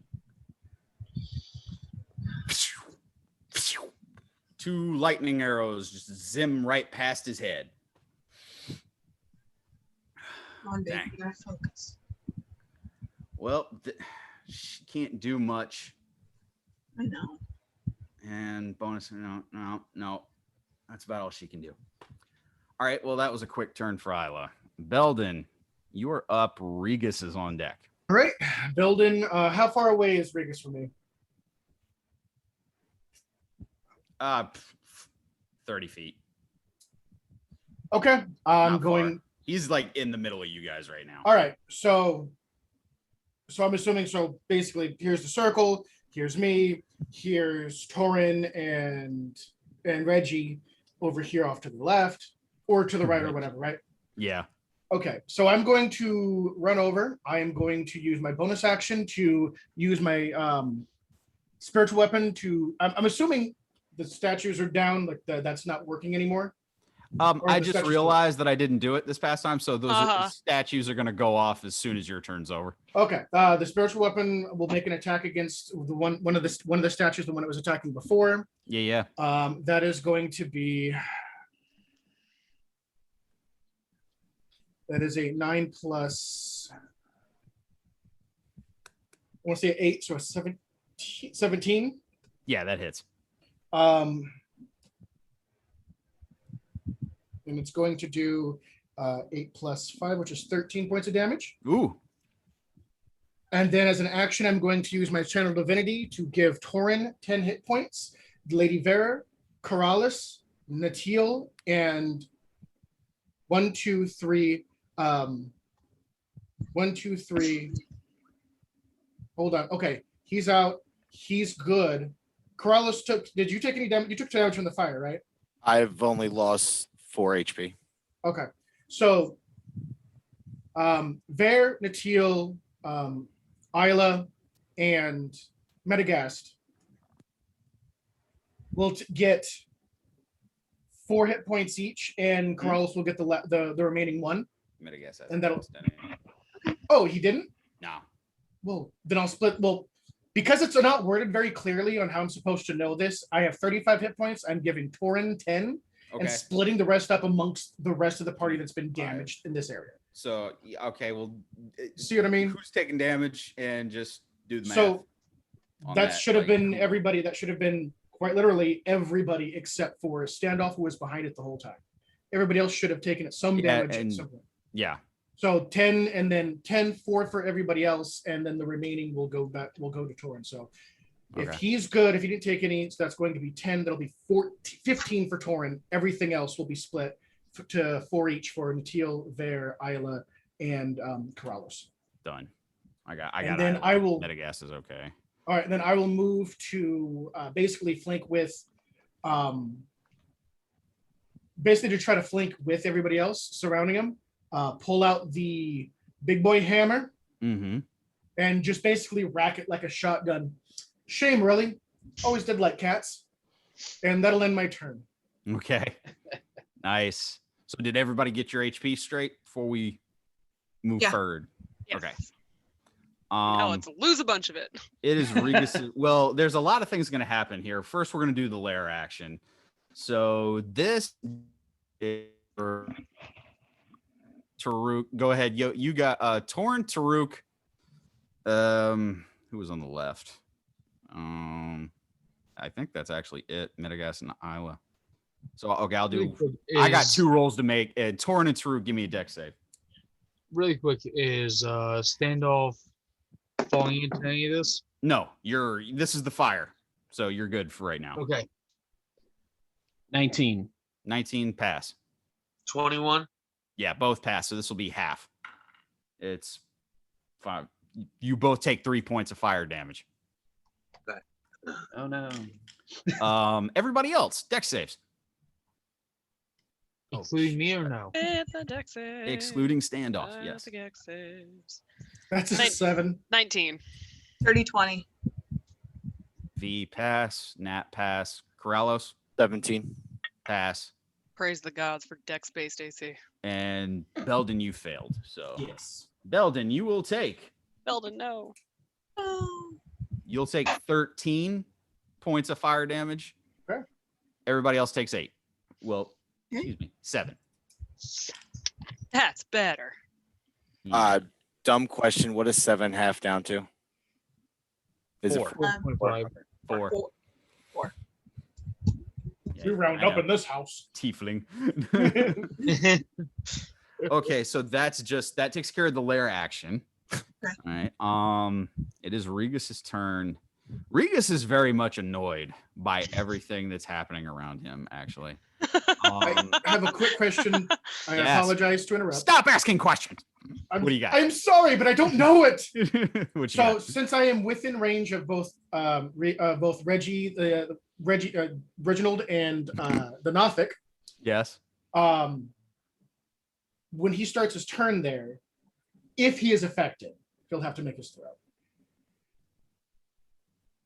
2 lightning arrows just zim right past his head. Come on, baby, Dang. you gotta focus. Well, she can't do much. I know. And bonus, no. That's about all she can do. All right, well, that was a quick turn for Isla. Beldan, you are up. Regus is on deck. All right, Beldan, how far away is Regus from me? 30 feet. Okay, I'm Not going. far. He's like in the middle of you guys right now. All right, so I'm assuming. So basically, here's the circle. Here's me. Here's Torrin and Reggie over here off to the left, or to the right, or whatever. Right? Yeah. Okay, so I'm going to run over. I am going to use my bonus action to use my spiritual weapon to. I'm assuming the statues are down. Like that's not working anymore. I just realized that I didn't do it this past time, so those statues are going to go off as soon as your turn's over. Okay. The spiritual weapon will make an attack against the one of the statues, the one that was attacking before. Yeah. That is going to be. That is a 9 plus. I want to say 8, so a 17. Yeah, that hits. And it's going to do 8 plus 5, which is 13 points of damage. Ooh. And then as an action, I'm going to use my Channel Divinity to give Torrin 10 hit points, Lady Vare, Corallos, Natil, and 1, 2, 3. 1, 2, 3. Hold on. Okay. He's out. He's good. Corallos did you take any damage? You took damage from the fire, right? I've only lost 4 HP. Okay. So Vare, Natil, Isla, and Metagast will get 4 hit points each, and Corallos will get the remaining 1. Metagast has And that'll. anyway. Oh, he didn't? No. Well, then I'll split. Well, because it's not worded very clearly on how I'm supposed to know this, I have 35 hit points. I'm giving Torrin 10 and splitting the rest up amongst the rest of the party that's been damaged in this area. So, okay, well, see what I mean? Who's taking damage, and just do the math. So that should have been everybody. That should have been quite literally everybody except for Standoff, who was behind it the whole time. Everybody else should have taken it some damage at some point. Yeah. So 10 and then 10, 4 for everybody else, and then the remaining will go back. Will go to Torrin. So if he's good, if he didn't take any, so that's going to be 10. That'll be 15 for Torrin. Everything else will be split to 4 each for Natil, Vare, Isla, and Corallos. Done. I got. And then I will. Metagast is okay. All right, then I will move to basically flank with, basically to try to flank with everybody else surrounding him. Pull out the big boy hammer, and just basically rack it like a shotgun. Shame, really. Always did like cats. And that'll end my turn. Okay. Nice. So did everybody get your HP straight before we move forward? Yes. Okay. Let's lose a bunch of it. It is Regus. Well, there's a lot of things going to happen here. First, we're going to do the lair action. So this is for Tarook. Go ahead. You got Torrin, Tarook. Who was on the left? I think that's actually it. Metagast and Isla. So okay, I'll do. I got 2 rolls to make. Torrin and Tarook, give me a deck save. Really quick, is Standoff falling into any of this? No, this is the fire, so you're good for right now. Okay. 19 pass. 21. Yeah, both pass. So this will be half. It's 5. You both take 3 points of fire damage. Oh no. Everybody else, dex saves. Including me or no? It's a dex save. Excluding standoff, yes. The dex saves. That's a Nin- 7. 19. 30-20. V pass, Nat pass, Corallos 17. pass, Praise the gods for dex-based AC. and Beldan, you failed. So Yes. Beldan, you will take Belden, no. you'll take 13 points of fire damage. Okay. Everybody else takes 8. Well, excuse me, 7. That's better. Dumb question. What is 7 half down to? Is 4. it 4.5. 4. We round up in this house. Tiefling. Okay, so that takes care of the lair action. Okay. All right. It is Regus's turn. Regus is very much annoyed by everything that's happening around him, actually. I have a quick question. I Yes. apologize to interrupt. Stop asking questions. I'm, What do you got? I'm sorry, but I don't know it. What you So got? since I am within range of both Reggie, Reginald, and the Nothic, Yes. when he starts his turn there, if he is affected, he'll have to make his throw.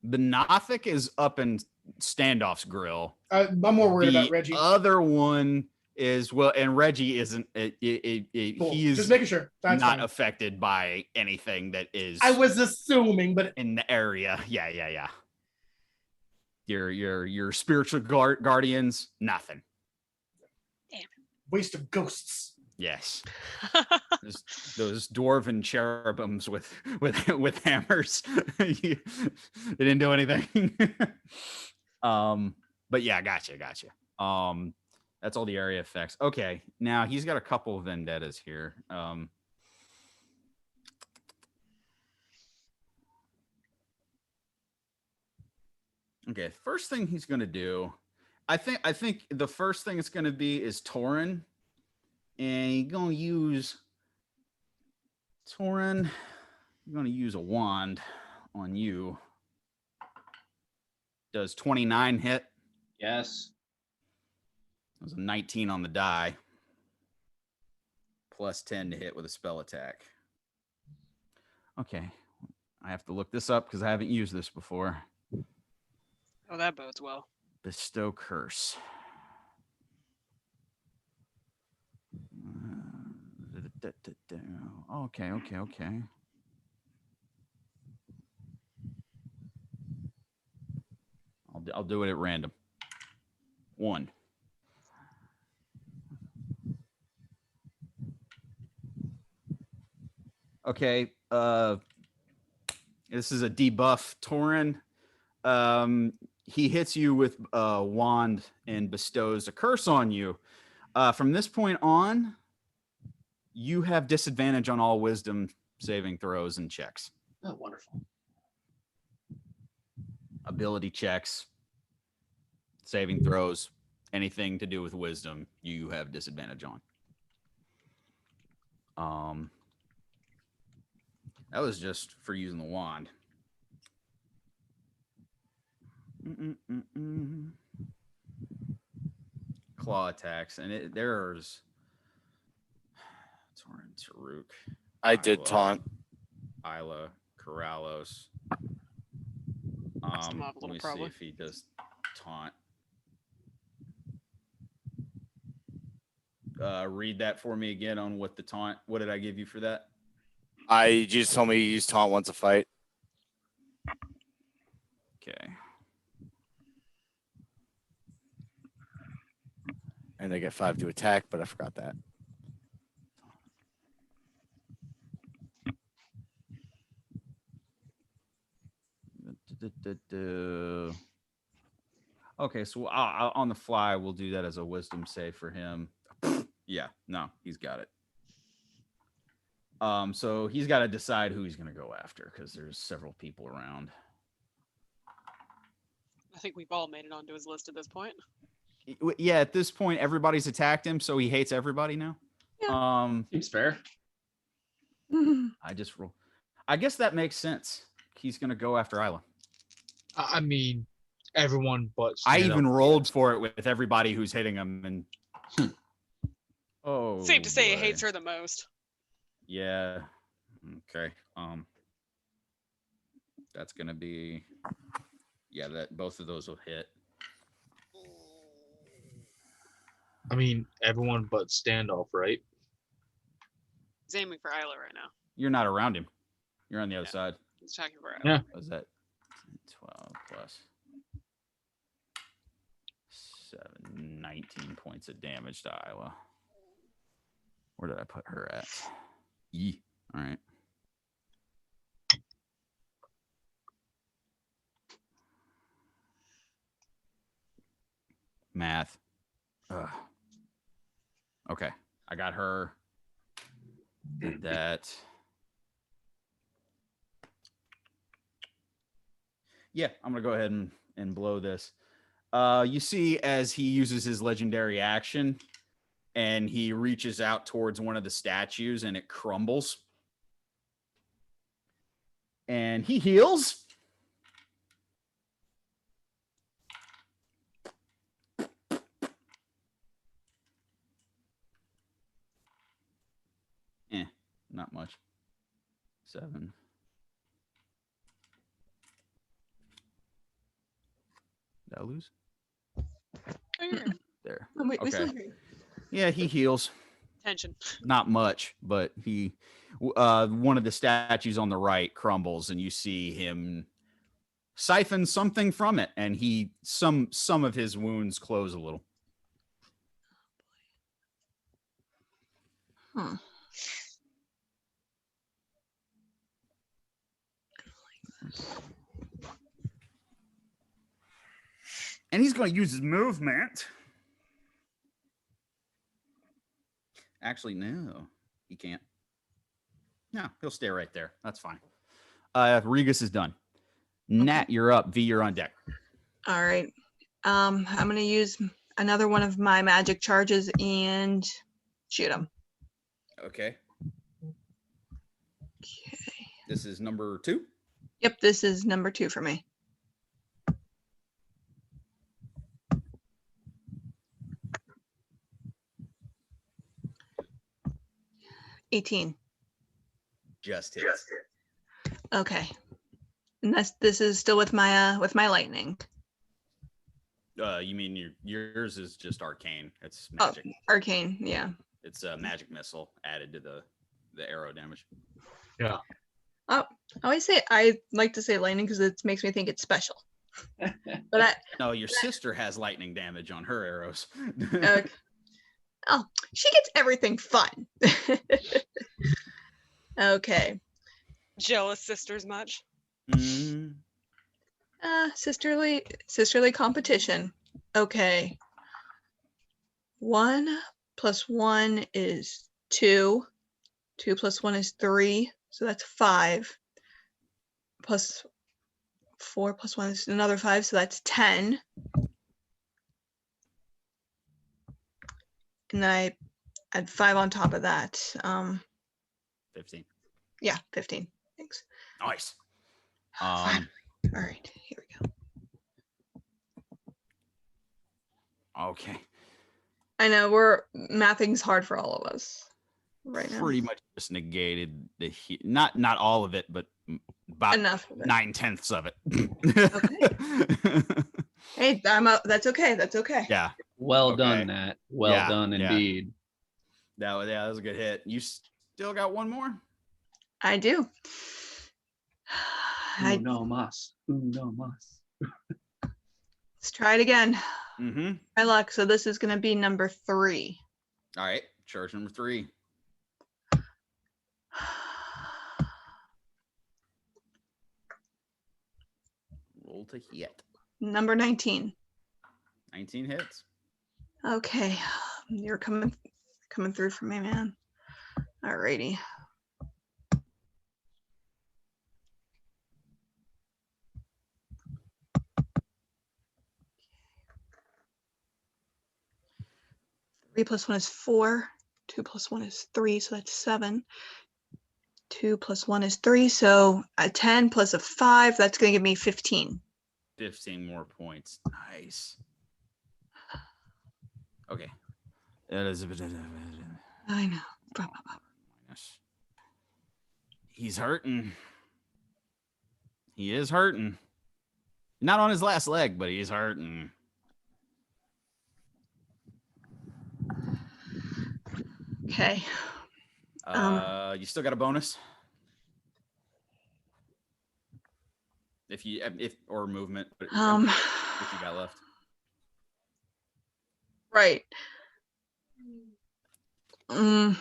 The Nothic is up in Standoff's grill. I'm more worried The about Reggie. other one is, well, and Reggie isn't. Cool. He is Just making sure. That's not fine. affected by anything that is I was assuming, but in the area. Yeah. Your spiritual guardians, nothing. waste of ghosts. Yes. those dwarven cherubims with hammers. They didn't do anything. But yeah, gotcha. That's all the area effects. Okay, now he's got a couple of vendettas here. Okay, first thing he's gonna do, I think the first thing it's gonna be is Torrin. And you're gonna use Torrin. You're gonna use a wand on you. Does 29 hit? Yes. It was a 19 on the die. Plus 10 to hit with a spell attack. Okay. I have to look this up because I haven't used this before. Oh, that bodes well. Bestow curse. Okay. I'll do it at random. 1. Okay. This is a debuff, Torrin. He hits you with a wand and bestows a curse on you. From this point on, you have disadvantage on all wisdom saving throws and checks. Oh, wonderful. Ability checks, saving throws, anything to do with wisdom, you have disadvantage on. That was just for using the wand. Claw attacks, and there's Torrin, Tarook. I did taunt. Isla, Corallos. Messed him up a Let little, me probably. see if he does taunt. Read that for me again on what the taunt. What did I give you for that? You just told me you use taunt once a fight. Okay. And they get 5 to attack, but I forgot that. Okay, so on the fly, we'll do that as a wisdom save for him. Yeah, no, he's got it. So he's got to decide who he's going to go after because there's several people around. I think we've all made it onto his list at this point. Yeah, at this point, everybody's attacked him, so he hates everybody now. Seems fair. I just roll. I guess that makes sense. He's gonna go after Isla. I mean, everyone but. I Stand even Up. rolled for it with everybody who's hitting him, and oh, Safe to say, he boy. hates her the most. Yeah. Okay. That's gonna be. Yeah, that both of those will hit. I mean, everyone but Standoff, right? He's aiming for Isla right now. You're not around him. You're on the other side. He's talking for Isla. Yeah. Was that 12 plus 7, 19 points of damage to Isla. Where did I put her at? E. All right. Math. Ugh. Okay. I got her. Did that. Yeah, I'm going to go ahead and blow this. You see as he uses his legendary action and he reaches out towards one of the statues and it crumbles. And he heals. Not much. 7. Did I lose? There. Oh, wait, we still Okay. hear you. Yeah, he heals. Tension. Not much, but he one of the statues on the right crumbles and you see him siphon something from it and he some of his wounds close a little. Huh. And he's going to use his movement. Actually, no, he can't. No, he'll stay right there. That's fine. Regus is done. Nat, you're up. V, you're on deck. All right. I'm gonna use another one of my magic charges and shoot him. Okay. Okay. This is number 2. Yep, this is number 2 for me. $18. Just hits. Okay. And this is still with my lightning. You mean yours is just arcane? It's magic. Oh, arcane, yeah. It's a magic missile added to the arrow damage. Yeah. Oh, I like to say lightning because it makes me think it's special. But No, your sister has lightning damage on her arrows. okay. Oh, she gets everything fun. Okay. Jealous sisters much? Sisterly competition. Okay. 1 + 1 is 2. 2 + 1 is 3. So that's 5. Plus 4 + 1 is another 5. So that's 10. And then I add 5 on top of that. 15. Yeah, 15. Thanks. Nice. All right, here we go. Okay. I know mathing's hard for all of us right now. Pretty much just negated the not all of it, but about Enough of it. 9/10 of it. Okay. Hey, that's okay. That's okay. Yeah. Well Okay. done, Nat. Well done yeah. indeed. That was a good hit. You still got one more? I do. Uno más. Uno más. Let's try it again. Mm-hmm. My luck. So this is going to be number 3. All right. Charge number 3. Roll to hit. Number 19. 19 hits. Okay. You're coming through for me, man. Alrighty. Three plus 1 is 4. 2 plus 1 is 3, so that's 7. 2 plus 1 is 3, so a 10 plus a 5, that's going to give me 15. 15 more points. Nice. Okay. I know. He's hurting. He is hurting. Not on his last leg, but he's hurting. Okay. You still got a bonus? If or movement, but if you got left. Right. I'm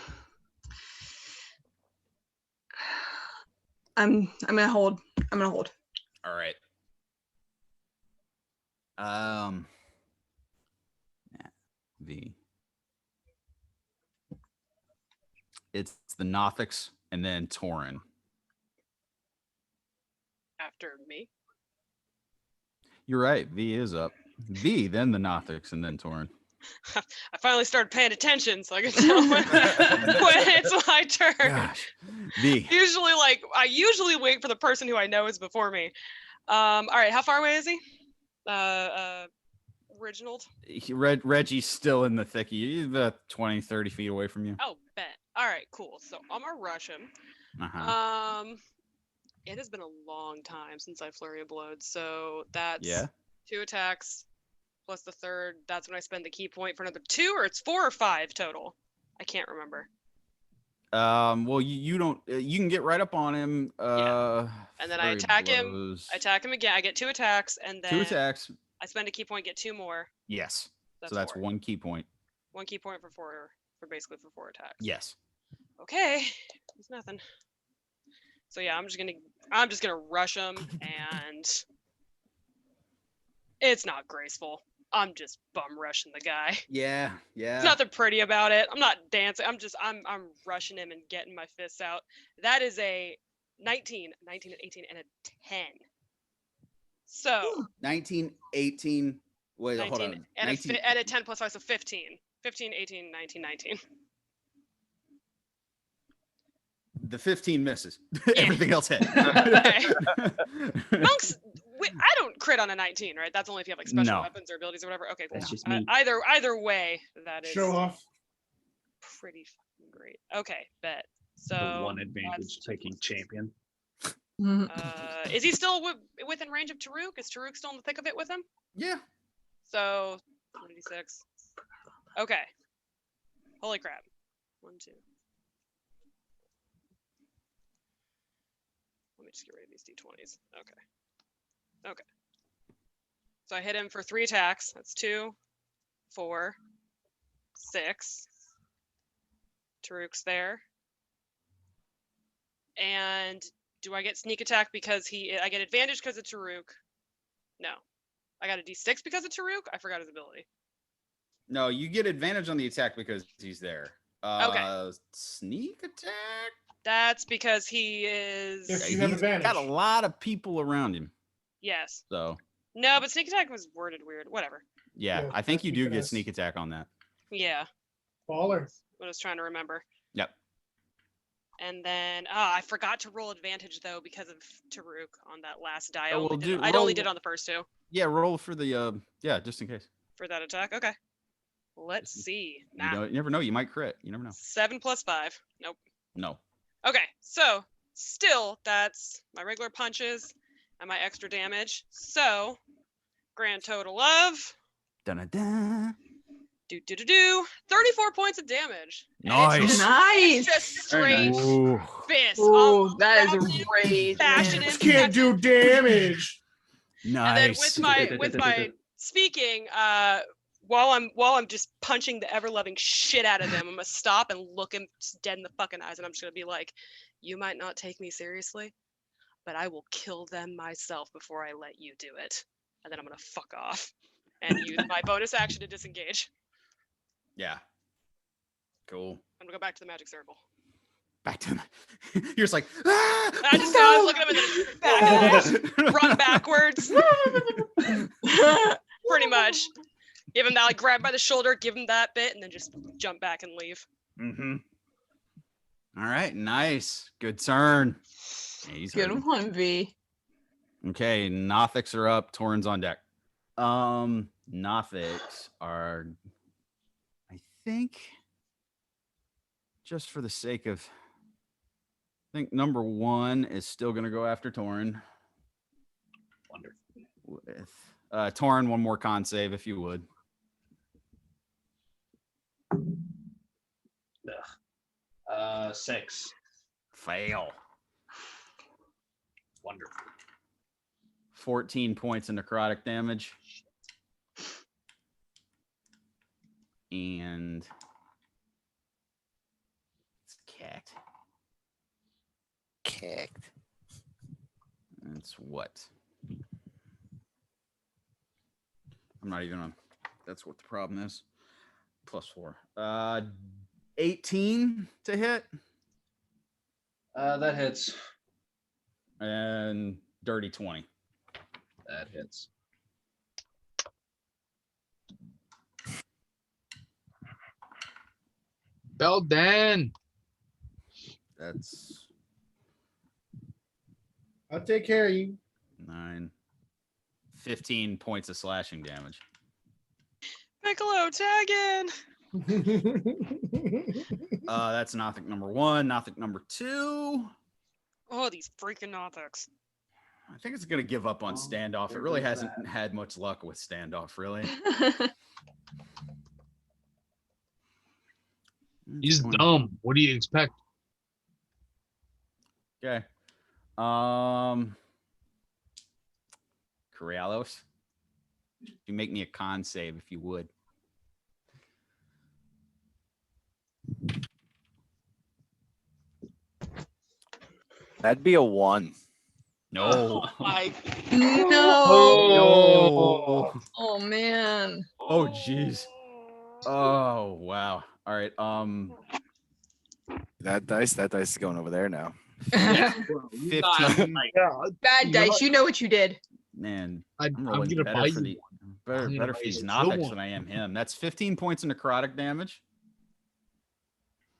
gonna hold. All right. It's the Nothics and then Torrin. After me. You're right. V is up. V, then the Nothics, and then Torrin. I finally started paying attention, so I can tell when it's my turn. Gosh. V. I usually wait for the person who I know is before me. All right, how far away is he? Reginald? Reggie's still in the thicket. He's about 20, 30 feet away from you. Oh, bet. All right, cool. So I'm gonna rush him. It has been a long time since I flurry of blood, so that's 2 attacks plus the third. That's when I spend the key point for another 2, or it's 4 or 5 total. I can't remember. Well, you don't. You can get right up on him. And then I attack him. I attack him again. I get 2 attacks, and then 2 attacks. I spend a key point, get 2 more. Yes. So that's 4. 1 key point. 1 key point for 4 attacks. Yes. Okay, it's nothing. So yeah, I'm just gonna rush him, and it's not graceful. I'm just bum rushing the guy. Yeah. There's nothing pretty about it. I'm not dancing. I'm rushing him and getting my fists out. That is a 19 and 18 and a 10. So 19, 18. Wait, 19, hold on. And 19. a 10 plus 5, so 15. 15, 18, 19, 19. The 15 misses. Everything else hit. Okay. Monks, I don't crit on a 19, right? That's only if you have like special weapons or abilities or whatever. Okay, cool. That's just me. Either way, that is Show off. pretty fucking great. Okay, bet. The So one advantage taking champion. is he still within range of Tarook? Is Tarook still in the thick of it with him? Yeah. So 26. Okay. Holy crap. 1, 2. Let me just get rid of these d20s. Okay. So I hit him for 3 attacks. That's 2, 4, 6. Tarook's there. And do I get sneak attack because I get advantage because of Tarook? No. I got a d6 because of Tarook? I forgot his ability. No, you get advantage on the attack because he's there. Okay. Sneak attack? That's because he is... Yes, you have advantage. Got a lot of people around him. Yes. So. No, but sneak attack was worded weird. Whatever. Yeah, I think you do get sneak attack on that. Yeah. Baller. What I was trying to remember. Yep. And then, I forgot to roll advantage though because of Tarook on that last die. I only did on the first 2. Yeah, roll for the just in case. For that attack. Okay. Let's see. You never know. You might crit. You never know. 7 plus 5. Nope. No. Okay, so still that's my regular punches and my extra damage. So grand total of Dun-dun-dun. 34 points of damage. Nice. Nice. Just straight fist. Oh, that is great. Can't do damage. Nice. And then with my speaking, while I'm just punching the ever-loving shit out of him, I'm gonna stop and look him dead in the fucking eyes, and I'm just gonna be like, "You might not take me seriously, but I will kill them myself before I let you do it." And then I'm gonna fuck off and use my bonus action to disengage. Yeah. Cool. I'm gonna go back to the magic circle. Back to you're just like, ah! I just I was looking at him and then run backwards. Pretty much. Give him that, like, grab by the shoulder, give him that bit, and then just jump back and leave. Mm-hmm. All right, nice. Good turn. Yeah, he's Good hurting. one, V. Okay, Nothics are up. Torrin's on deck. Nothics are, I think, just for the sake of, I think number 1 is still going to go after Torrin. Wonderful. With Torrin, one more con save if you would. Ugh. 6. Fail. Wonderful. 14 points of necrotic damage. And it's kicked. It's what? I'm not even on. That's what the problem is. +4. 18 to hit. That hits. And dirty 20. That hits. Beldan. That's I'll take care of you. 9. 15 points of slashing damage. Piccolo, tag in. That's Nothic number 1. Nothic number 2. Oh, these freaking Nothics. I think it's going to give up on standoff. It really hasn't had much luck with standoff, really. He's dumb. What do you expect? Okay. Corallos, you make me a con save if you would. That'd be a 1. No. Oh my. No. Oh man. Oh jeez. Oh wow. All right. That dice is going over there now. 15. Bad dice. You know what you did. Man, I'm rolling gonna better buy for you the one. better for these Nothics than I am him. That's 15 points of necrotic damage.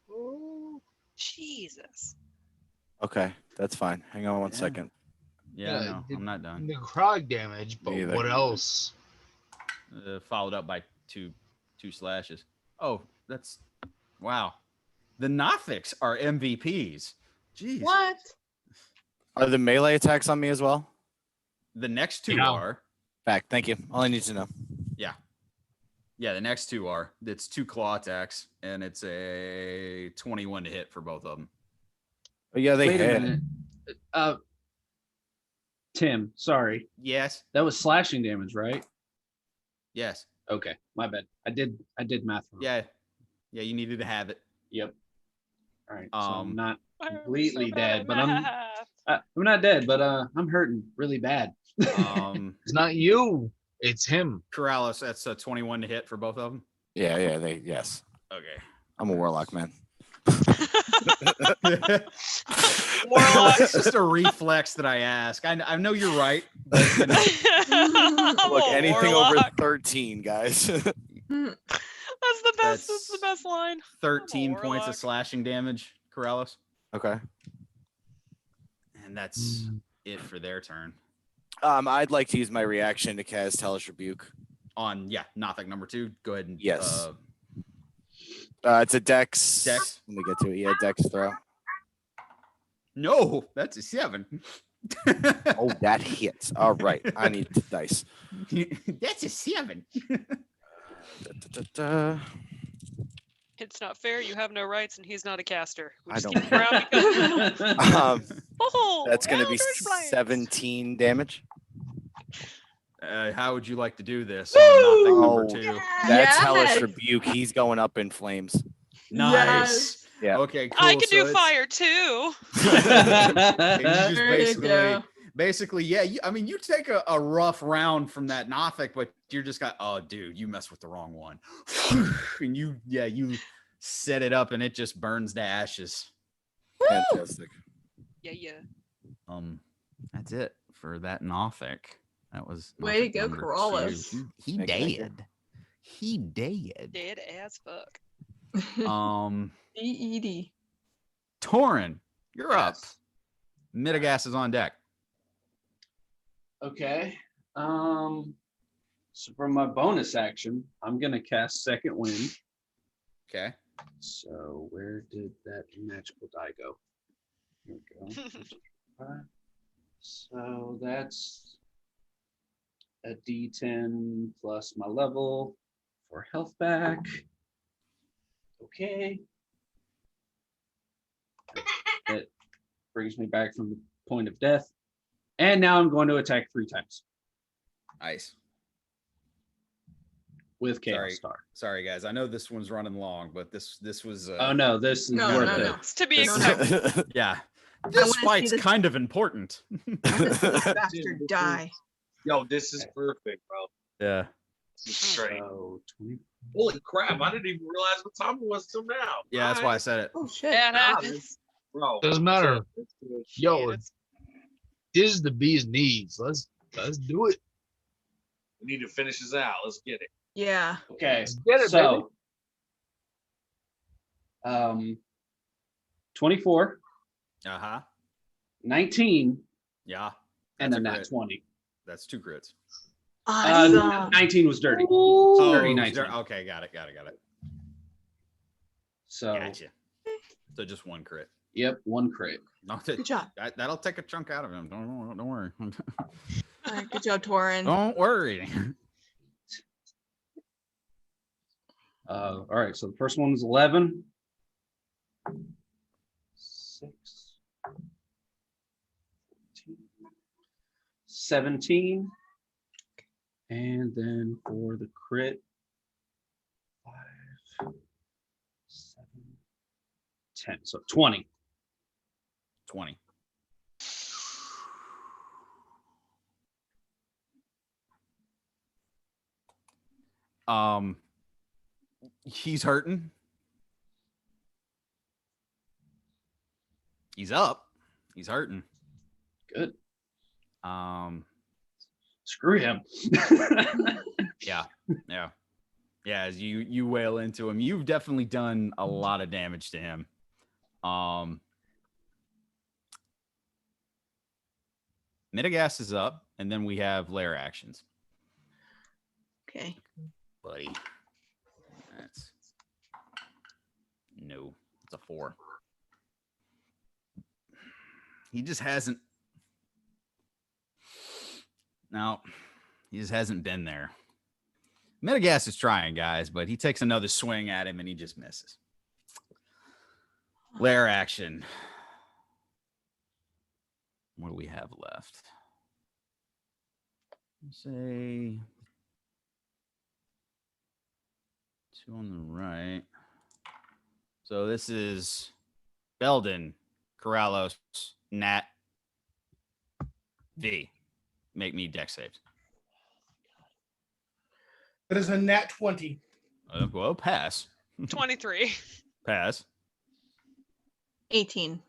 Oh, Jesus. Okay, that's fine. Hang on one Yeah. second. Yeah, Yeah, no, I'm not done. Necrotic damage, but Me either. what else? Followed up by two slashes. Oh, that's wow. The Nothics are MVPs. Jeez. What? Are the melee attacks on me as well? The next 2 Yeah. are. Back. Thank you. All I need to know. Yeah, the next 2 are. It's 2 claw attacks, and it's a 21 to hit for both of them. Oh, yeah, they Wait a hit. minute. Tim, sorry. Yes. That was slashing damage, right? Yes. Okay, my bad. I did math wrong. Yeah. Yeah, you needed to have it. Yep. All right. So I'm not I'm so completely bad dead, at but I'm math. not dead, but I'm hurting really bad. It's not you. It's him. Corallos, that's a 21 to hit for both of them. Yeah, yes. Okay. I'm a warlock, man. Warlock. It's just a reflex that I ask. I know you're right. But, you know, I'm Look, a anything over warlock. 13, guys. That's the best. That's the best line. 13 points warlock. of slashing damage, Corallos. Okay. And that's it for their turn. I'd like to use my reaction to cast Hellish Rebuke. On, Nothic number 2. Go ahead and Yes. It's a dex. Dex? Let me get to it. Yeah, dex throw. No, that's a 7. Oh, that hits. All right. I need the dice. That's a 7. It's not fair. You have no rights, and he's not a caster. We I just don't keep him around because oh, That's going to be Eldritch Blast. 17 damage. How would you like to do this? On Nothic number Oh, 2. That's Yes. Hellish Rebuke. He's going up in flames. Nice. Yeah. Okay, cool. I can So do it's- fire too. and you just There you go. basically, yeah. You take a rough round from that Nothic, but you're just got, oh, dude, you messed with the wrong one, and you set it up, and it just burns to ashes. Fantastic. Yeah. That's it for that Nothic. That was Way to Nothic go, number Corallos. 2. He Thank you. did. He did. Dead as fuck. EED. Torrin, you're up. Yes. Mitigas is on deck. Okay. So for my bonus action, I'm gonna cast Second Wind. Okay. So where did that magical die go? Here we go. So that's a D10 plus my level for health back. Okay. That brings me back from the point of death. And now I'm going to attack 3 times Nice. with Chaos Star. Sorry, guys. I know this one's running long, but this was. Oh no, this is No, worth no, it. no. It's to be No, no. expected. Yeah. I This wanna see fight's this- kind of important. I want to see this bastard die. Yo, this is perfect, bro. Yeah. This is great. So 20. Holy crap! I didn't even realize what time it was till now. Yeah, that's why I said it. Oh shit. Yeah, it God, happens. Bro, Doesn't matter. Yo, It's- this is the bee's knees. Let's do it. we need to finish this out. Let's get it. Yeah. Okay. Get it, So 24, Uh-huh. 19, Yeah. and That's then a that crit. 20. That's 2 crits. Awesome. 19 was dirty. Oh, Dirty 19. Okay, got it. So Gotcha. So just 1 crit. yep, 1 crit. No, Good job. that'll take a chunk out of him. Don't worry. All right, good job, Torrin. Don't worry. All right, so the first one was 11. 6. 14, 17. And then for the crit, 5, 7, 10. So 20. 20. He's hurting. He's up. He's hurting. Good. Um, Screw him. yeah. As you wail into him, you've definitely done a lot of damage to him. Mitigas is up, and then we have lair actions. Okay. Buddy. That's no. It's a 4. He just hasn't. No, he just hasn't been there. Mitigas is trying, guys, but he takes another swing at him and he just misses. Lair action. What do we have left? Say 2 on the right. So this is Beldan, Corallos, Nat, V. Make me deck saves. That is a nat 20. Well, pass. 23. Pass. 18.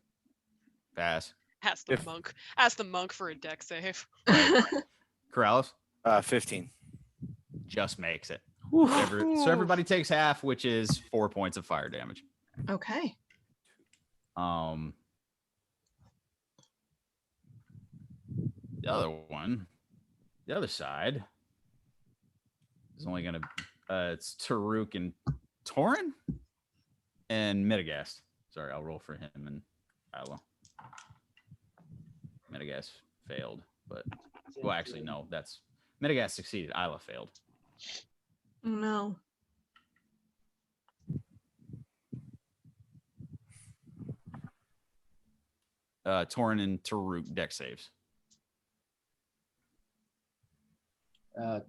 Pass. Ask the monk. Ask the monk for a deck save. Corrales 15. just makes it. So everybody takes half, which is 4 points of fire damage. Okay. The other one, the other side, is only gonna it's Tarook and Torrin and Mitigas. Sorry, I'll roll for him and Isla. Mitigas failed, but well, actually no, that's Mitigas succeeded. Isla failed. Oh no. Torrin and Tarook deck saves.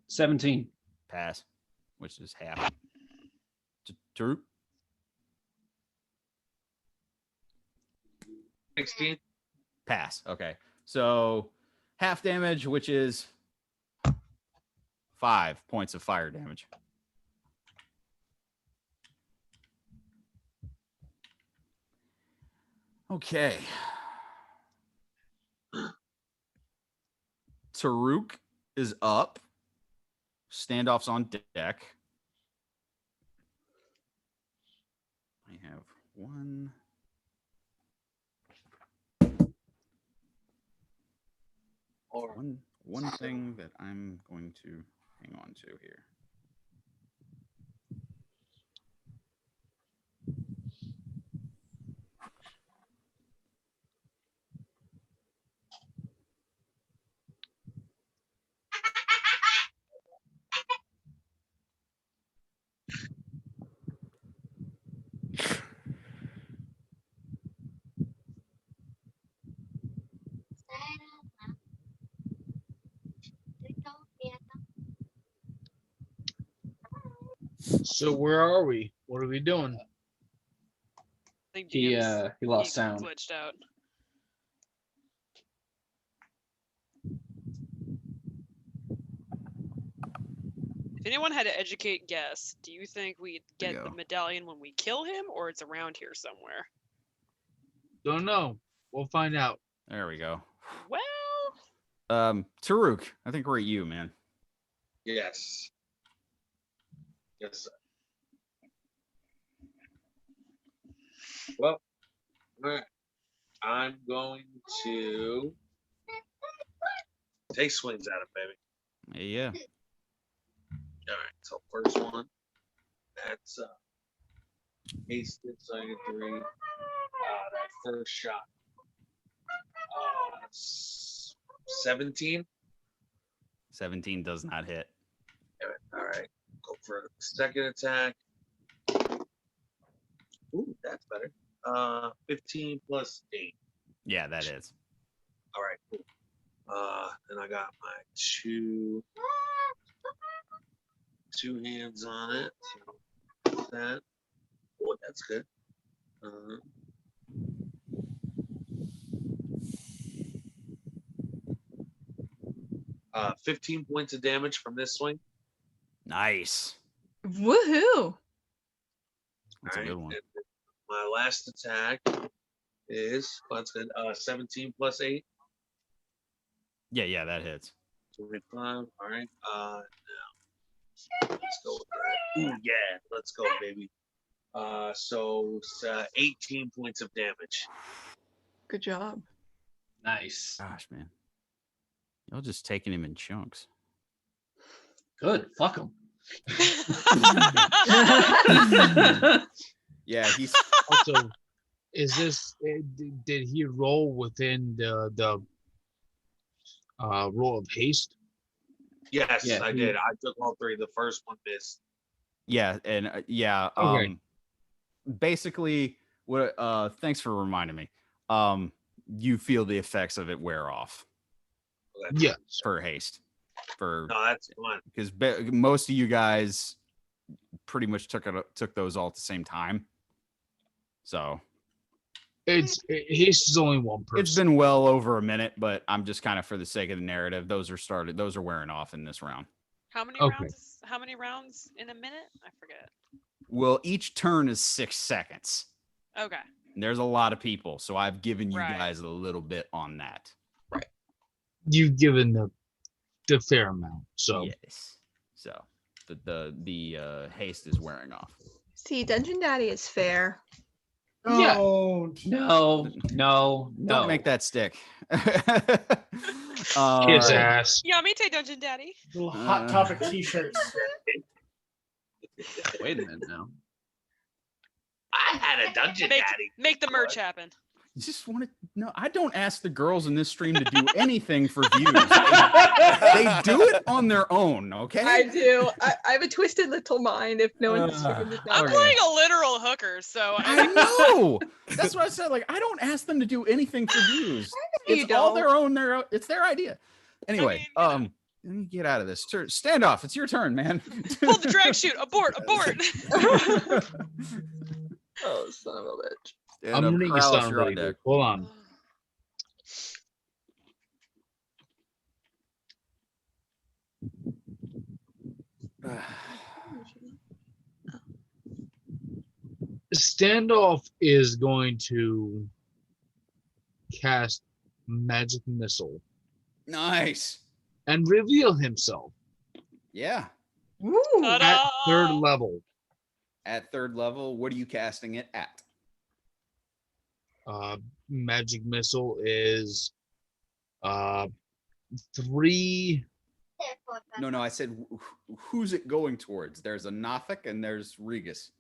17. Pass, which is half. Tarook 16. pass. Okay, so half damage, which is 5 points of fire damage. Okay. Tarook is up. Standoff's on deck. one. One thing that I'm going to hang on to here. So where are we? What are we doing? I think He DM's lost sound. glitched out. If anyone had to educate guess, do you think we There get you the go. medallion when we kill him, or it's around here somewhere? Don't know. We'll find out. There we go. Well, Tarook, I think we're at you, man. Yes. Yes, sir. Well, all right. I'm going to take swings at him, baby. Yeah. All right. So first one, that's hasted, so I get 3. That first shot, 17. 17 does not hit. All right. Go for a second attack. Ooh, that's better. 15 plus 8. Yeah, that is. All right, cool. Then I got my two hands on it. So that. Oh, that's good. 15 points of damage from this swing. Nice. Woohoo! That's a good one. And my last attack is, that's good. 17 plus 8. Yeah, that hits. 25. All right. Now let's go with that. Ooh, yeah, let's go, baby. So it's 18 points of damage. Good job. Nice. Gosh, man. Y'all just taking him in chunks. Good. Fuck him. Yeah, he's Also, is this? Did he roll within the roll of haste? Yes, Yeah, I did. I took all 3. The first one missed. yeah, and Okay. basically what thanks for reminding me. You feel the effects of it wear off Yes. for haste. For No, that's fine. because most of you guys pretty much took those all at the same time. So Haste is only one person. it's been well over a minute, but I'm just kind of for the sake of the narrative. Those are wearing off in this round. how many Okay. rounds? How many rounds in a minute? I forget. Well, each turn is 6 seconds. Okay. And there's a lot of people, so I've given you Right. guys a little bit on that. You've given the fair amount. So Yes. So the haste is wearing off. See, Dungeon Daddy is fair. Don't. No. Don't make that stick. his ass. Yeah, me take Dungeon Daddy. Little Hot Topic t-shirts. Wait a minute now. I had a dungeon daddy. Make the merch happen. Just want to no. I don't ask the girls in this stream to do anything for views. They do it on their own. Okay. I do. I have a twisted little mind. If no one's figured this I'm out. playing a literal hooker, so I know. That's what I said. Like, I don't ask them to do anything for views. You It's all don't. their own. It's their idea. Anyway, I mean, let me get out of this. Stand off. It's your turn, man. pull the drag chute. Abort. Oh, son of a bitch. Stand I'm up, gonna get Corallos, something you're on ready. deck. Hold on. Standoff is going to cast magic missile Nice. and reveal himself Yeah. Woo! at 3rd level. At 3rd level, what are you casting it at? magic missile is 3. No, I said who's it going towards? There's a Nothic and there's Regus.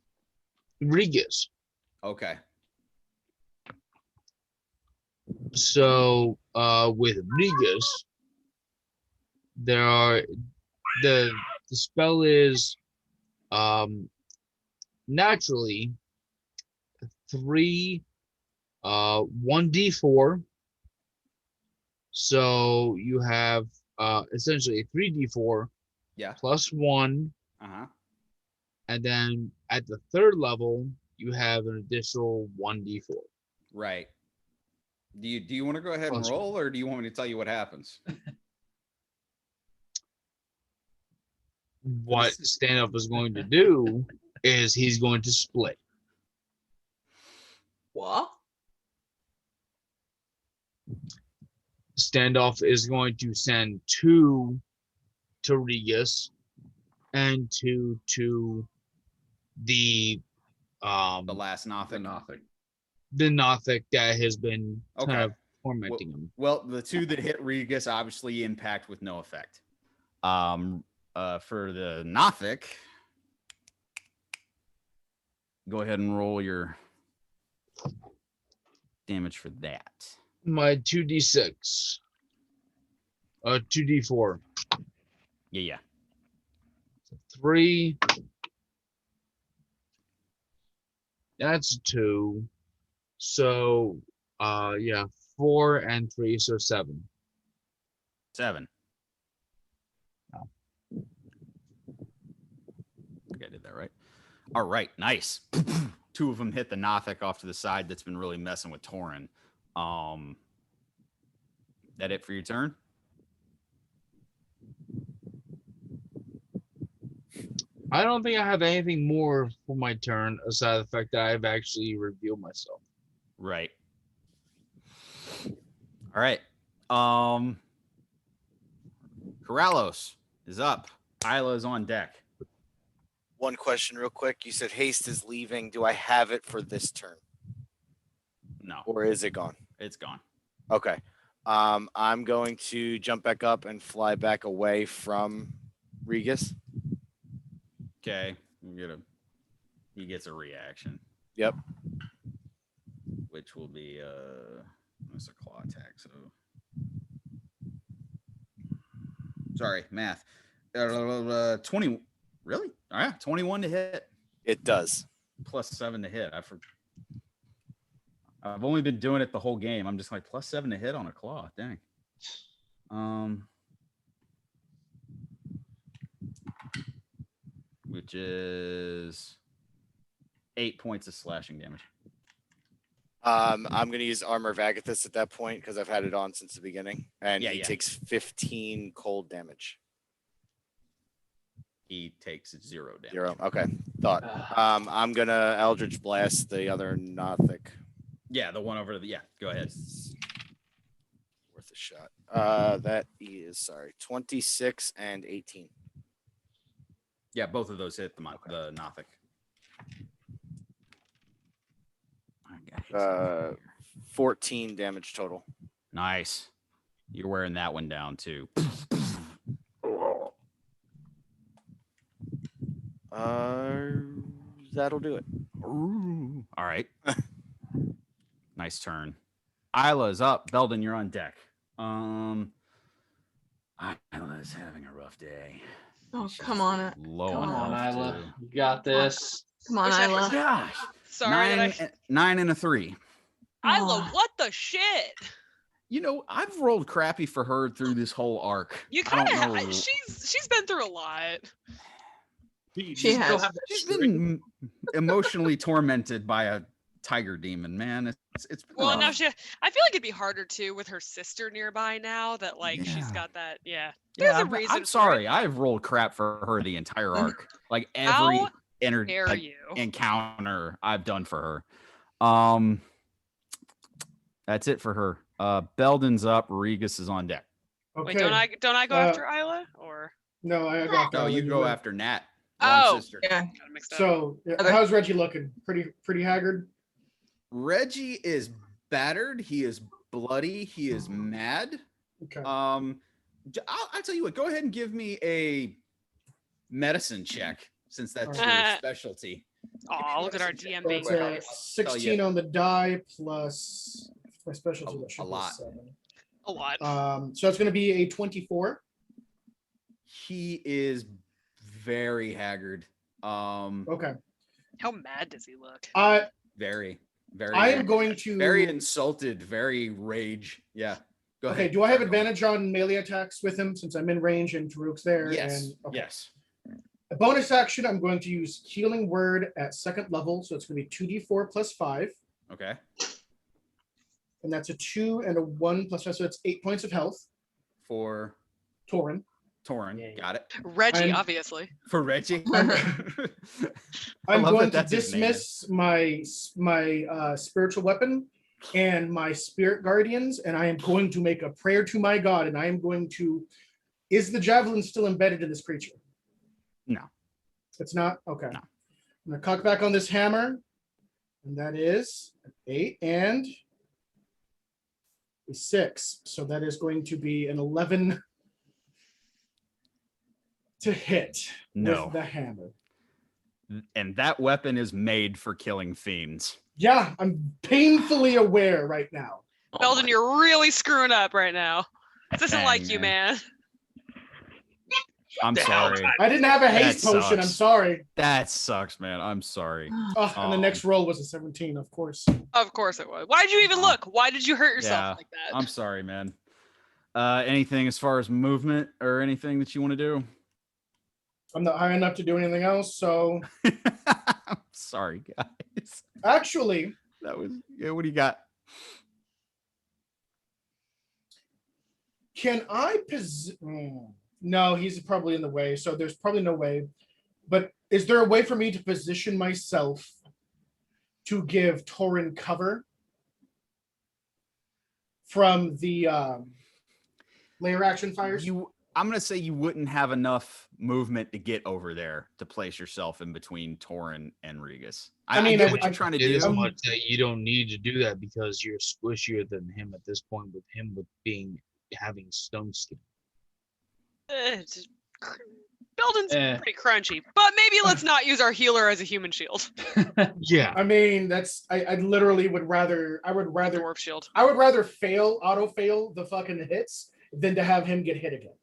Regus. Okay. So with Regus, the spell is naturally 3 1d4. So you have essentially a 3d4 plus 1. And then at the 3rd level, you have an additional 1d4. Right. Do you want to go ahead and Plus roll, or do you want me to tell you what happens? What Standoff is going to do is he's going to split. What? Standoff is going to send 2 to Regus and 2 to the last Nothic. The Nothic that has been kind Okay. of tormenting him. Well, the 2 that hit Regus obviously impact with no effect. For the Nothic, go ahead and roll your damage for that. My 2d6. 2d4. Yeah. 3. That's 2. So 4 and 3, so 7. 7. I think I did that right. All right, nice. 2 of them hit the Nothic off to the side that's been really messing with Torrin. That it for your turn? I don't think I have anything more for my turn aside the fact that I've actually revealed myself. Right. All right. Corallos is up. Isla is on deck. One question real quick. You said haste is leaving. Do I have it for this turn? No. Or is it gone? It's gone. Okay. I'm going to jump back up and fly back away from Regus. Okay. He gets a reaction. Yep. Which will be it's a claw attack, so sorry, math. 20. Really? All right, 21 to hit. It does. Plus 7 to hit. I've only been doing it the whole game. I'm just like plus 7 to hit on a claw. Dang. Which is 8 points of slashing damage. I'm going to use Armor of Agathis at that point because I've had it on since the beginning. And he takes 15 cold damage. He takes 0 damage. 0. Okay. Thought. I'm going to Eldritch Blast the other Nothic. Yeah, the one over go ahead. Worth a shot. That is 26 and 18. Yeah, both of those hit the Nothic. 14 damage total. Nice. You're wearing that one down too. That'll do it. Ooh. All right. Nice turn. Isla's up. Beldan, you're on deck. Isla's having a rough day. Oh, come on. Low Come on on, health, Isla. too. You got this. Come on, Wish I Isla. was- Gosh. Sorry. 9 and a 3. Isla, Aw. what the shit? You know, I've rolled crappy for her through this whole arc. You I kind don't of know. she's been through a lot. She has. She's been emotionally tormented by a tiger demon, man. It's been Well, rough. now I feel like it'd be harder too with her sister nearby now that she's Yeah. got that. Yeah, Yeah, there's a reason. I'm for sorry. it. I've rolled crap for her the entire arc. Like every How dare like, you? encounter I've done for her. That's it for her. Belden's up. Regus is on deck. Okay. Wait, don't I go after Isla or? No, I got. No, you go win. after Nat. Wrong Oh, sister. Yeah. Got it mixed up. So, Okay. how's Reggie looking? Pretty haggard. Reggie is battered. He is bloody. He is mad. Okay. I'll tell you what. Go ahead and give me a medicine check, since that's your specialty. Oh, look at our DM being That's a nice. 16 on the die plus my specialty. That should A be lot. 7. A lot. So it's going to be a 24. He is very haggard. Okay. How mad does he look? Very. I am going to very insulted, very rage. Yeah. Go ahead. Okay, do I have advantage on melee attacks with him since I'm in range and Tarook's there? Yes. And, okay. Yes. A bonus action, I'm going to use Healing Word at 2nd level, so it's going to be 2d4 plus 5. Okay. And that's a 2 and a 1 plus 5, so it's 8 points of health. For Torrin. Got it. Reggie, obviously. For Reggie. I'm love going that to that's his name. dismiss my spiritual weapon and my spirit guardians, and I am going to make a prayer to my god, and I am going to... Is the javelin still embedded in this creature? No. It's not? Okay. No. I'm going to cock back on this hammer, and that is an 8 and a 6. So that is going to be an 11 to hit with the hammer. And that weapon is made for killing fiends. Yeah, I'm painfully aware right now. Beldan, you're really screwing up right now. This isn't Dang, like you, man. I'm sorry. I didn't have a haste That potion. I'm sucks. sorry. That sucks, man. I'm sorry. And the next roll was a 17, of course. Of course it was. Why did you even look? Why did you hurt yourself like that? I'm sorry, man. Anything as far as movement or anything that you want to do? I'm not high enough to do anything else, so... I'm sorry, guys. Actually... That was... Yeah, what do you got? Can I No, he's probably in the way, so there's probably no way. But is there a way for me to position myself to give Torrin cover from the layer action fires? I'm going to say you wouldn't have enough movement to get over there to place yourself in between Torrin and Regus. I get what you're trying to do. It is much that you don't need to do that because you're squishier than him at this point, with him having stone skin. Beldan's pretty crunchy, but maybe let's not use our healer as a human shield. Yeah, I mean I literally would rather dwarf shield. I would rather auto fail the fucking hits than to have him get hit again.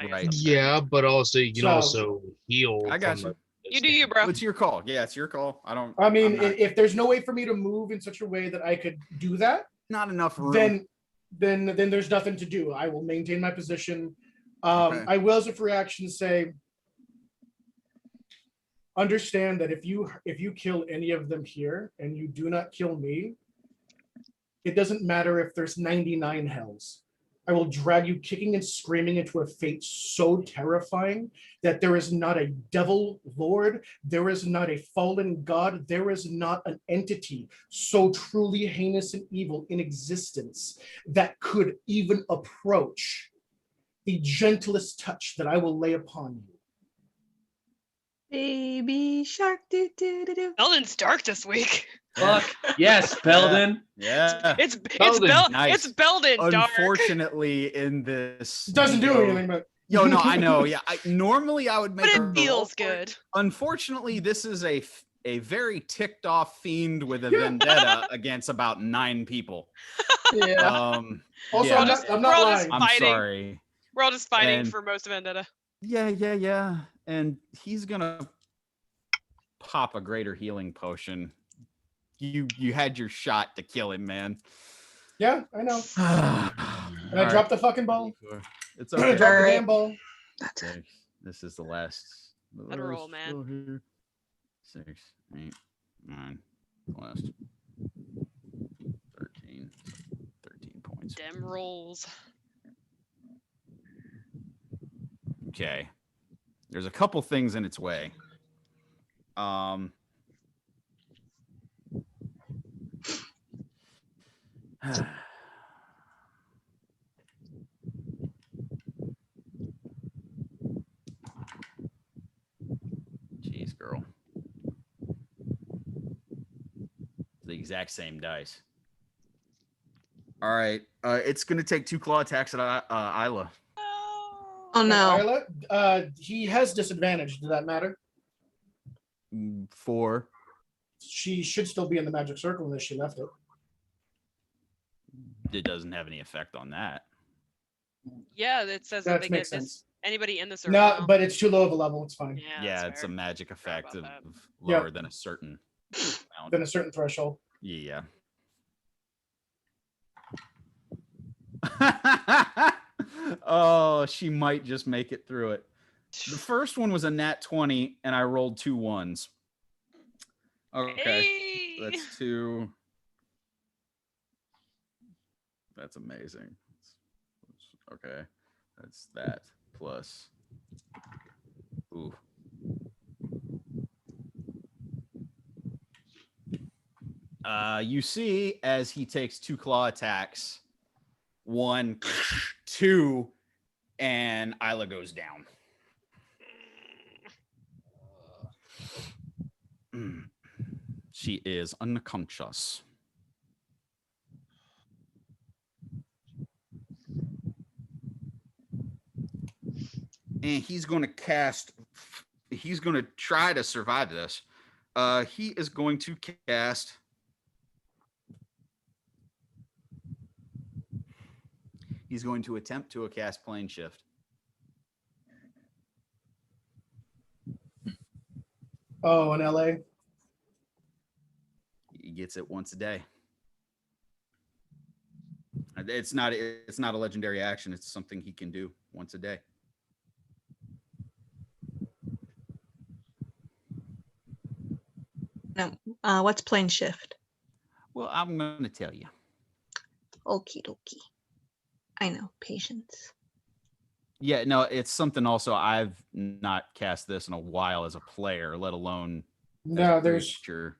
Right. Yeah, but also you can also heal. I got you. You do you, bro. It's your call. Yeah, it's your call. I mean, if there's no way for me to move in such a way that I could do that, not enough room. Then there's nothing to do. I will maintain my position. Okay. I will, as a free action, say, understand that if you kill any of them here and you do not kill me, it doesn't matter if there's 99 hells. I will drag you kicking and screaming into a fate so terrifying that there is not a devil lord, there is not a fallen god, there is not an entity so truly heinous and evil in existence that could even approach the gentlest touch that I will lay upon you. Baby shark, do do do do. Beldan's dark this week. Fuck yes, Beldan. Yeah. It's Nice. Beldan dark. Unfortunately, in this doesn't do anything, but no, I know. Yeah, normally I would make. But it feels good. Unfortunately, this is a very ticked off fiend with a vendetta against about 9 people. Yeah. Also, yeah. I'm not lying. I'm sorry. We're all just fighting for most of Vendetta. Yeah. And he's gonna pop a greater healing potion. You had your shot to kill him, man. Yeah, I know. And I dropped the fucking ball. It's I okay. dropped the damn ball. Okay, this is the last. Let her roll, man. 6, 8, 9, last 13 points. Dem rolls. Okay. There's a couple things in its way. Jeez, girl. The exact same dice. All right. It's going to take 2 claw attacks at Isla. Oh no. Isla, he has disadvantage. Does that matter? 4. She should still be in the magic circle unless she left it. It doesn't have any effect on that. Yeah, it says that That they makes get sense. anybody in the circle. No, now. but it's too low of a level. It's fine. Yeah, that's it's a fair. magic Forgot effect about of that. lower Yep. than a certain amount. Than a certain threshold. Yeah. Oh, she might just make it through it. The first one was a nat 20, and I rolled 2 1s. Okay, Hey! that's 2. That's amazing. Okay, that's that plus. Ooh. You see, as he takes 2 claw attacks, 1, 2, and Isla goes down. She is unconscious. And he's going to cast. He's going to try to survive this. He is going to cast. He's going to attempt to cast plane shift. Oh, in LA? He gets it once a day. It's not a legendary action. It's something he can do once a day. No. What's plane shift? Well, I'm going to tell you. Okie dokie. I know. Patience. Yeah, no, it's something also I've not cast this in a while as a player, let alone No, as a there's creature.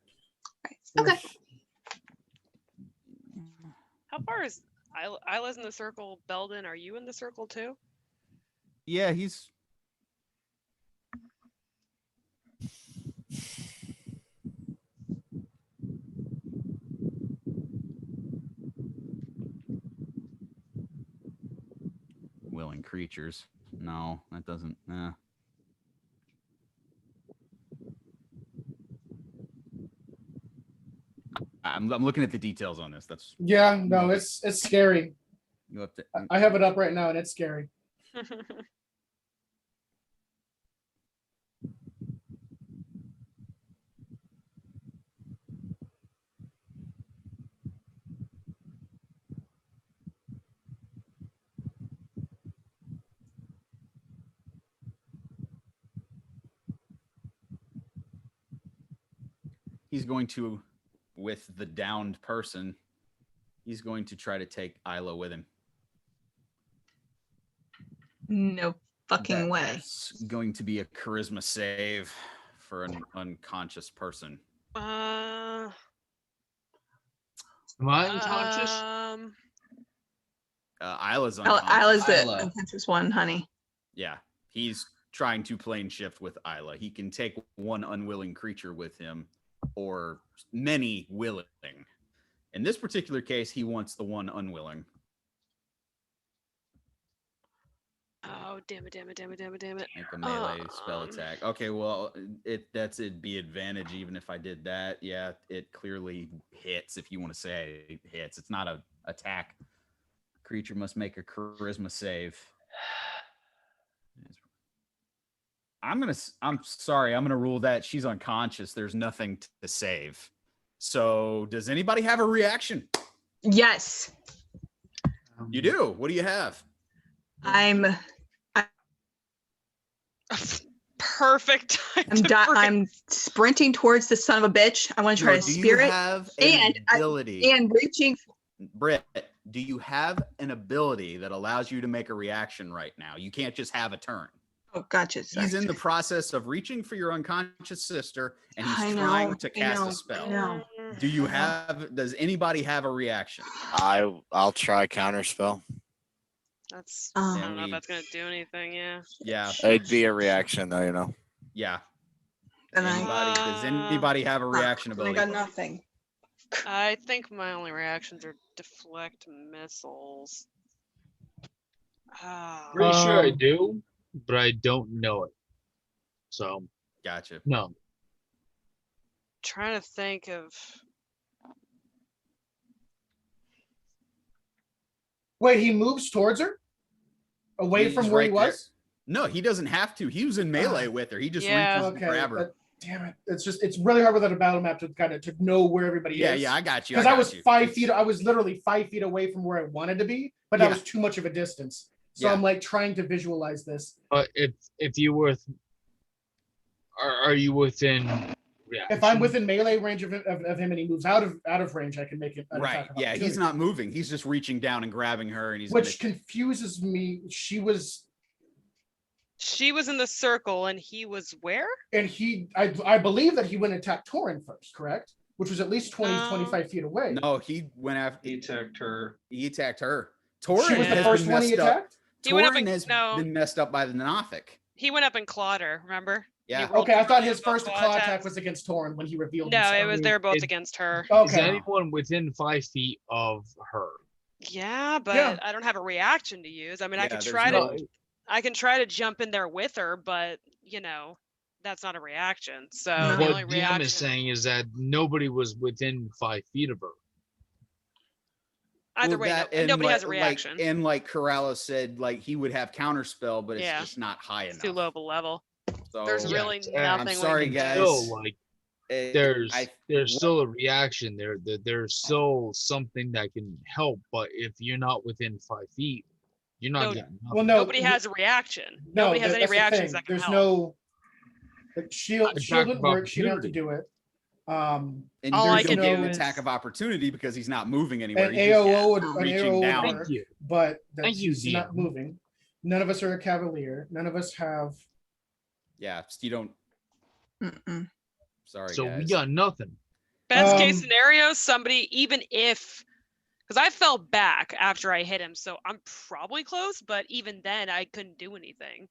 Okay. How far is Isla's in the circle? Beldan, are you in the circle too? Yeah, he's. Willing creatures. No, that doesn't. I'm looking at the details on this. That's yeah, no, it's scary. you have to. I have it up right now and it's scary. He's going to, with the downed person, he's going to try to take Isla with him. No fucking way. That's going to be a charisma save for an unconscious person. Am I unconscious? Isla's unconscious. Isla's the Isla. unconscious one, honey. Yeah, he's trying to plane shift with Isla. He can take one unwilling creature with him, or many willing. In this particular case, he wants the one unwilling. Oh, damn it. Make a melee spell attack. Okay, well, it'd be advantage even if I did that. Yeah, it clearly hits if you want to say it hits. It's not a attack. Creature must make a charisma save. I'm sorry, I'm gonna rule that she's unconscious. There's nothing to save. So does anybody have a reaction? Yes. You do. What do you have? Perfect time. I'm sprinting towards the son of a bitch. I want to try to spirit. Do you have an ability? And reaching. Britt, do you have an ability that allows you to make a reaction right now? You can't just have a turn. Oh, gotcha. Sorry. He's in the process of reaching for your unconscious sister, and he's trying to cast a spell. No. Do you have? Does anybody have a reaction? I'll try counterspell. That's I don't know if that's gonna do anything. Yeah. It'd be a reaction though, you know. Yeah. And Does anybody have a reaction I ability? got nothing. I think my only reactions are deflect missiles. Oh, Pretty sure I Um, do, but I don't know it. So Gotcha. no. trying to think of. Wait, he moves towards her, away He's from where he right there. was. No, he doesn't have to. He was in melee with her. He just Yeah. reaches to Okay, grab her. but damn it, it's really hard without a battle map to kind of to know where everybody Yeah, is. yeah, I got you. Because I got was you. 5 It's- feet. I was literally 5 feet away from where I wanted to be, but that Yeah. was too much of a distance. So Yeah. I'm like trying to visualize this. But if you were, are you within? Reaction? If I'm within melee range of him and he moves out of range, I can make it an Right. attack of Yeah, he's opportunity. not moving. He's just reaching down and grabbing her, and he's Which gonna... confuses me. She was, She was in the circle, and he was where? and I believe that he went and attacked Torrin first, correct? Which was at least 20, No. 25 feet away. No, he went after. He attacked her. He attacked her. She Torrin was the has first been one he messed up. attacked? He went up Torrin and- has no. been messed up by the Nothic. He went up and clawed her. Remember? Yeah. He rolled Okay, I thought both his first claw claw attack attacks. was against Torrin when he revealed No, himself. it was. They're both It- against her. Is Okay. anyone within 5 feet of her? Yeah, but Yeah. I don't have a reaction to use. I mean, I Yeah, could there's try no- to. I can try to jump in there with her, but that's not a reaction. So No. the only What DM reaction. is saying is that nobody was within 5 feet of her. Either Well, way, that no, and nobody like, has a reaction. and like Corallos said, like he would have counterspell, but it's Yeah. just not high It's enough. too low of a level. So There's Yeah, really I'm nothing. we sorry, can guys. do. Still, like it- there's I- there's still a reaction there. There's still something that can help, but if you're not within 5 feet, you're not No, getting nothing. Well, no, Nobody has a reaction. no, Nobody has any that's the reactions thing. that can There's help. no like, shield. Attack Shield of didn't work. She didn't have to opportunity. do it. and All you I don't can get do an is- attack of opportunity because he's not moving anywhere. An He's just AOO would reaching AOO down. would Thank work, you. but that's Thank you, he's not DM. moving. None of us are a cavalier. None of us have. Yeah, you don't. Mm-mm. Sorry, So guys. we got nothing. Best case Um, scenario, somebody, even if, because I fell back after I hit him, so I'm probably close, but even then I couldn't do anything.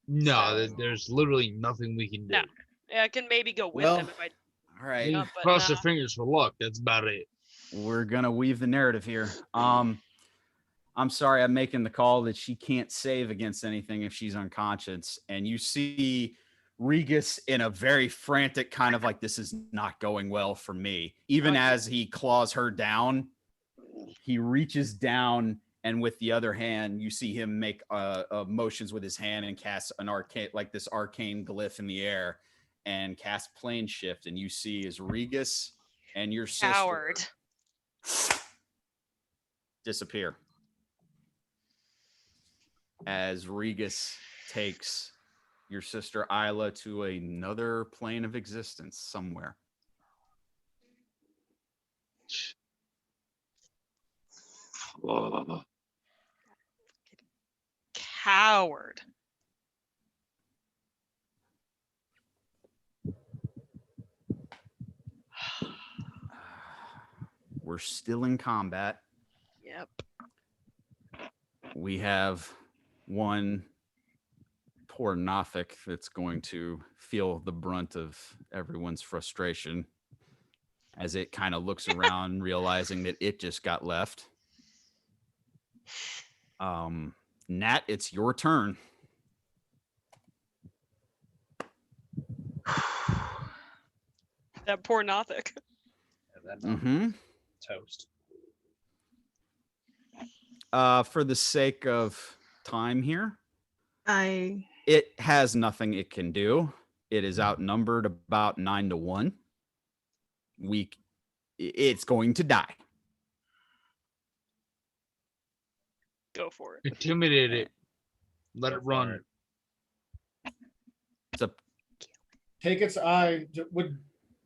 No, So- there's literally nothing we can do. No. I can maybe go with Well, him if I. All right, We No, but cross our nah. fingers for luck. That's about it. we're gonna weave the narrative here. I'm sorry, I'm making the call that she can't save against anything if she's unconscious, and you see Regus in a very frantic kind of like, this is not going well for me. Even as he claws her down, he reaches down, and with the other hand, you see him make motions with his hand and cast an arcane, like this arcane glyph in the air, and cast plane shift. And you see is Regus and your sister Coward. disappear as Regus takes your sister Isla to another plane of existence somewhere. Coward. We're still in combat. Yep. We have one poor Nothic that's going to feel the brunt of everyone's frustration as it kind of looks around, realizing that it just got left. Nat, it's your turn. That poor Nothic. Mm-hmm. Toast. For the sake of time here, I it has nothing it can do. It is outnumbered about 9-1. It's going to die. Go for it. Intimidate it. Let Go it for run. it. It's a Take its eye. Would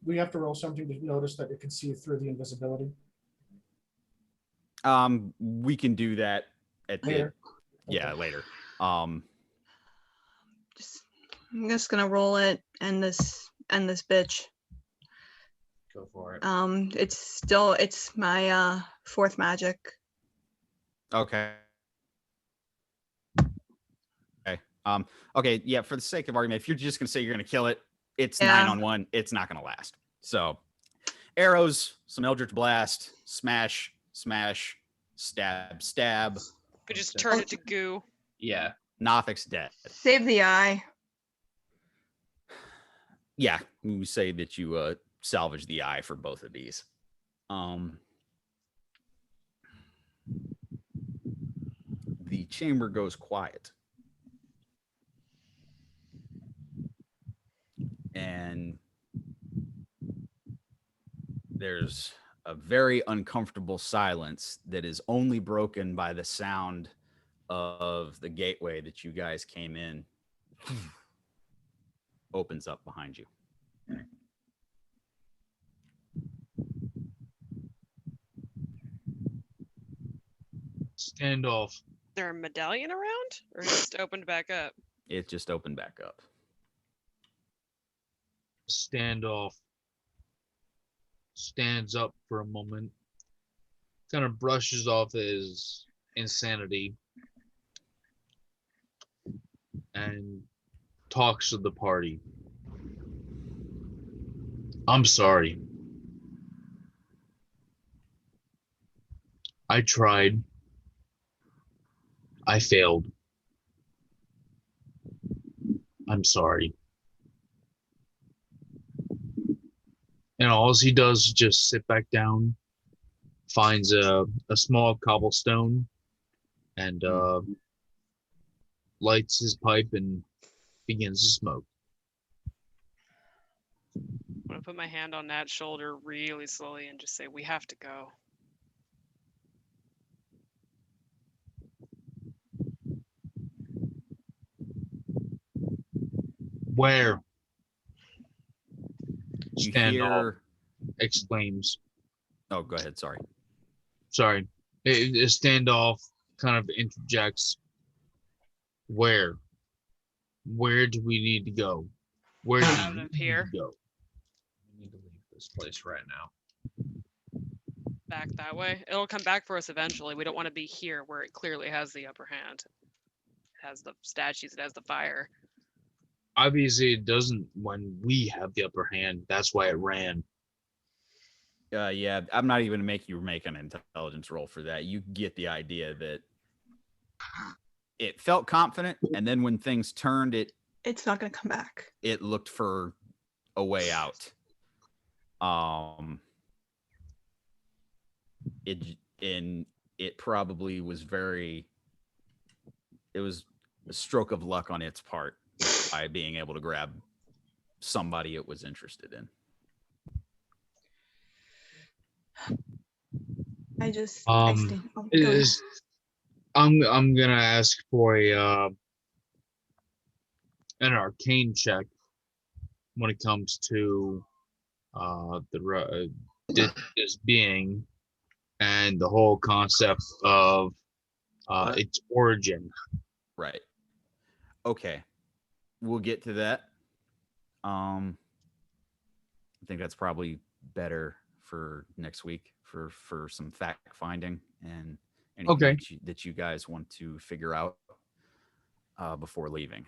we have to roll something to notice that it could see through the invisibility? we can do that at the Later. yeah, Okay. later. I'm just gonna roll it and this bitch. Go for it. It's my fourth magic. Okay. Okay. Okay, yeah, for the sake of argument, if you're just gonna say you're gonna kill it, it's Yeah. 9-on-1, it's not gonna last. So Arrows, some Eldritch Blast, smash, smash, stab, stab. We just turn it to goo. Yeah. Nothic's dead. Save the eye. Yeah, we say that you salvage the eye for both of these. The chamber goes quiet. And there's a very uncomfortable silence that is only broken by the sound of the gateway that you guys came in opens up behind you. Standoff. Is there a medallion around? Or just opened back up? It just opened back up. Standoff. Stands up for a moment. Kind of brushes off his insanity. And talks to the party. I'm sorry. I tried. I failed. I'm sorry. And all he does is just sit back down, finds a small cobblestone, and lights his pipe and begins to smoke. I'm gonna put my hand on Nat's shoulder really slowly and just say, we have to go. Where? You Standoff hear... exclaims. Oh, go ahead. Sorry. Sorry. Standoff kind of interjects. Where? Where do we need to go? Where do Out you of need here. to go? We need to leave this place right now. Back that way. It'll come back for us eventually. We don't want to be here where it clearly has the upper hand. It has the statues, it has the fire. Obviously, it doesn't when we have the upper hand. That's why it ran. Yeah, I'm not even going to make you make an intelligence roll for that. You get the idea that it felt confident, and then when things turned, It's not going to come back. it looked for a way out. It probably was it was a stroke of luck on its part by being able to grab somebody it was interested in. I stay. Oh, It go ahead. is. I'm gonna ask for an arcane check when it comes to this being and the whole concept of its origin. Right. Okay. We'll get to that. I think that's probably better for next week for some fact finding and anything Okay. that you guys want to figure out before leaving.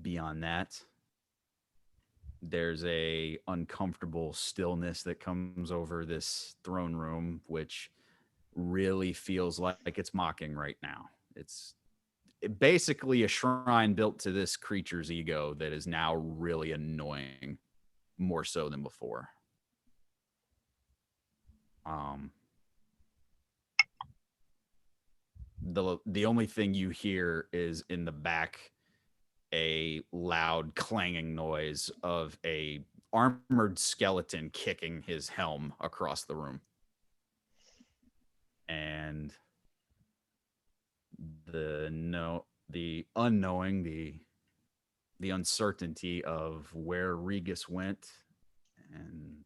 Beyond that, there's a uncomfortable stillness that comes over this throne room, which really feels like it's mocking right now. It's basically a shrine built to this creature's ego that is now really annoying, more so than before. The only thing you hear is in the back a loud clanging noise of a armored skeleton kicking his helm across the room. And the unknowing, the uncertainty of where Regus went and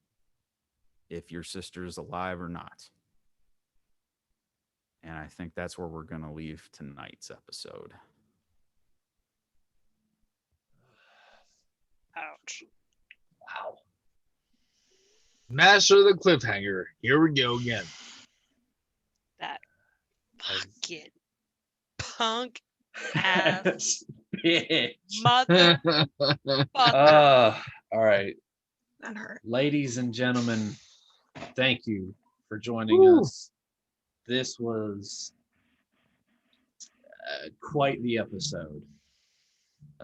if your sister's alive or not. And I think that's where we're going to leave tonight's episode. Ouch. Wow. Master of the cliffhanger. Here we go again. That fucking punk ass bitch. Mother. All right, That hurt. ladies and gentlemen, thank you for joining Woo. us. This was quite the episode.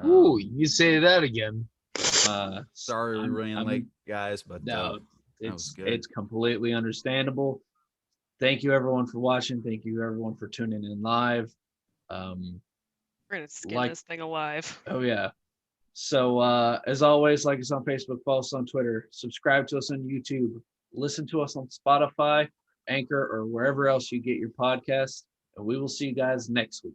Ooh, you say that again. Sorry we ran I'm- late, guys, but No, that was it's good. it's completely understandable. Thank you everyone for watching. Thank you everyone for tuning in live. We're gonna skin Like- this thing alive. Oh yeah. So as always, like us on Facebook, follow us on Twitter, subscribe to us on YouTube, listen to us on Spotify, Anchor, or wherever else you get your podcasts. And we will see you guys next week.